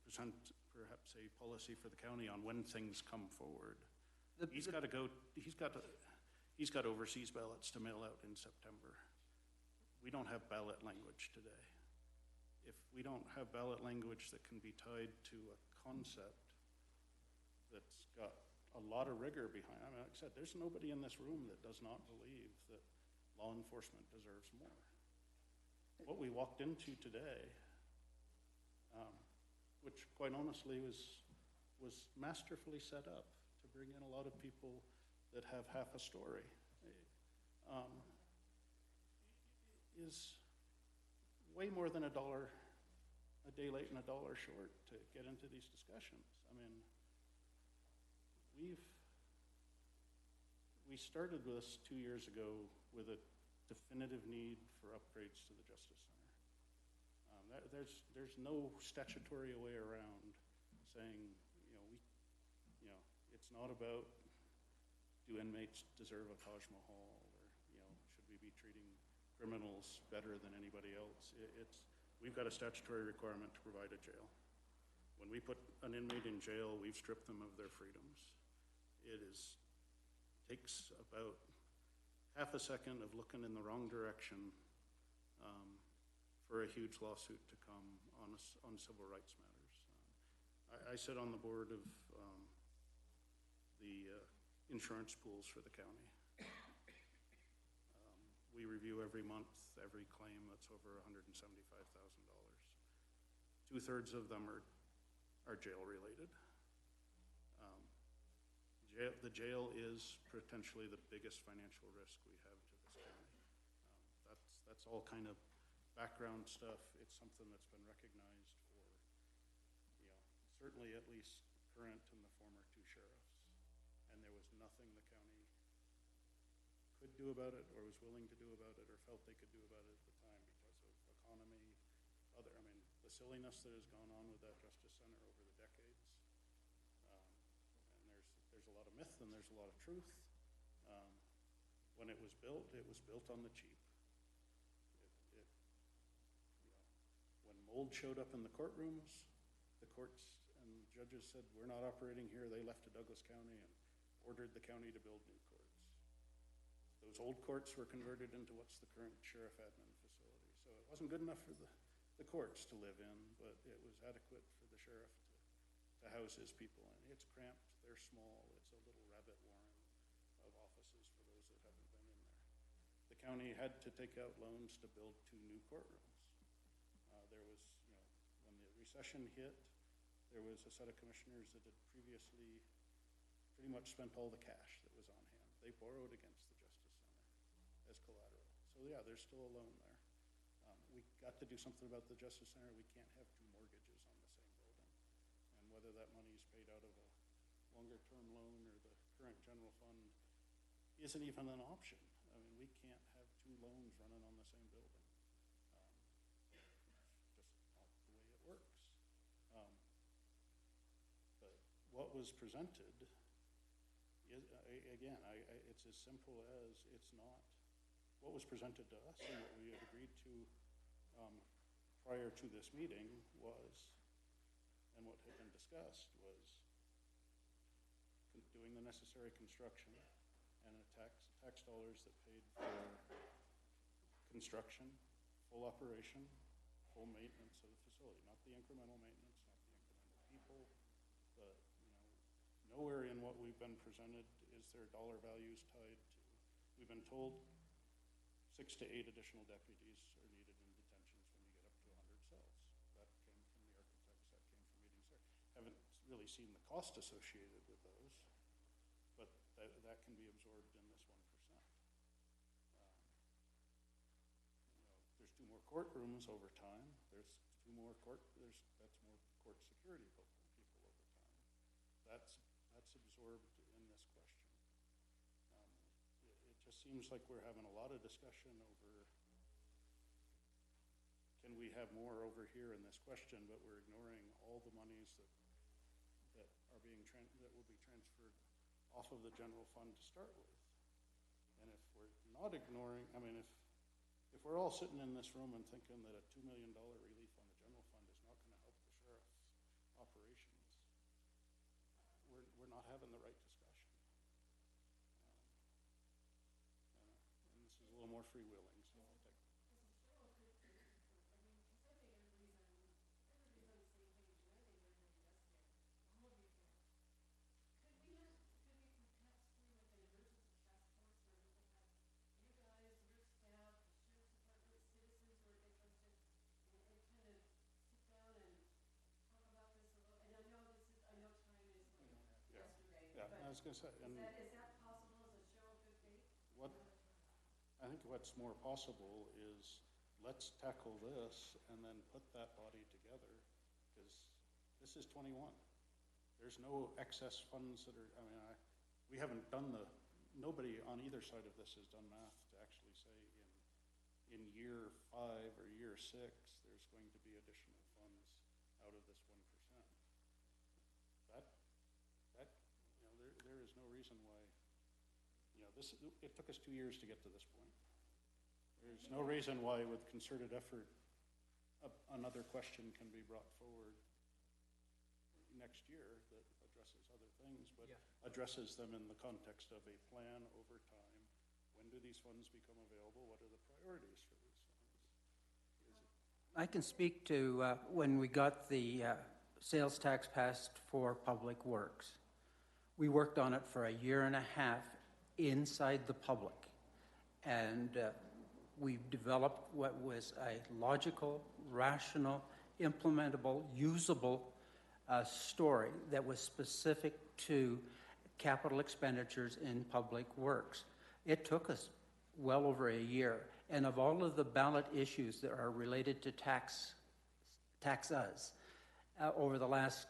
present perhaps a policy for the county on when things come forward. He's got overseas ballots to mail out in September. We don't have ballot language today. If we don't have ballot language that can be tied to a concept that's got a lot of rigor behind it, I mean, like I said, there's nobody in this room that does not believe that law enforcement deserves more. What we walked into today, which quite honestly was masterfully set up to bring in a lot of people that have half a story, is way more than $1 a day late and $1 short to get into these discussions. I mean, we started this 2 years ago with a definitive need for upgrades to the Justice Center. There's no statutory way around saying, it's not about do inmates deserve a Taj Mahal, or should we be treating criminals better than anybody else. We've got a statutory requirement to provide a jail. When we put an inmate in jail, we've stripped them of their freedoms. Takes about half a second of looking in the wrong direction for a huge lawsuit to come on civil rights matters. I sit on the board of the insurance pools for the county. We review every month every claim that's over $175,000. 2/3 of them are jail related. The jail is potentially the biggest financial risk we have to this county. That's all kind of background stuff. It's something that's been recognized for, certainly at least current and the former 2 sheriffs. And there was nothing the county could do about it, or was willing to do about it, or felt they could do about it at the time because of economy, the silliness that has gone on with that Justice Center over the decades. And there's there's a lot of myth and there's a lot of truth. When it was built on the cheap. When mold showed up in the courtrooms, the courts and judges said, we're not operating here. They left to Douglas County and ordered the county to build new courts. Those old courts were converted into what's the current sheriff admin facility. So it wasn't good enough for the courts to live in, but it was adequate for the sheriff to house his people in. It's cramped, they're small, it's a little rabbit warren of offices for those that haven't been in there. The county had to take out loans to build 2 new courtrooms. There was, when the recession hit, there was a set of commissioners that had previously pretty much spent all the cash that was on hand. They borrowed against the Justice Center as collateral. So yeah, there's still a loan there. We got to do something about the Justice Center. We can't have 2 mortgages on the same building. And whether that money is paid out of a longer-term loan or the current general fund isn't even an option. I mean, we can't have 2 loans running on the same building. Just not the way it works. But what was presented is, again, it's as simple as it's not. What was presented to us and what we had agreed to prior to this meeting was, and what had been discussed was doing the necessary construction and tax dollars that paid for construction, full operation, full maintenance of the facility, not the incremental maintenance, not the incremental people, but nowhere in what we've been presented is there dollar values tied to. We've been told 6 to 8 additional deputies are needed in detentions when you get up to 100 cells. That came from the architects, that came from meetings there. Haven't really seen the cost associated with those, but that can be absorbed in this 1%. There's 2 more courtrooms over time. There's 2 more that's more court security people over time. That's absorbed in this question. It just seems like we're having a lot of discussion over, can we have more over here in this question, but we're ignoring all the monies that are being that will be transferred off of the general fund to start with. And if we're not ignoring, I mean, if we're all sitting in this room and thinking that a $2 million relief on the general fund is not going to help the sheriff's operations, we're not having the right discussion. And this is a little more freewheeling, so I'll take it. I was going to say, and Is that possible as a show of good faith? I think what's more possible is let's tackle this and then put that body together, because this is 21. There's no excess funds that are, I mean, we haven't done nobody on either side of this has done math to actually say in year 5 or year 6, there's going to be additional funds out of this 1%. There is no reason why, it took us 2 years to get to this point. There's no reason why with concerted effort, another question can be brought forward next year that addresses other things, but addresses them in the context of a plan over time. When do these funds become available? What are the priorities for these funds? I can speak to when we got the sales tax passed for Public Works. We worked on it for a year and a half inside the public, and we developed what was a logical, rational, implementable, usable story that was specific to capital expenditures in Public Works. It took us well over a year, and of all of the ballot issues that are related to tax us over the last,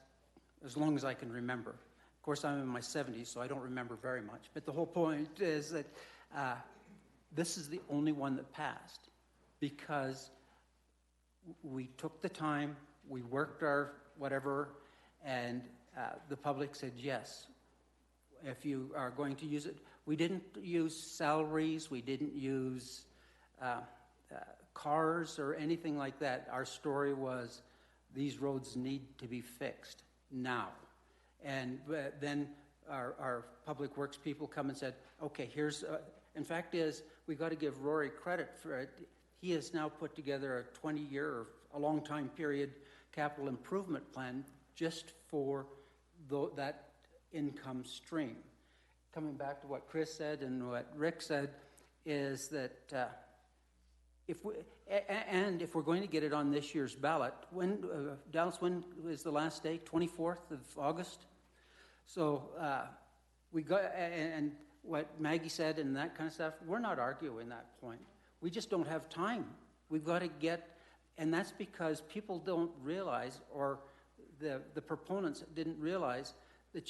as long as I can remember. Of course, I'm in my 70s, so I don't remember very much. But the whole point is that this is the only one that passed because we took the time, we worked our whatever, and the public said yes. if you are going to use it, we didn't use salaries, we didn't use cars or anything like that. Our story was, these roads need to be fixed now. And then our public works people come and said, okay, here's, in fact is, we got to give Rory credit for it. He has now put together a 20-year or a long time period capital improvement plan just for that income stream. Coming back to what Chris said and what Rick said, is that if we're going to get it on this year's ballot, when Dallas, when is the last day? 24th of August. So we got, and what Maggie said and that kind of stuff, we're not arguing that point. We just don't have time. We've got to get, and that's because people don't realize, or the proponents didn't realize, that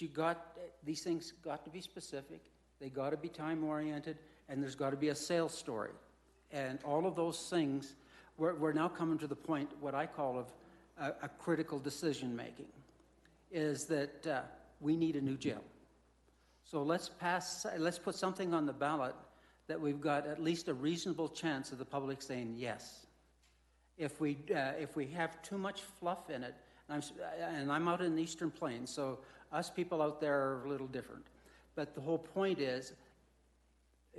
these things got to be specific, they got to be time-oriented, and there's got to be a sales story. And all of those things, we're now coming to the point, what I call of a critical decision-making, is that we need a new jail. So let's put something on the ballot that we've got at least a reasonable chance of the public saying yes. If we have too much fluff in it, and I'm out in the Eastern Plains, so us people out there are a little different. But the whole point is,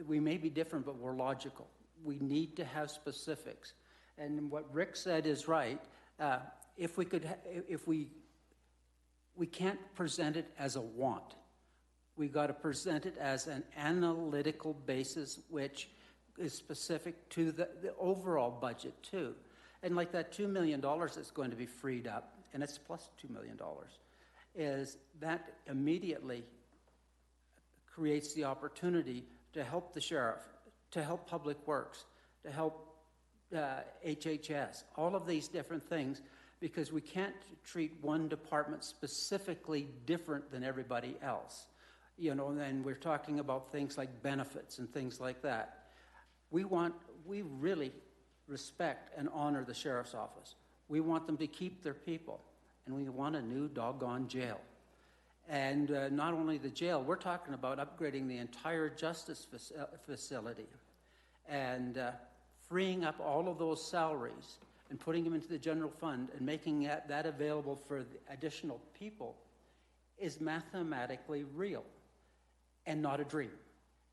we may be different, but we're logical. We need to have specifics. And what Rick said is right. If we can't present it as a want. We got to present it as an analytical basis, which is specific to the overall budget too. And like that $2 million that's going to be freed up, and it's plus $2 million, is that immediately creates the opportunity to help the sheriff, to help Public Works, to help HHS, all of these different things, because we can't treat one department specifically different than everybody else. You know, and we're talking about things like benefits and things like that. We really respect and honor the sheriff's office. We want them to keep their people, and we want a new doggone jail. And not only the jail, we're talking about upgrading the entire justice facility and freeing up all of those salaries and putting them into the general fund and making that available for the additional people is mathematically real and not a dream.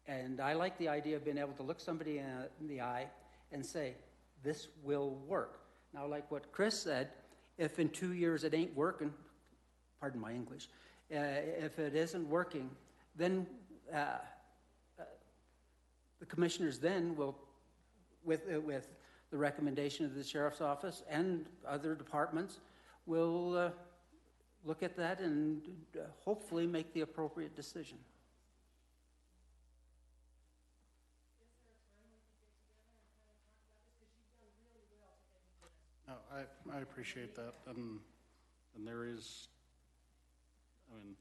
And I like the idea of being able to look somebody in the eye and say, this will work. Now, like what Chris said, if in 2 years it ain't working, pardon my English, if it isn't working, then the commissioners then will, with the recommendation of the sheriff's office and other departments, will look at that and hopefully make the appropriate decision. No, I appreciate that, and there is, I mean,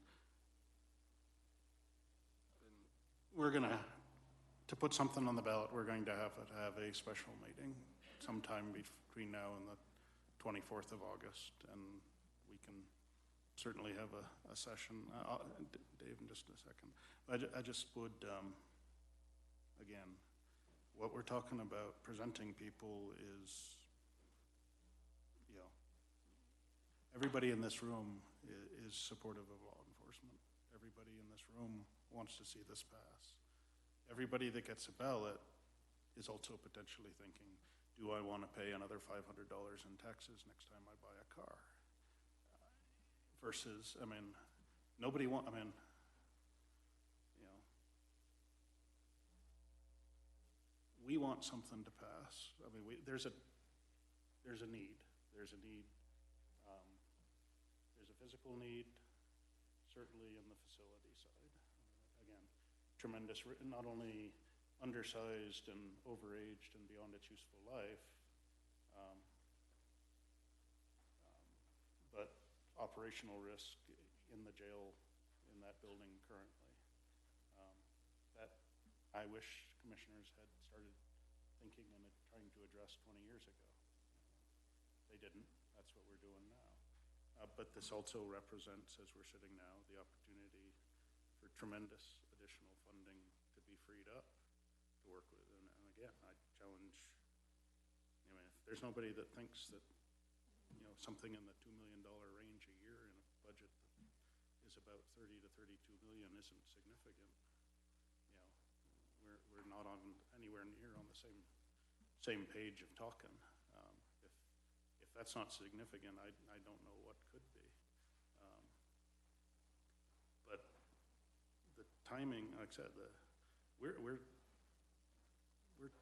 we're gonna, to put something on the ballot, we're going to have a special meeting sometime between now and the 24th of August, and we can certainly have a session. Dave, in just a second. I just would, again, what we're talking about presenting people is, you know, everybody in this room is supportive of law enforcement. Everybody in this room wants to see this pass. Everybody that gets a ballot is also potentially thinking, do I want to pay another $500 in taxes next time I buy a car? Versus, I mean, nobody want, I mean, you know, we want something to pass. I mean, there's a need. There's a need. There's a physical need, certainly in the facility side. Again, tremendous, not only undersized and overaged and beyond its useful life, but operational risk in the jail in that building currently. That I wish commissioners had started thinking and trying to address 20 years ago. They didn't. That's what we're doing now. But this also represents, as we're sitting now, the opportunity for tremendous additional funding to be freed up to work with. And again, I challenge, I mean, if there's nobody that thinks that, you know, something in the $2 million range a year in a budget that is about 30 to 32 million isn't significant, you know, we're not on anywhere near on the same page of talking. If that's not significant, I don't know what could be. But the timing, like I said, we're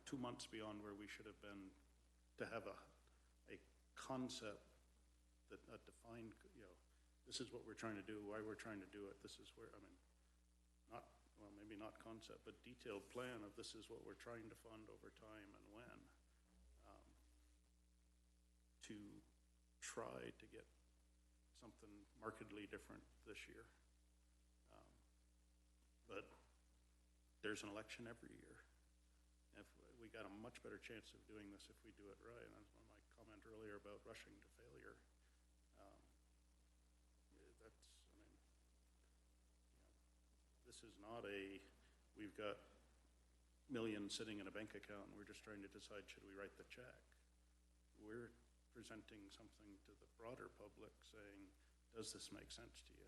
2 months beyond where we should have been to have a concept that a defined, you know, this is what we're trying to do, why we're trying to do it. This is where, I mean, not, well, maybe not concept, but detailed plan of this is what we're trying to fund over time and when, to try to get something markedly different this year. But there's an election every year. If we got a much better chance of doing this if we do it right. And that's my comment earlier about rushing to failure. That's, I mean, you know, this is not a, we've got millions sitting in a bank account and we're just trying to decide, should we write the check? We're presenting something to the broader public saying, does this make sense to you?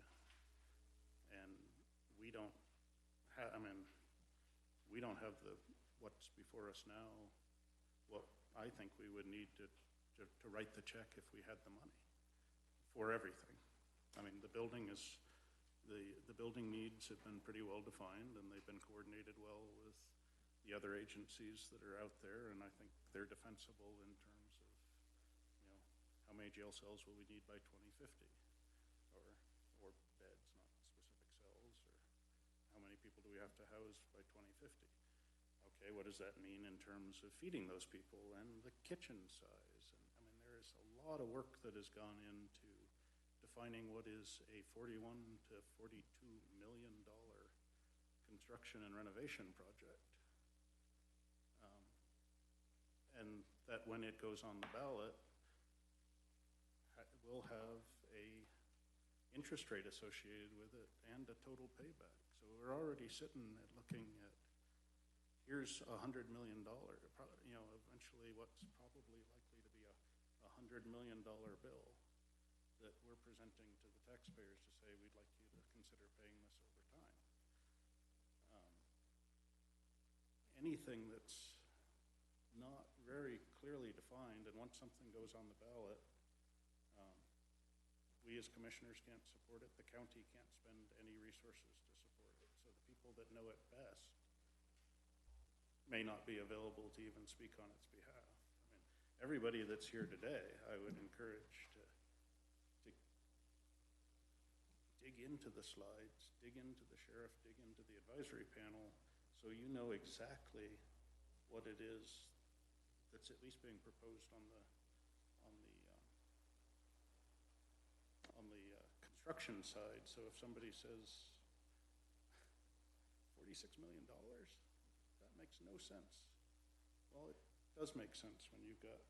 And we don't have, I mean, we don't have the, what's before us now, what I think we would need to write the check if we had the money for everything. I mean, the building is, the building needs have been pretty well defined and they've been coordinated well with the other agencies that are out there, and I think they're defensible in terms of, you know, how many jail cells will we need by 2050, or beds, not specific cells, or how many people do we have to house by 2050? Okay, what does that mean in terms of feeding those people and the kitchen size? And I mean, there is a lot of work that has gone into defining what is a $41 to $42 million construction and renovation project. And that when it goes on the ballot, will have a interest rate associated with it and a total payback. So we're already sitting at looking at, here's $100 million, you know, eventually what's probably likely to be a $100 million bill that we're presenting to the taxpayers to say, we'd like you to consider paying this over time. Anything that's not very clearly defined, and once something goes on the ballot, we as commissioners can't support it. The county can't spend any resources to support it. So the people that know it best may not be available to even speak on its behalf. I mean, everybody that's here today, I would encourage to dig into the slides, dig into the sheriff, dig into the advisory panel, so you know exactly what it is that's at least being proposed on the construction side. So if somebody says $46 million, that makes no sense. Well, it does make sense when you've got,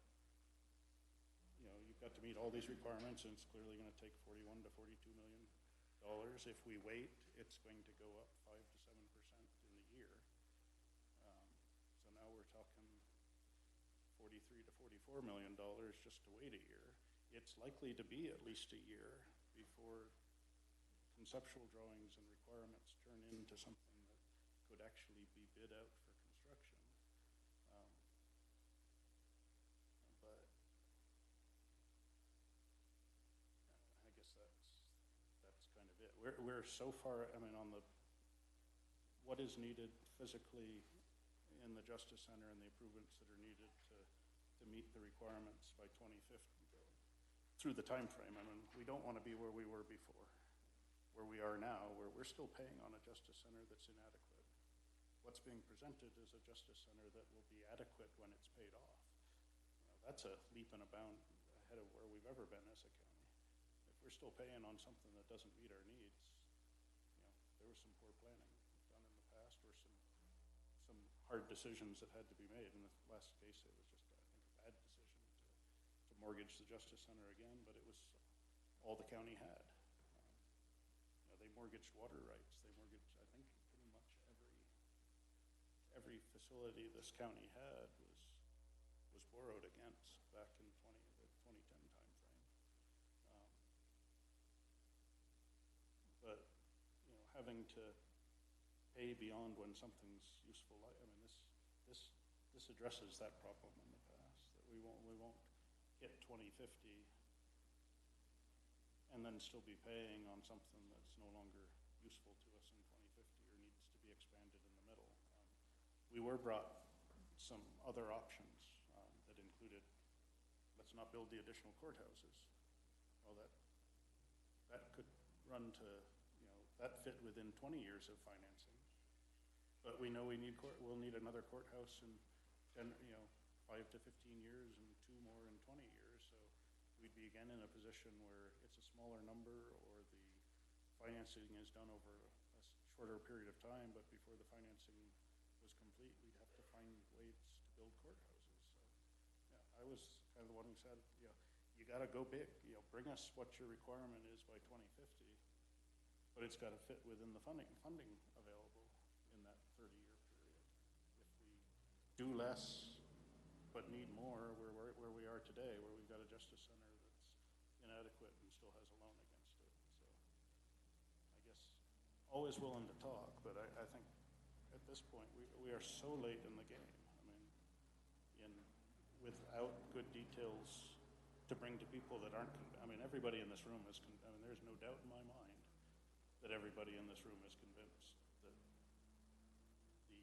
you know, you've got to meet all these requirements, and it's clearly going to take $41 to $42 million. If we wait, it's going to go up 5 to 7% in the year. So now we're talking $43 to $44 million just to wait a year. It's likely to be at least a year before conceptual drawings and requirements turn into something that could actually be bid out for construction. But I guess that's kind of it. We're so far, I mean, on the, what is needed physically in the Justice Center and the improvements that are needed to meet the requirements by 2050 through the time frame. I mean, we don't want to be where we were before, where we are now, where we're still paying on a Justice Center that's inadequate. What's being presented is a Justice Center that will be adequate when it's paid off. You know, that's a leap and a bound ahead of where we've ever been as a county. If we're still paying on something that doesn't meet our needs, you know, there was some poor planning done in the past, or some hard decisions that had to be made. In the last case, it was just, I think, a bad decision to mortgage the Justice Center again, but it was all the county had. You know, they mortgaged water rights. They mortgaged, I facility this county had was borrowed against back in the 2010 timeframe. But, you know, having to pay beyond when something's useful, I mean, this addresses that problem in the past, that we won't hit 2050 and then still be paying on something that's no longer useful to us in 2050 or needs to be expanded in the middle. We were brought some other options that included, let's not build the additional courthouses. Well, that could run to, you know, that fit within 20 years of financing. But we know we'll need another courthouse in, 5 to 15 years and 2 more in 20 years. So we'd be again in a position where it's a smaller number, or the financing is done over a shorter period of time, but before the financing was complete, we'd have to find ways to build courthouses. So, yeah, I was kind of the one who said, you know, you got to go big. You know, bring us what your requirement is by 2050, but it's got to fit within the funding available in that 30-year period. If we do less but need more, where we are today, where we've got a justice center that's inadequate and still has a loan against it. So I guess always willing to talk, but I think at this point we are so late in the game. I mean, without good details to bring to people that aren't, I mean, everybody in this room is, I mean, there's no doubt in my mind that everybody in this room is convinced that the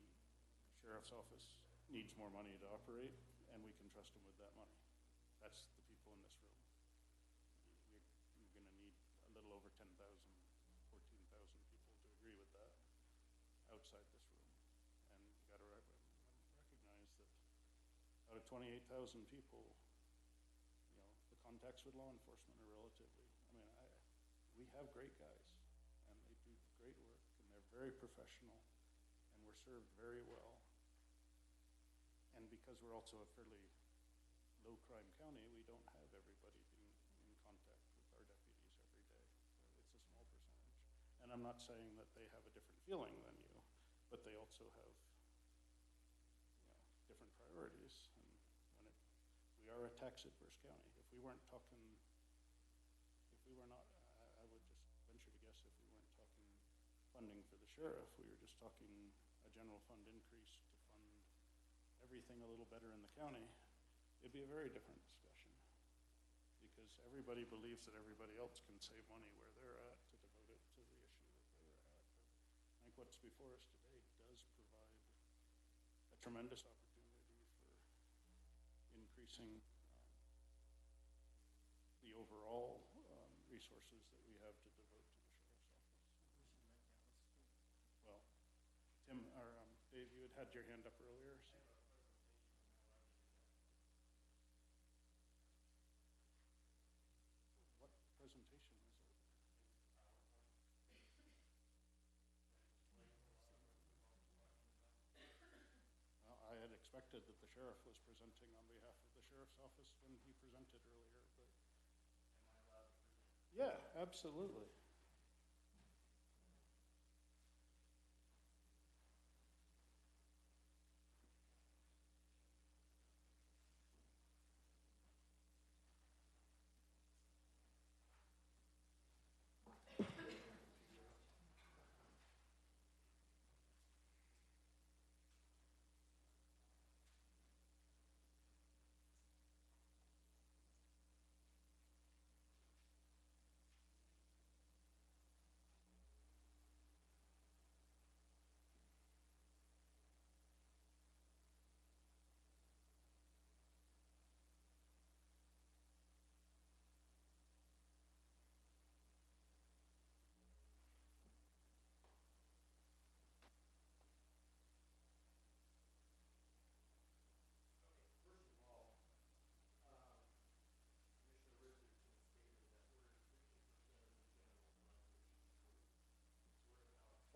sheriff's office needs more money to operate, and we can trust them with that money. That's the people in this room. We're going to need a little over 10,000, 14,000 people to agree with that outside this room. And you got to recognize that out of 28,000 people, you know, the contacts with law enforcement are relatively, I mean, we have great guys, and they do great work, and they're very professional, and we're served very well. And because we're also a fairly low crime county, we don't have everybody being in contact with our deputies every day. So it's a small percentage. And I'm not saying that they have a different feeling than you, but they also have, you know, different priorities. And when we are a tax-adverse county. If we weren't talking, I would just venture to guess if we weren't talking funding for the sheriff, we were just talking a general fund increase to fund everything a little better in the county, it'd be a very different discussion, because everybody believes that everybody else can save money where they're at to devote it to the issue that they're at. But I think what's before us today does provide a tremendous opportunity for increasing the overall resources that we have to devote to the sheriff's office. Well, Tim, or Dave, you had your hand up earlier. So. Presentation is it? Well, I had expected that the sheriff was presenting on behalf of the sheriff's office when he presented earlier, but am I allowed to present? Yeah, absolutely.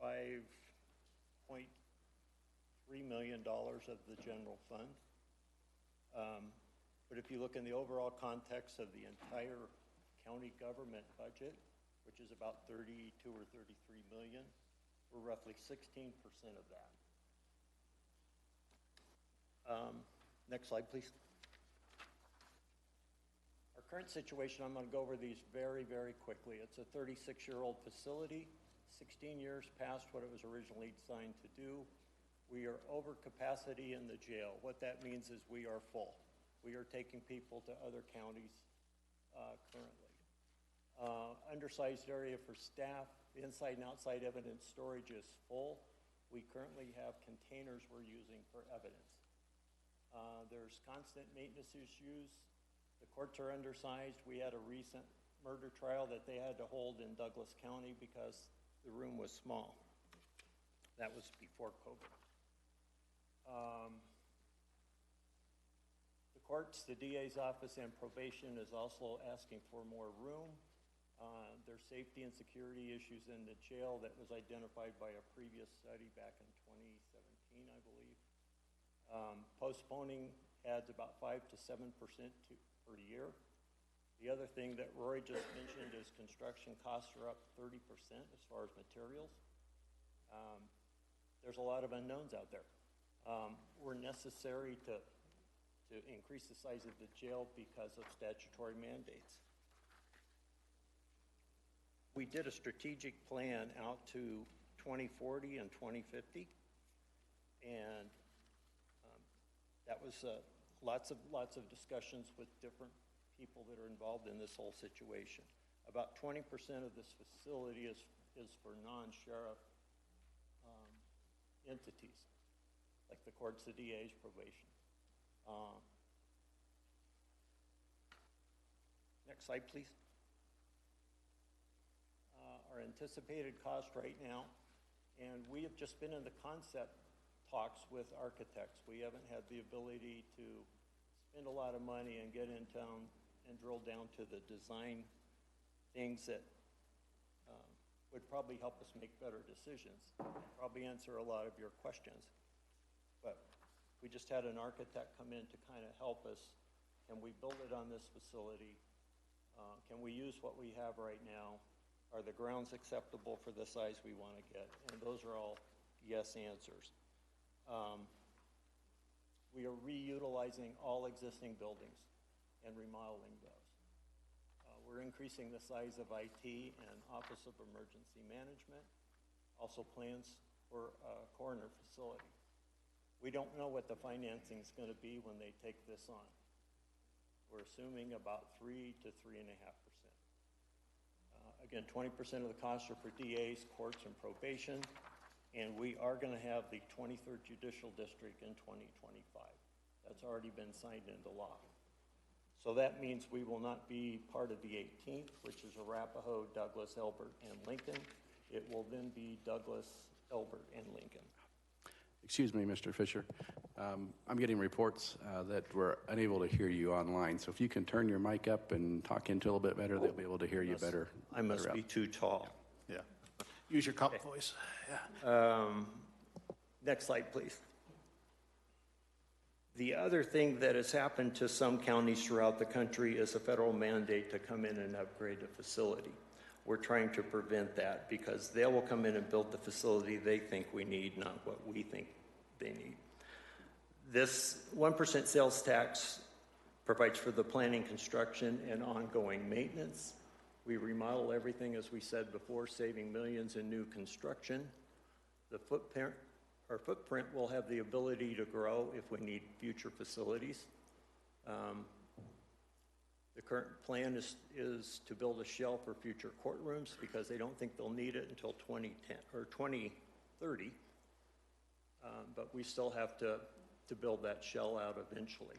$5.3 million of the general fund. But if you look in the overall context of the entire county government budget, which is about 32 or 33 million, we're roughly 16% of that. Next slide, please. Our current situation, I'm going to go over these very, very quickly. It's a 36-year-old facility, 16 years past what it was originally designed to do. We are over capacity in the jail. What that means is we are full. We are taking people to other counties currently. Undersized area for staff. Inside and outside evidence storage is full. We currently have containers we're using for evidence. There's constant maintenance issues. The courts are undersized. We had a recent murder trial that they had to hold in Douglas County because the room was small. That was before COVID. The courts, the DA's office, and probation is also asking for more room. There's safety and security issues in the jail that was identified by a previous study back in 2017, I believe. Postponing adds about 5 to 7% per year. The other thing that Roy just mentioned is construction costs are up 30% as far as materials. There's a lot of unknowns out there. Were necessary to increase the size of the jail because of statutory mandates. We did a strategic plan out to 2040 and 2050, and that was lots of discussions with different people that are involved in this whole situation. About 20% of this facility is for non-sheriff entities, like the courts, the DA's, probation. Next slide, please. Our anticipated cost right now, and we have just been in the concept talks with architects. We haven't had the ability to spend a lot of money and get in town and drill down to the design things that would probably help us make better decisions, probably answer a lot of your questions. But we just had an architect come in to kind of help us. Can we build it on this facility? Can we use what we have right now? Are the grounds acceptable for the size we want to get? And those are all yes answers. We are reutilizing all existing buildings and remodeling those. We're increasing the size of IT and Office of Emergency Management, also plans for a coroner facility. We don't know what the financing is going to be when they take this on. We're assuming about 3 to 3.5%. Again, 20% of the costs are for DAs, courts, and probation, and we are going to have the 23rd Judicial District in 2025. That's already been signed into law. So that means we will not be part of the 18th, which is Arapahoe, Douglas, Elbert, and Lincoln. It will then be Douglas, Elbert, and Lincoln. Excuse me, Mr. Fisher. I'm getting reports that we're unable to hear you online. So if you can turn your mic up and talk into it a little bit better, they'll be able to hear you better. I must be too tall. Yeah. Use your cop voice. Yeah. Next slide, please. The other thing that has happened to some counties throughout the country is a federal mandate to come in and upgrade a facility. We're trying to prevent that because they will come in and build the facility they think we need, not what we think they need. This 1% sales tax provides for the planning, construction, and ongoing maintenance. We remodel everything, as we said before, saving millions in new construction. The our footprint will have the ability to grow if we need future facilities. The current plan is to build a shell for future courtrooms because they don't think they'll need it until 2010 or 2030. But we still have to build that shell out eventually.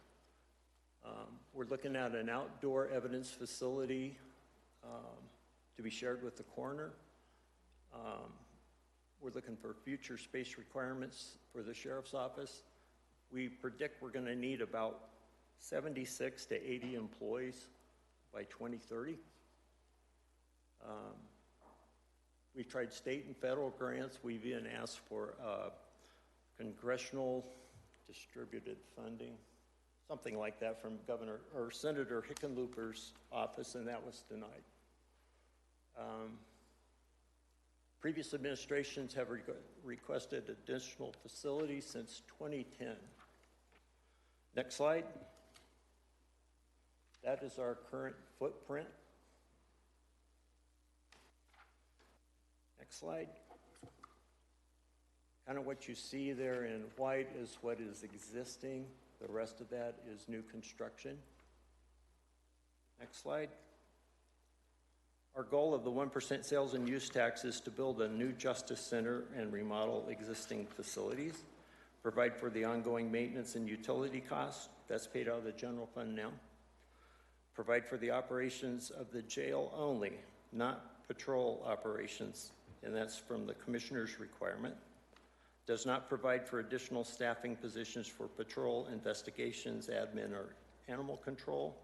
We're looking at an outdoor evidence facility to be shared with the coroner. We're looking for future space requirements for the sheriff's office. We predict we're going to need about 76 to 80 employees by 2030. We've tried state and federal grants. We've even asked for congressional distributed funding, something like that from Governor or Senator Hickenlooper's office, and that was denied. Previous administrations have requested additional facilities since 2010. Next slide. That is our current footprint. Next slide. Kind of what you see there in white is what is existing. The rest of that is new construction. Next slide. Our goal of the 1% sales and use tax is to build a new justice center and remodel existing facilities, provide for the ongoing maintenance and utility costs. That's paid out of the general fund now. Provide for the operations of the jail only, not patrol operations, and that's from the commissioner's requirement. Does not provide for additional staffing positions for patrol, investigations, admin, or animal control.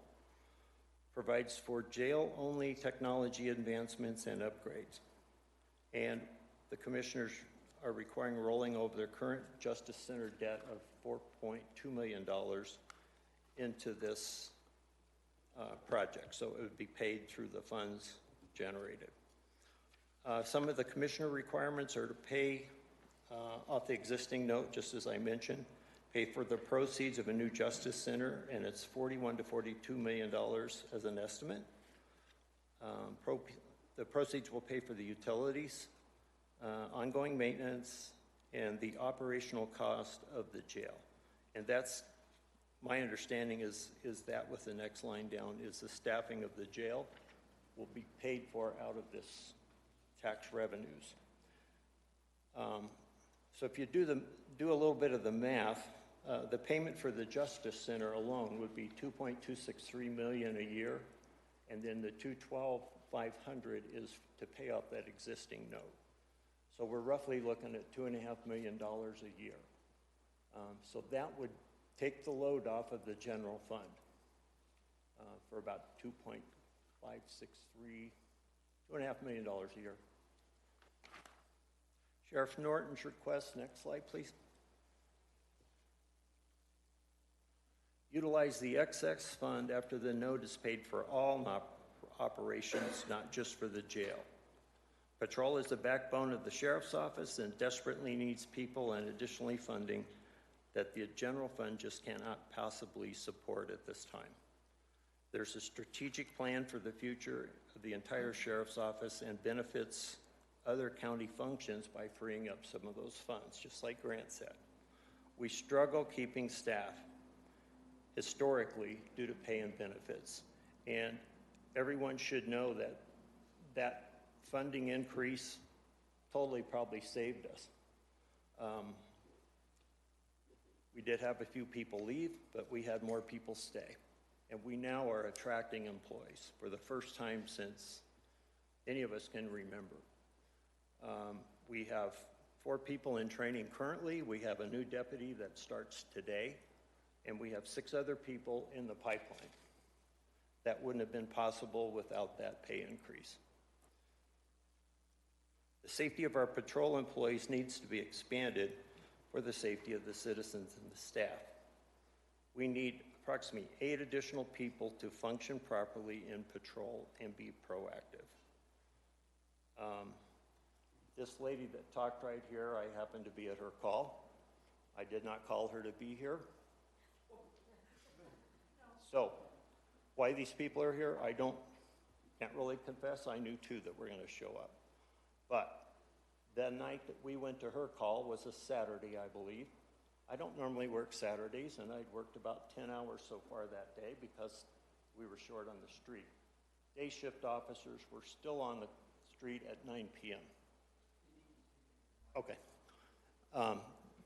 Provides for jail-only technology advancements and upgrades. And the commissioners are requiring rolling over their current Justice Center debt of $4.2 million into this project. So it would be paid through the funds generated. Some of the commissioner requirements are to pay off the existing note, just as I mentioned, pay for the proceeds of a new justice center, and it's $41 to $42 million as an estimate. The proceeds will pay for the utilities, ongoing maintenance, and the operational cost of the jail. And that's, my understanding is that with the next line down is the staffing of the jail will be paid for out of this tax revenues. So if you do a little bit of the math, the payment for the Justice Center alone would be $2.263 million a year, and then the $212,500 is to pay off that existing note. So we're roughly looking at $2.5 million a year. So that would take the load off of the general fund for about $2.563, $2.5 million a year. Sheriff Norton's request, next slide, please. Utilize the excess fund after the note is paid for all operations, not just for the jail. Patrol is the backbone of the sheriff's office and desperately needs people and additionally funding that the general fund just cannot possibly support at this time. There's a strategic plan for the future of the entire sheriff's office and benefits other county functions by freeing up some of those funds, just like Grant said. We struggle keeping staff historically due to pay and benefits. And everyone should know that that funding increase totally probably saved us. We did have a few people leave, but we had more people stay. And we now are attracting employees for the first time since any of us can remember. We have 4 people in training currently. We have a new deputy that starts today, and we have 6 other people in the pipeline. That wouldn't have been possible without that pay increase. The safety of our patrol employees needs to be expanded for the safety of the citizens and the staff. We need approximately 8 additional people to function properly in patrol and be proactive. This lady that talked right here, I happened to be at her call. I did not call her to be here. So, why these people are here, I can't really confess. I knew too that we're going to show up. But the night that we went to her call was a Saturday, I believe. I don't normally work Saturdays, and I'd worked about 10 hours so far that day because we were short on the street. Day shift officers were still on the street at 9 p.m. Okay.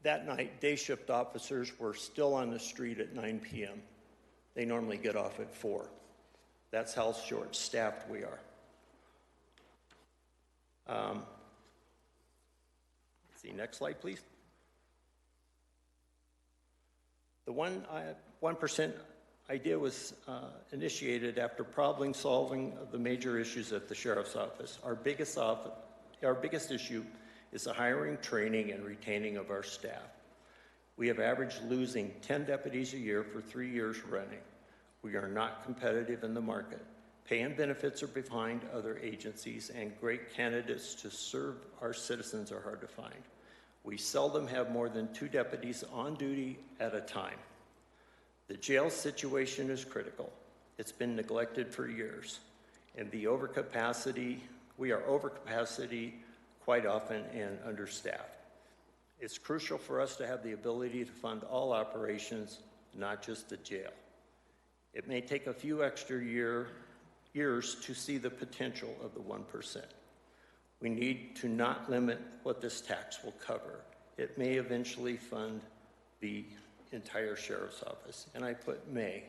That night, day shift officers were still on the street at 9 p.m. They normally get off at 4. That's how short-staffed we are. Let's see, next slide, please. The 1% idea was initiated after problem solving of the major issues at the Sheriff's Office. Our biggest issue is the hiring, training, and retaining of our staff. We have averaged losing 10 deputies a year for 3 years running. We are not competitive in the market. Pay and benefits are behind other agencies, and great candidates to serve our citizens are hard to find. We seldom have more than 2 deputies on duty at a time. The jail situation is critical. It's been neglected for years. And we are overcapacity quite often and understaffed. It's crucial for us to have the ability to fund all operations, not just the jail. It may take a few extra years to see the potential of the 1%. We need to not limit what this tax will cover. It may eventually fund the entire sheriff's office, and I put may.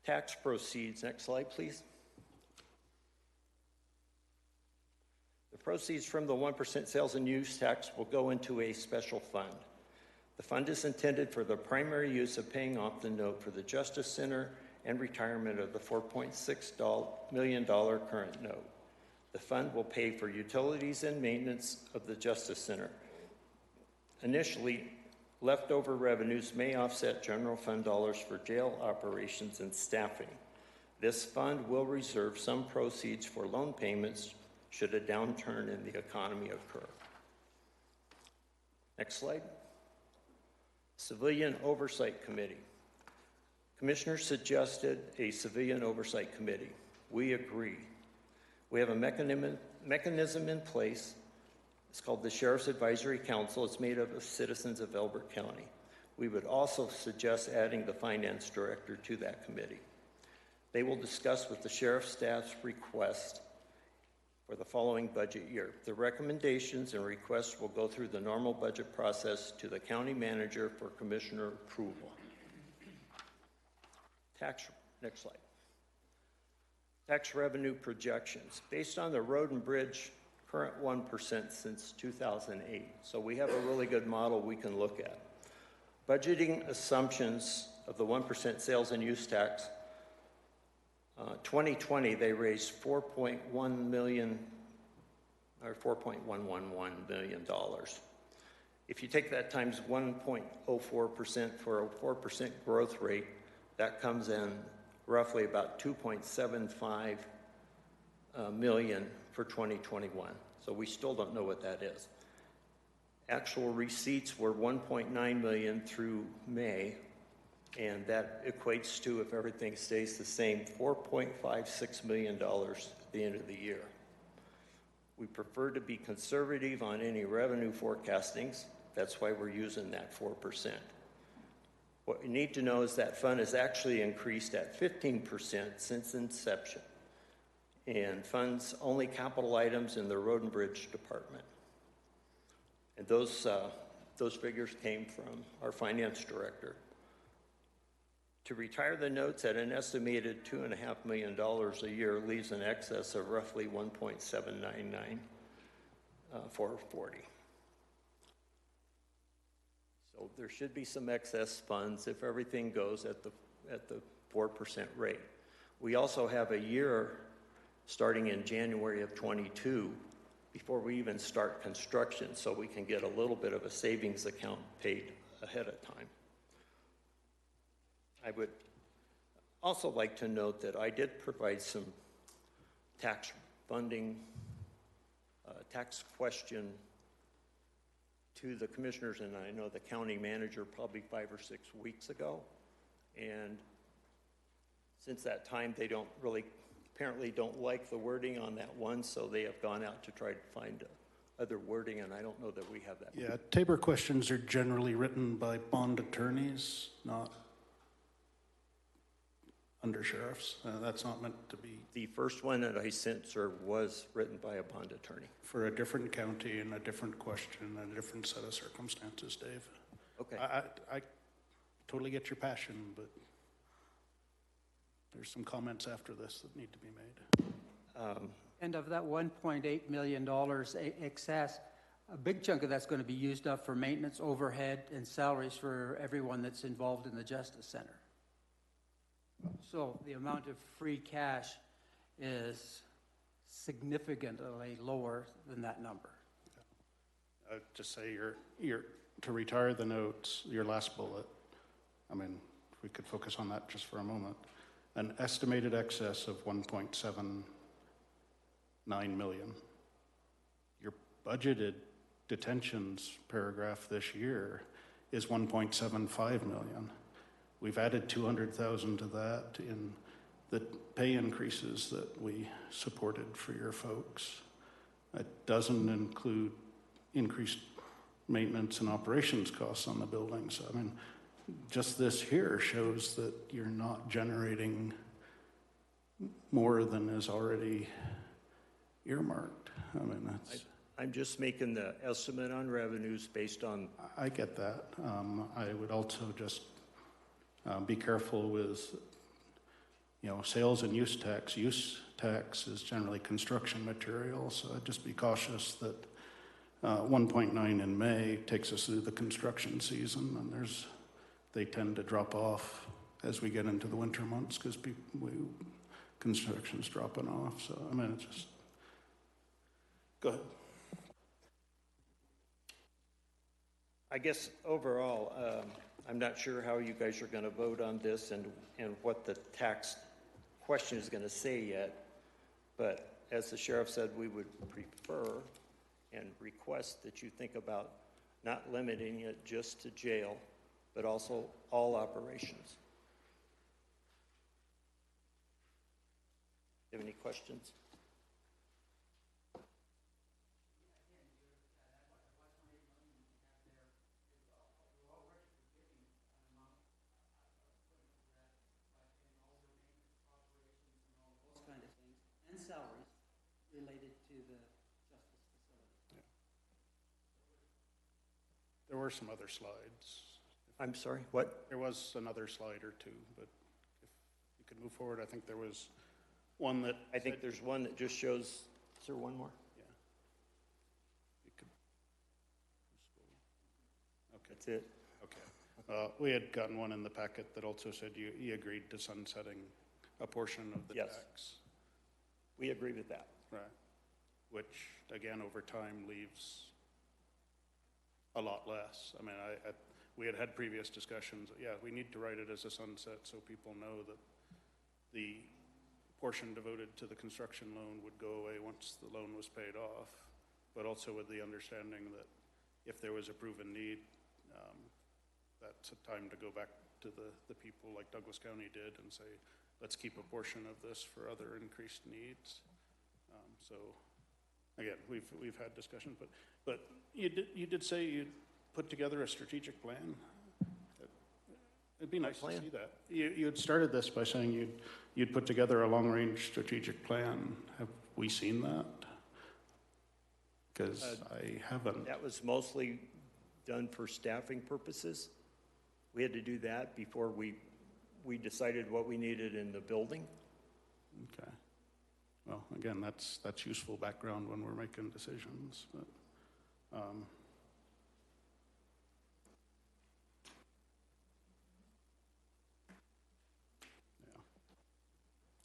Tax proceeds, next slide, please. The proceeds from the 1% sales and use tax will go into a special fund. The fund is intended for the primary use of paying off the note for the Justice Center and retirement of the $4.6 million current note. The fund will pay for utilities and maintenance of the Justice Center. Initially, leftover revenues may offset general fund dollars for jail operations and staffing. This fund will reserve some proceeds for loan payments should a downturn in the economy occur. Next slide. Civilian Oversight Committee. Commissioners suggested a Civilian Oversight Committee. We agree. We have a mechanism in place. It's called the Sheriff's Advisory Council. It's made up of citizens of Elbert County. We would also suggest adding the finance director to that committee. They will discuss with the sheriff's staff's request for the following budget year. The recommendations and requests will go through the normal budget process to the county manager for commissioner approval. Next slide. Tax revenue projections. Based on the road and bridge current 1% since 2008. So we have a really good model we can look at. Budgeting assumptions of the 1% sales and use tax. 2020, they raised $4.1 million, or $4.111 billion. If you take that times 1.04% for a 4% growth rate, that comes in roughly about 2.75 million for 2021. So we still don't know what that is. Actual receipts were 1.9 million through May, and that equates to, if everything stays the same, $4.56 million at the end of the year. We prefer to be conservative on any revenue forecastings. That's why we're using that 4%. What you need to know is that fund has actually increased at 15% since inception and funds only capital items in the Road and Bridge Department. And those figures came from our finance director. To retire the notes at an estimated $2.5 million a year leaves an excess of roughly 1.799 for 40. So there should be some excess funds if everything goes at the 4% rate. We also have a year starting in January of 22 before we even start construction, so we can get a little bit of a savings account paid ahead of time. I would also like to note that I did provide some tax funding, tax question to the commissioners, and I know the county manager probably 5 or 6 weeks ago. And since that time, they apparently don't like the wording on that one, so they have gone out to try to find other wording, and I don't know that we have that. Yeah, Tabor questions are generally written by bond attorneys, not under sheriffs. That's not meant to be. The first one that I sent, sir, was written by a bond attorney. For a different county and a different question and a different set of circumstances, Dave. Okay. I totally get your passion, but there's some comments after this that need to be made. And of that $1.8 million excess, a big chunk of that's going to be used up for maintenance, overhead, and salaries for everyone that's involved in the Justice Center. So the amount of free cash is significantly lower than that number. Just say you're to retire the notes, your last bullet. I mean, if we could focus on that just for a moment. An estimated excess of 1.79 million. Your budgeted detentions paragraph this year is 1.75 million. we've added 200,000 to that in the pay increases that we supported for your folks. It doesn't include increased maintenance and operations costs on the building. So, I mean, just this here shows that you're not generating more than is already earmarked. I mean, that's... I'm just making the estimate on revenues based on... I get that. I would also just be careful with, you know, sales and use tax. Use tax is generally construction material, so I'd just be cautious that 1.9 in May takes us through the construction season, and they tend to drop off as we get into the winter months because construction's dropping off. So, I mean, it's just... Go ahead. I guess overall, I'm not sure how you guys are going to vote on this and what the tax question is going to say yet. But as the sheriff said, we would prefer and request that you think about not limiting it just to jail, but also all operations. Do you have any questions? Salaries related to the justice facility. Yeah. There were some other slides. I'm sorry, what? There was another slide or two, but if you could move forward, I think there was one that... I think there's one that just shows... Is there one more? Yeah. You could... Okay. That's it. Okay. We had gotten one in the packet that also said you agreed to sunsetting a portion of the tax. We agree with that. Right. Which, again, over time leaves a lot less. I mean, we had previous discussions. Yeah, we need to write it as a sunset so people know that the portion devoted to the construction loan would go away once the loan was paid off, but also with the understanding that if there was a proven need, that's a time to go back to the people like Douglas County did and say, let's keep a portion of this for other increased needs. So, again, we've had discussions, but you did say you'd put together a strategic plan. It'd be nice to see that. You had started this by saying you'd put together a long-range strategic plan. Have we seen that? Because I haven't. That was mostly done for staffing purposes. We had to do that before we decided what we needed in the building. Okay. Well, again, that's useful background when we're making decisions. But, yeah.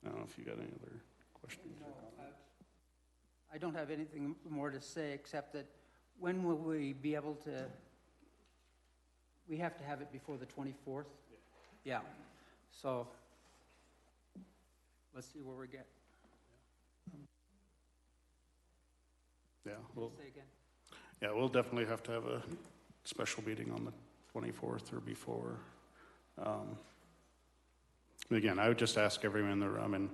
I don't know if you got any other questions. No, I don't have anything more to say except that when will we be able to? We have to have it before the 24th. Yeah. So let's see where we get. Yeah, Say again. Yeah, we'll definitely have to have a special meeting on the 24th or before. Again, I would just ask everyone in the room, and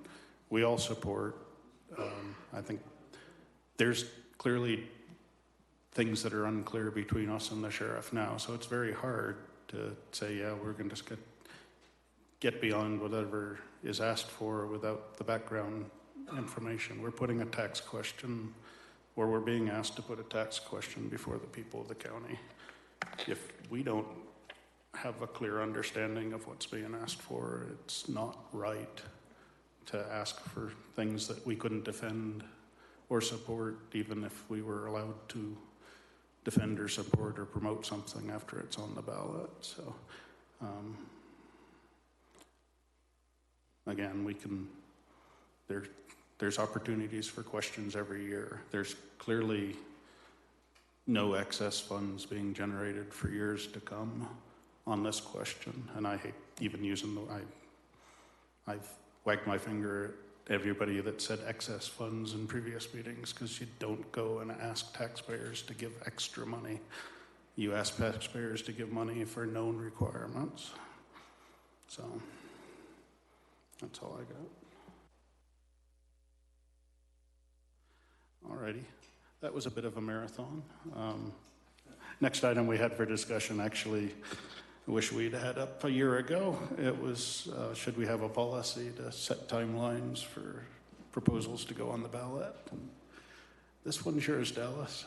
we all support. I think there's clearly things that are unclear between us and the sheriff now, so it's very hard to say, yeah, we're going to just get beyond whatever is asked for without the background information. We're putting a tax question, or we're being asked to put a tax question before the people of the county. If we don't have a clear understanding of what's being asked for, it's not right to ask for things that we couldn't defend or support, even if we were allowed to defend or support or promote something after it's on the ballot. So, again, there's opportunities for questions every year. There's clearly no excess funds being generated for years to come on this question. And I hate even using I've wagged my finger at everybody that said excess funds in previous meetings, because you don't go and ask taxpayers to give extra money. You ask taxpayers to give money for known requirements. So that's all I got. All righty. That was a bit of a marathon. Next item we had for discussion, actually, I wish we'd had up a year ago. It was, should we have a policy to set timelines for proposals to go on the ballot? And this one's yours, Dallas.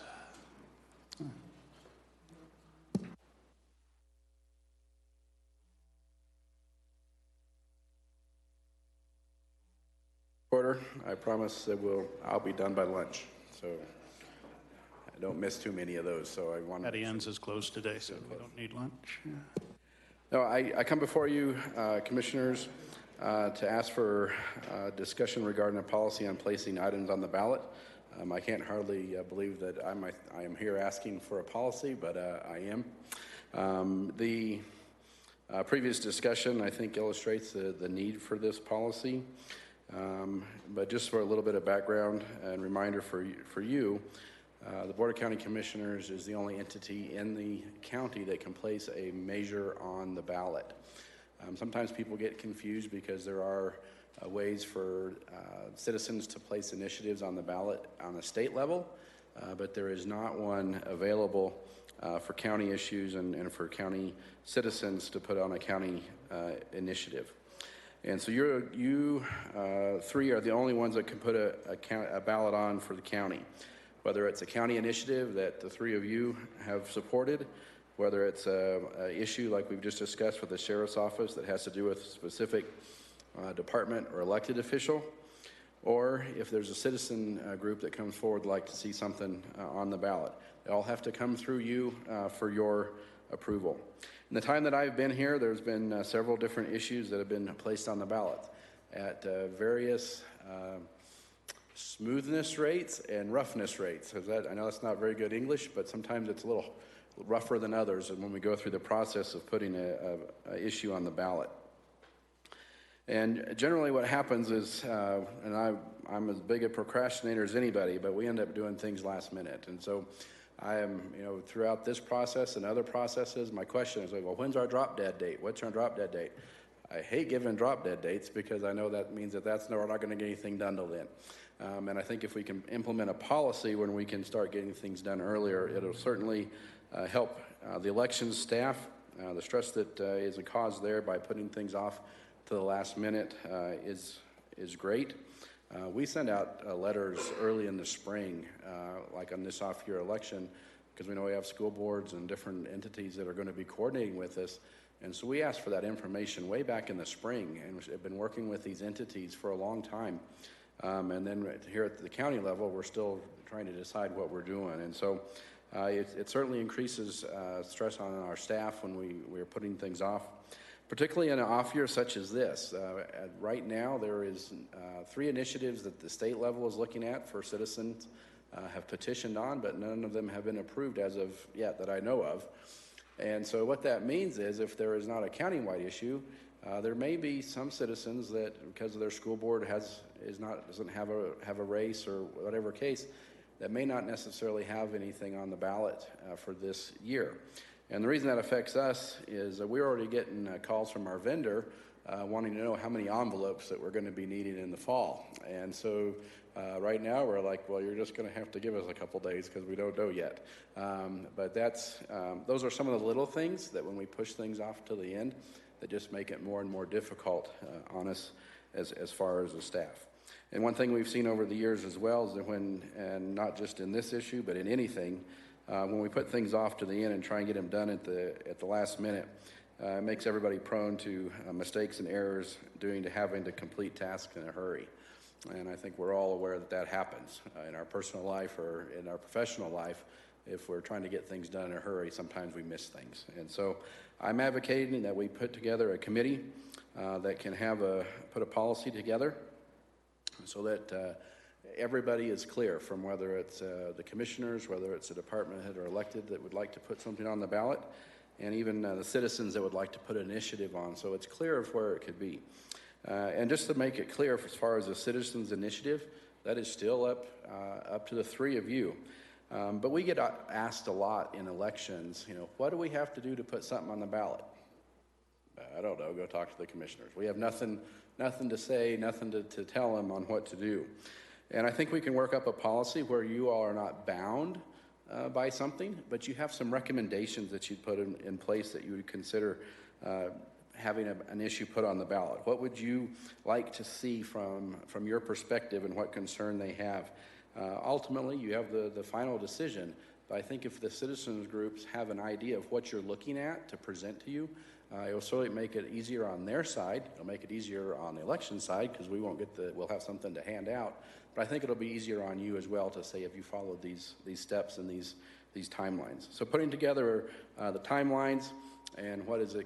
Order. I promise that I'll be done by lunch, so I don't miss too many of those. So I want. Patty Ann's is closed today, so we don't need lunch. Yeah. No, I come before you, commissioners, to ask for discussion regarding a policy on placing items on the ballot. I can't hardly believe that I am here asking for a policy, but I am. The previous discussion, I think, illustrates the need for this policy. But just for a little bit of background and reminder for you, the Board of County Commissioners is the only entity in the county that can place a measure on the ballot. Sometimes people get confused because there are ways for citizens to place initiatives on the ballot on the state level, but there is not one available for county issues and for county citizens to put on a county initiative. And so you three are the only ones that can put a ballot on for the county, whether it's a county initiative that the three of you have supported, whether it's an issue like we've just discussed with the sheriff's office that has to do with a specific department or elected official, or if there's a citizen group that comes forward would like to see something on the ballot. They all have to come through you for your approval. In the time that I've been here, there's been several different issues that have been placed on the ballot at various smoothness rates and roughness rates. I know that's not very good English, but sometimes it's a little rougher than others and when we go through the process of putting a issue on the ballot. And generally what happens is, and I'm as big a procrastinator as anybody, but we end up doing things last minute. And so I am, throughout this process and other processes, my question is like, well, when's our drop dead date? What's our drop dead date? I hate giving drop dead dates because I know that means we're not going to get anything done till then. And I think if we can implement a policy when we can start getting things done earlier, it'll certainly help the elections staff. The stress that is caused there by putting things off to the last minute is great. We send out letters early in the spring, like on this off-year election, because we know we have school boards and different entities that are going to be coordinating with us. And so we asked for that information way back in the spring, and we've been working with these entities for a long time. And then here at the county level, we're still trying to decide what we're doing. And so it certainly increases stress on our staff when we're putting things off. Particularly in an off year such as this. Right now, there is 3 initiatives that the state level is looking at for citizens have petitioned on, but none of them have been approved as of yet that I know of. And so what that means is if there is not a countywide issue, there may be some citizens that, because of their school board doesn't have a race or whatever case, that may not necessarily have anything on the ballot for this year. And the reason that affects us is that we're already getting calls from our vendor wanting to know how many envelopes that we're going to be needing in the fall. And so right now we're like, well, you're just going to have to give us a couple days because we don't know yet. But those are some of the little things that when we push things off to the end that just make it more and more difficult on us as far as the staff. And one thing we've seen over the years as well is that and not just in this issue, but in anything, when we put things off to the end and try and get them done at the last minute, it makes everybody prone to mistakes and errors having to complete tasks in a hurry. And I think we're all aware that happens in our personal life or in our professional life. If we're trying to get things done in a hurry, sometimes we miss things. And so I'm advocating that we put together a committee that can put a policy together so that everybody is clear, from whether it's the commissioners, whether it's a department head or elected that would like to put something on the ballot, and even the citizens that would like to put an initiative on, so it's clear of where it could be. And just to make it clear, as far as the citizens initiative, that is still up to the 3 of you. But we get asked a lot in elections, what do we have to do to put something on the ballot? I don't know, go talk to the commissioners. We have nothing to say, nothing to tell them on what to do. And I think we can work up a policy where you all are not bound by something, but you have some recommendations that you'd put in place that you would consider having an issue put on the ballot. What would you like to see from your perspective and what concern they have? Ultimately, you have the final decision, but I think if the citizens groups have an idea of what you're looking at to present to you, it will certainly make it easier on their side. It'll make it easier on the election side because we'll have something to hand out. But I think it'll be easier on you as well to say if you followed these steps and these timelines. So putting together the timelines and what is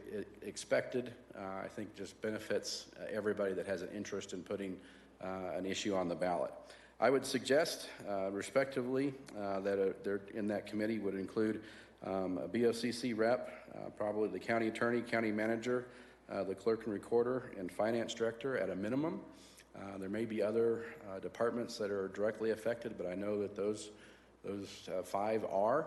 expected, I think just benefits everybody that has an interest in putting an issue on the ballot. I would suggest, respectively, that in that committee would include a BOCC rep, probably the county attorney, county manager, the clerk and recorder, and finance director at a minimum. There may be other departments that are directly affected, but I know that those 5 are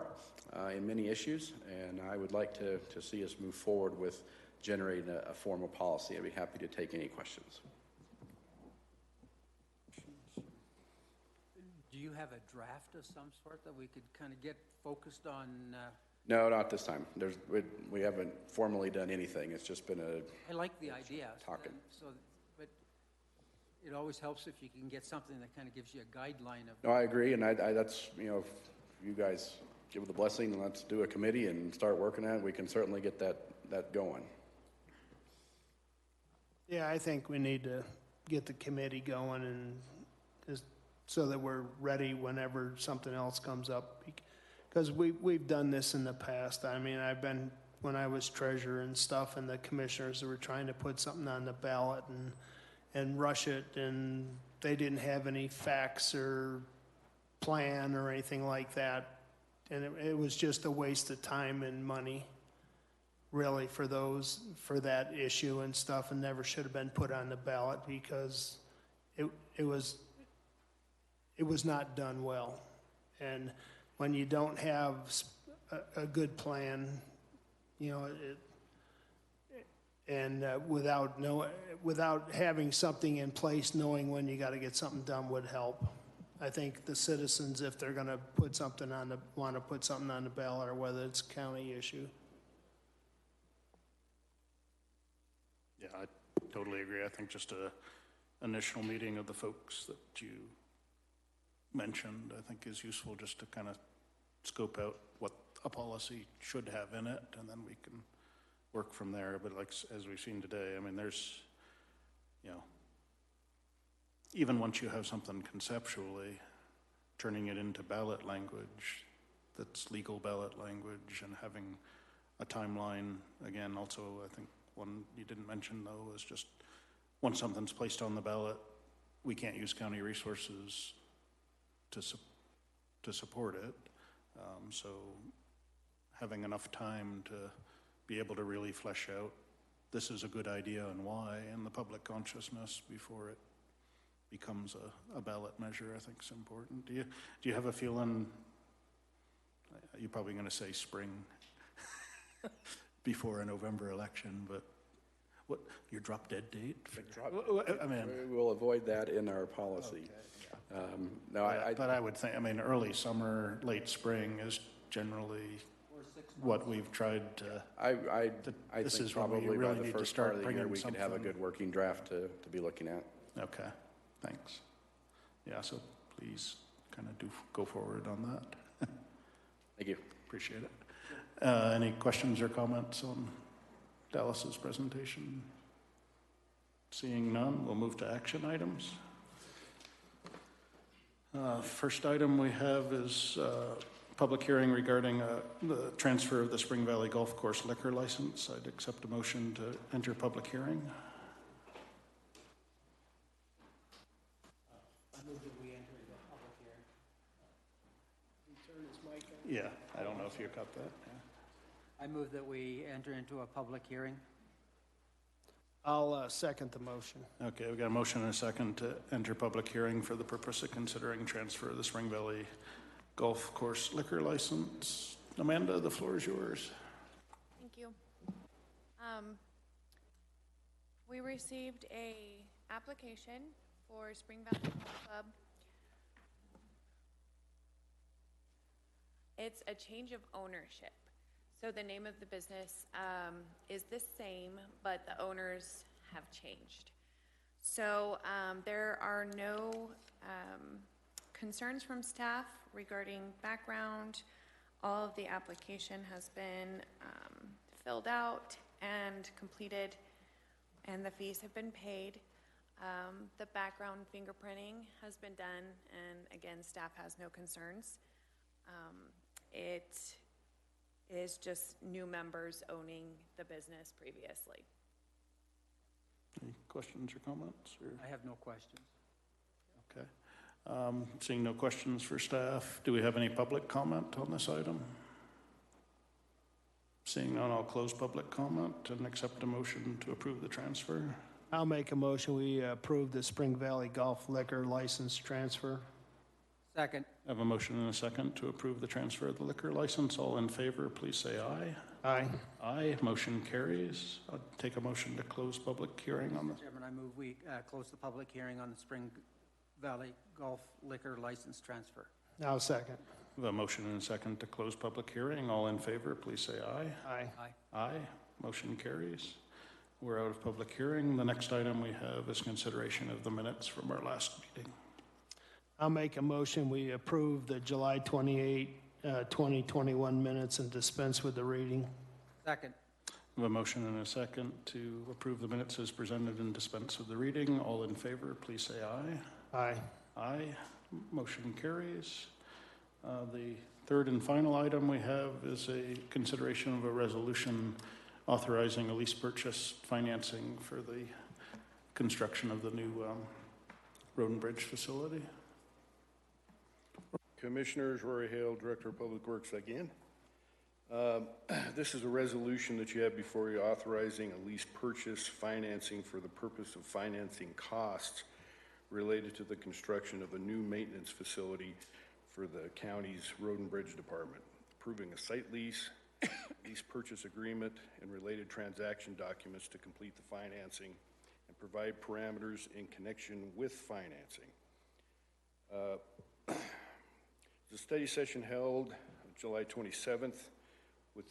in many issues, and I would like to see us move forward with generating a formal policy. I'd be happy to take any questions. Do you have a draft of some sort that we could kind of get focused on? No, not this time. We haven't formally done anything. It's just been I like the idea. Talking. But it always helps if you can get something that kind of gives you a guideline of. No, I agree, and that's, if you guys give the blessing and let's do a committee and start working at it, we can certainly get that going. Yeah, I think we need to get the committee going and just so that we're ready whenever something else comes up. Because we've done this in the past. I mean, when I was treasurer and stuff, and the commissioners were trying to put something on the ballot and rush it, and they didn't have any facts or plan or anything like that. And it was just a waste of time and money, really, for that issue and stuff, and never should have been put on the ballot because it was not done well. And when you don't have a good plan, without having something in place, knowing when you got to get something done would help. I think the citizens, if they're going to want to put something on the ballot, or whether it's a county issue. Yeah, I totally agree. I think just a initial meeting of the folks that you mentioned, I think is useful just to kind of scope out what a policy should have in it, and then we can work from there. But like, as we've seen today, I mean, there's, even once you have something conceptually, turning it into ballot language that's legal ballot language and having a timeline, again, also, I think one you didn't mention though is just once something's placed on the ballot, we can't use county resources to support it. So having enough time to be able to really flesh out this is a good idea and why, and the public consciousness before it becomes a ballot measure, I think is important. Do you have a feeling, you're probably going to say spring before a November election, but what, your drop dead date? I mean, we'll avoid that in our policy. Okay. But I would think, I mean, early summer, late spring is generally what we've tried to. I this think is when we probably really by the need to first start part of the year, bringing we could have a something. good working draft to be looking at. Okay, thanks. Yeah, so please kind of go forward on that. Thank you. Appreciate it. Any questions or comments on Dallas's presentation? Seeing none, we'll move to action items. First item we have is public hearing regarding the transfer of the Spring Valley Golf Course liquor license. I'd accept a motion to enter public hearing. I move that we enter into a public hearing. Yeah, I don't know if you got that. Yeah. I move that we enter into a public hearing. I'll second the motion. Okay, we've got a motion and a second to enter public hearing for the purpose of considering transfer of the Spring Valley Golf Course liquor license. Amanda, the floor is yours. Thank you. We received a application for Spring Valley Golf Club. It's a change of ownership. So the name of the business is the same, but the owners have changed. So there are no concerns from staff regarding background. All of the application has been filled out and completed, and the fees have been paid. The background fingerprinting has been done, and again, staff has no concerns. It is just new members owning the business previously. Any questions or comments? Or? I have no questions. Okay. Seeing no questions for staff, do we have any public comment on this item? Seeing none, I'll close public comment and accept a motion to approve the transfer. I'll make a motion, we approve the Spring Valley Golf Liquor License transfer. Second. I have a motion and a second to approve the transfer of the liquor license. All in favor, please say aye. Aye. Aye. Motion carries. I'll take a motion to close public hearing on this. Chairman, I move we close the public hearing on the Spring Valley Golf Liquor License transfer. I'll second. I have a motion and a second to close public hearing. All in favor, please say aye. Aye. Aye. Aye. Motion carries. We're out of public hearing. The next item we have is consideration of the minutes from our last meeting. I'll make a motion, we approve the July 28, 2021 minutes and dispense with the reading. Second. I have a motion and a second to approve the minutes as presented and dispense with the reading. All in favor, please say aye. Aye. Aye. Motion carries. The third and final item we have is a consideration of a resolution authorizing a lease purchase financing for the construction of the new road and bridge facility. Commissioners, Rory Hale, Director of Public Works again. This is a resolution that you have before you authorizing a lease purchase financing for the purpose of financing costs related to the construction of a new maintenance facility for the county's road and bridge department, approving a site lease, lease purchase agreement, and related transaction documents to complete the financing and provide parameters in connection with financing. The study session held July 27th with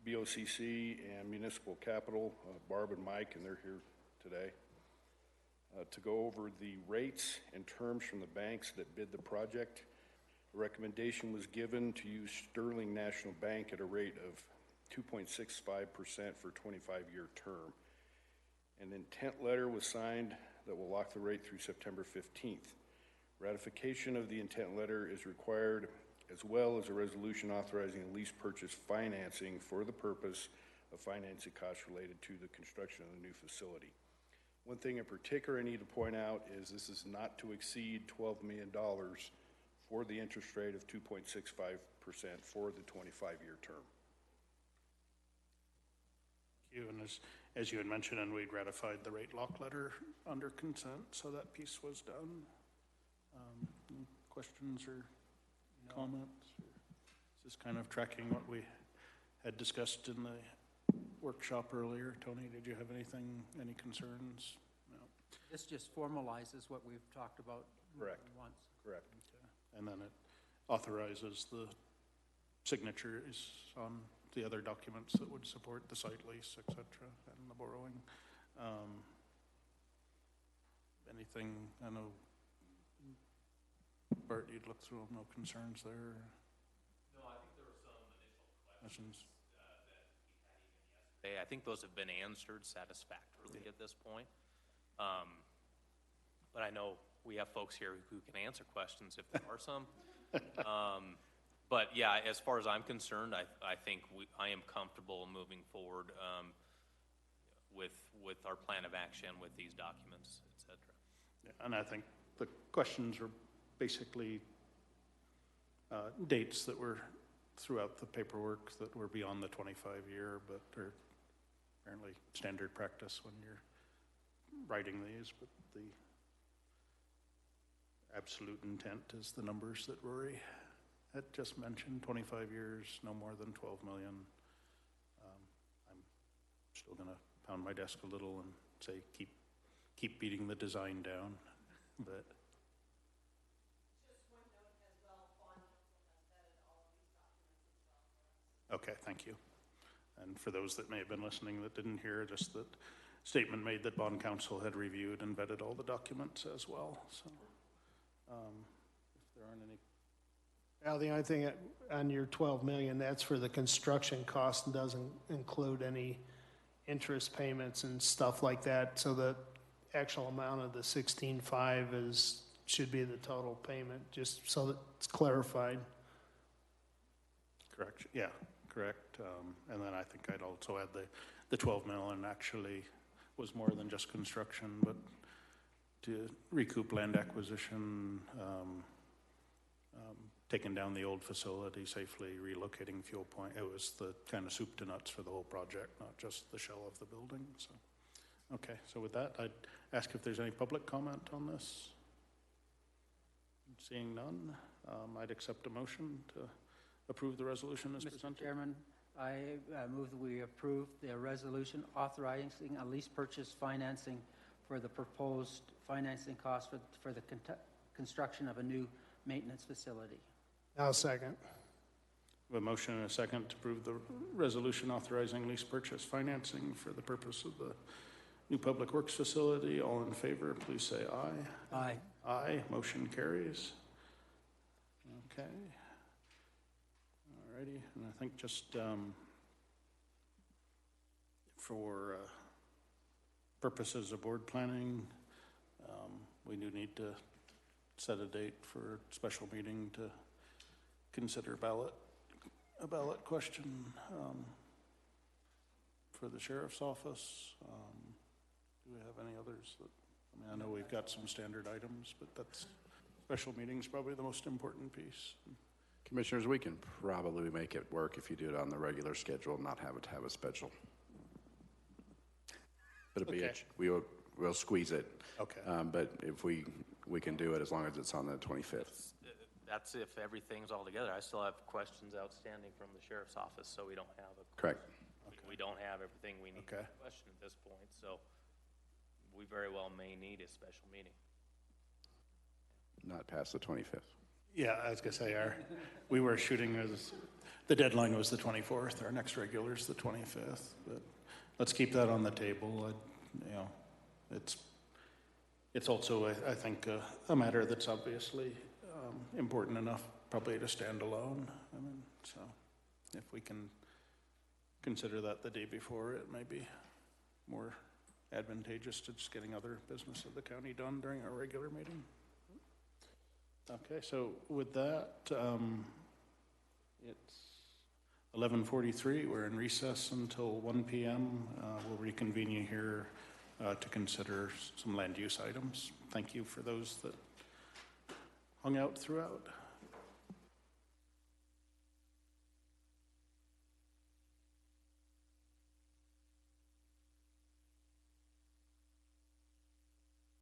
BOCC and Municipal Capital, Barb and Mike, and they're here today, to go over the rates and terms from the banks that bid the project. A recommendation was given to use Sterling National Bank at a rate of 2.65% for a 25-year term. An intent letter was signed that will lock the rate through September 15th. Ratification of the intent letter is required, as well as a resolution authorizing a lease purchase financing for the purpose of financing costs related to the construction of the new facility. One thing in particular I need to point out is this is not to exceed $12 million for the interest rate of 2.65% for the 25-year term. Thank you. And as you had mentioned, and we'd ratified the rate lock letter under consent, so that piece was done. Any questions or comments? Is this kind of tracking what we had discussed in the workshop earlier? Tony, did you have anything, any concerns? No. This just formalizes what we've talked about once. Correct. Okay. And then it authorizes the signatures on the other documents that would support the site lease, et cetera, and the borrowing. Anything, I know, Bart, you'd look through them, no concerns there? No, I think there were some initial questions that we had even yesterday. I think those have been answered satisfactorily at this point. But I know we have folks here who can answer questions if there are some. But yeah, as far as I'm concerned, I think I am comfortable moving forward with our plan of action with these documents, et cetera. Yeah, and I think the questions were basically dates that were throughout the paperwork that were beyond the 25-year, but are apparently standard practice when you're writing these. But the absolute intent is the numbers that Rory had just mentioned, 25 years, no more than 12 million. I'm still going to pound my desk a little and say, keep beating the design down, but. Okay, thank you. And for those that may have been listening that didn't hear, just that statement made that bond counsel had reviewed and vetted all the documents as well. So if there aren't any. Well, the only thing on your 12 million, that's for the construction cost and doesn't include any interest payments and stuff like that. So the actual amount of the 16.5 should be the total payment, just so that it's clarified. Correct, yeah, correct. And then I think I'd also add the 12 million actually was more than just construction, but to recoup land acquisition, taking down the old facility safely, relocating fuel point. It was the kind of soup to nuts for the whole project, not just the shell of the building. So, okay, so with that, I'd ask if there's any public comment on this. Seeing none, I'd accept a motion to approve the resolution as presented. Mr. Chairman, I move that we approve the resolution authorizing a lease purchase financing for the proposed financing cost for the construction of a new maintenance facility. I'll second. A motion and a second to approve the resolution authorizing lease purchase financing for the purpose of the new public works facility. All in favor, please say aye. Aye. Aye. Motion carries. Okay. Alrighty, and I think just for purposes of board planning, we do need to set a date for a special meeting to consider a ballot question for the sheriff's office. Do we have any others that, I know we've got some standard items, but that's special meeting's probably the most important piece. Commissioners, we can probably make it work if you do it on the regular schedule and not have it to have a special. But it'll be we'll squeeze it. Okay. But if we can do it as long as it's on the 25th. That's if everything's all together. I still have questions outstanding from the sheriff's office, so we don't have a. Correct. We don't have everything we need to question at this point, so we very well may need a special meeting. Not past the 25th. Yeah, I was gonna say we were shooting the deadline was the 24th. Our next regular is the 25th, but let's keep that on the table. It's also I think a matter that's obviously important enough probably to stand alone. I mean, so if we can consider that the day before, it may be more advantageous to just getting other business of the county done during our regular meeting. Okay, so with that, it's 11:43. We're in recess until 1 p.m. We'll reconvene you here to consider some land use items. Thank you for those that hung out throughout.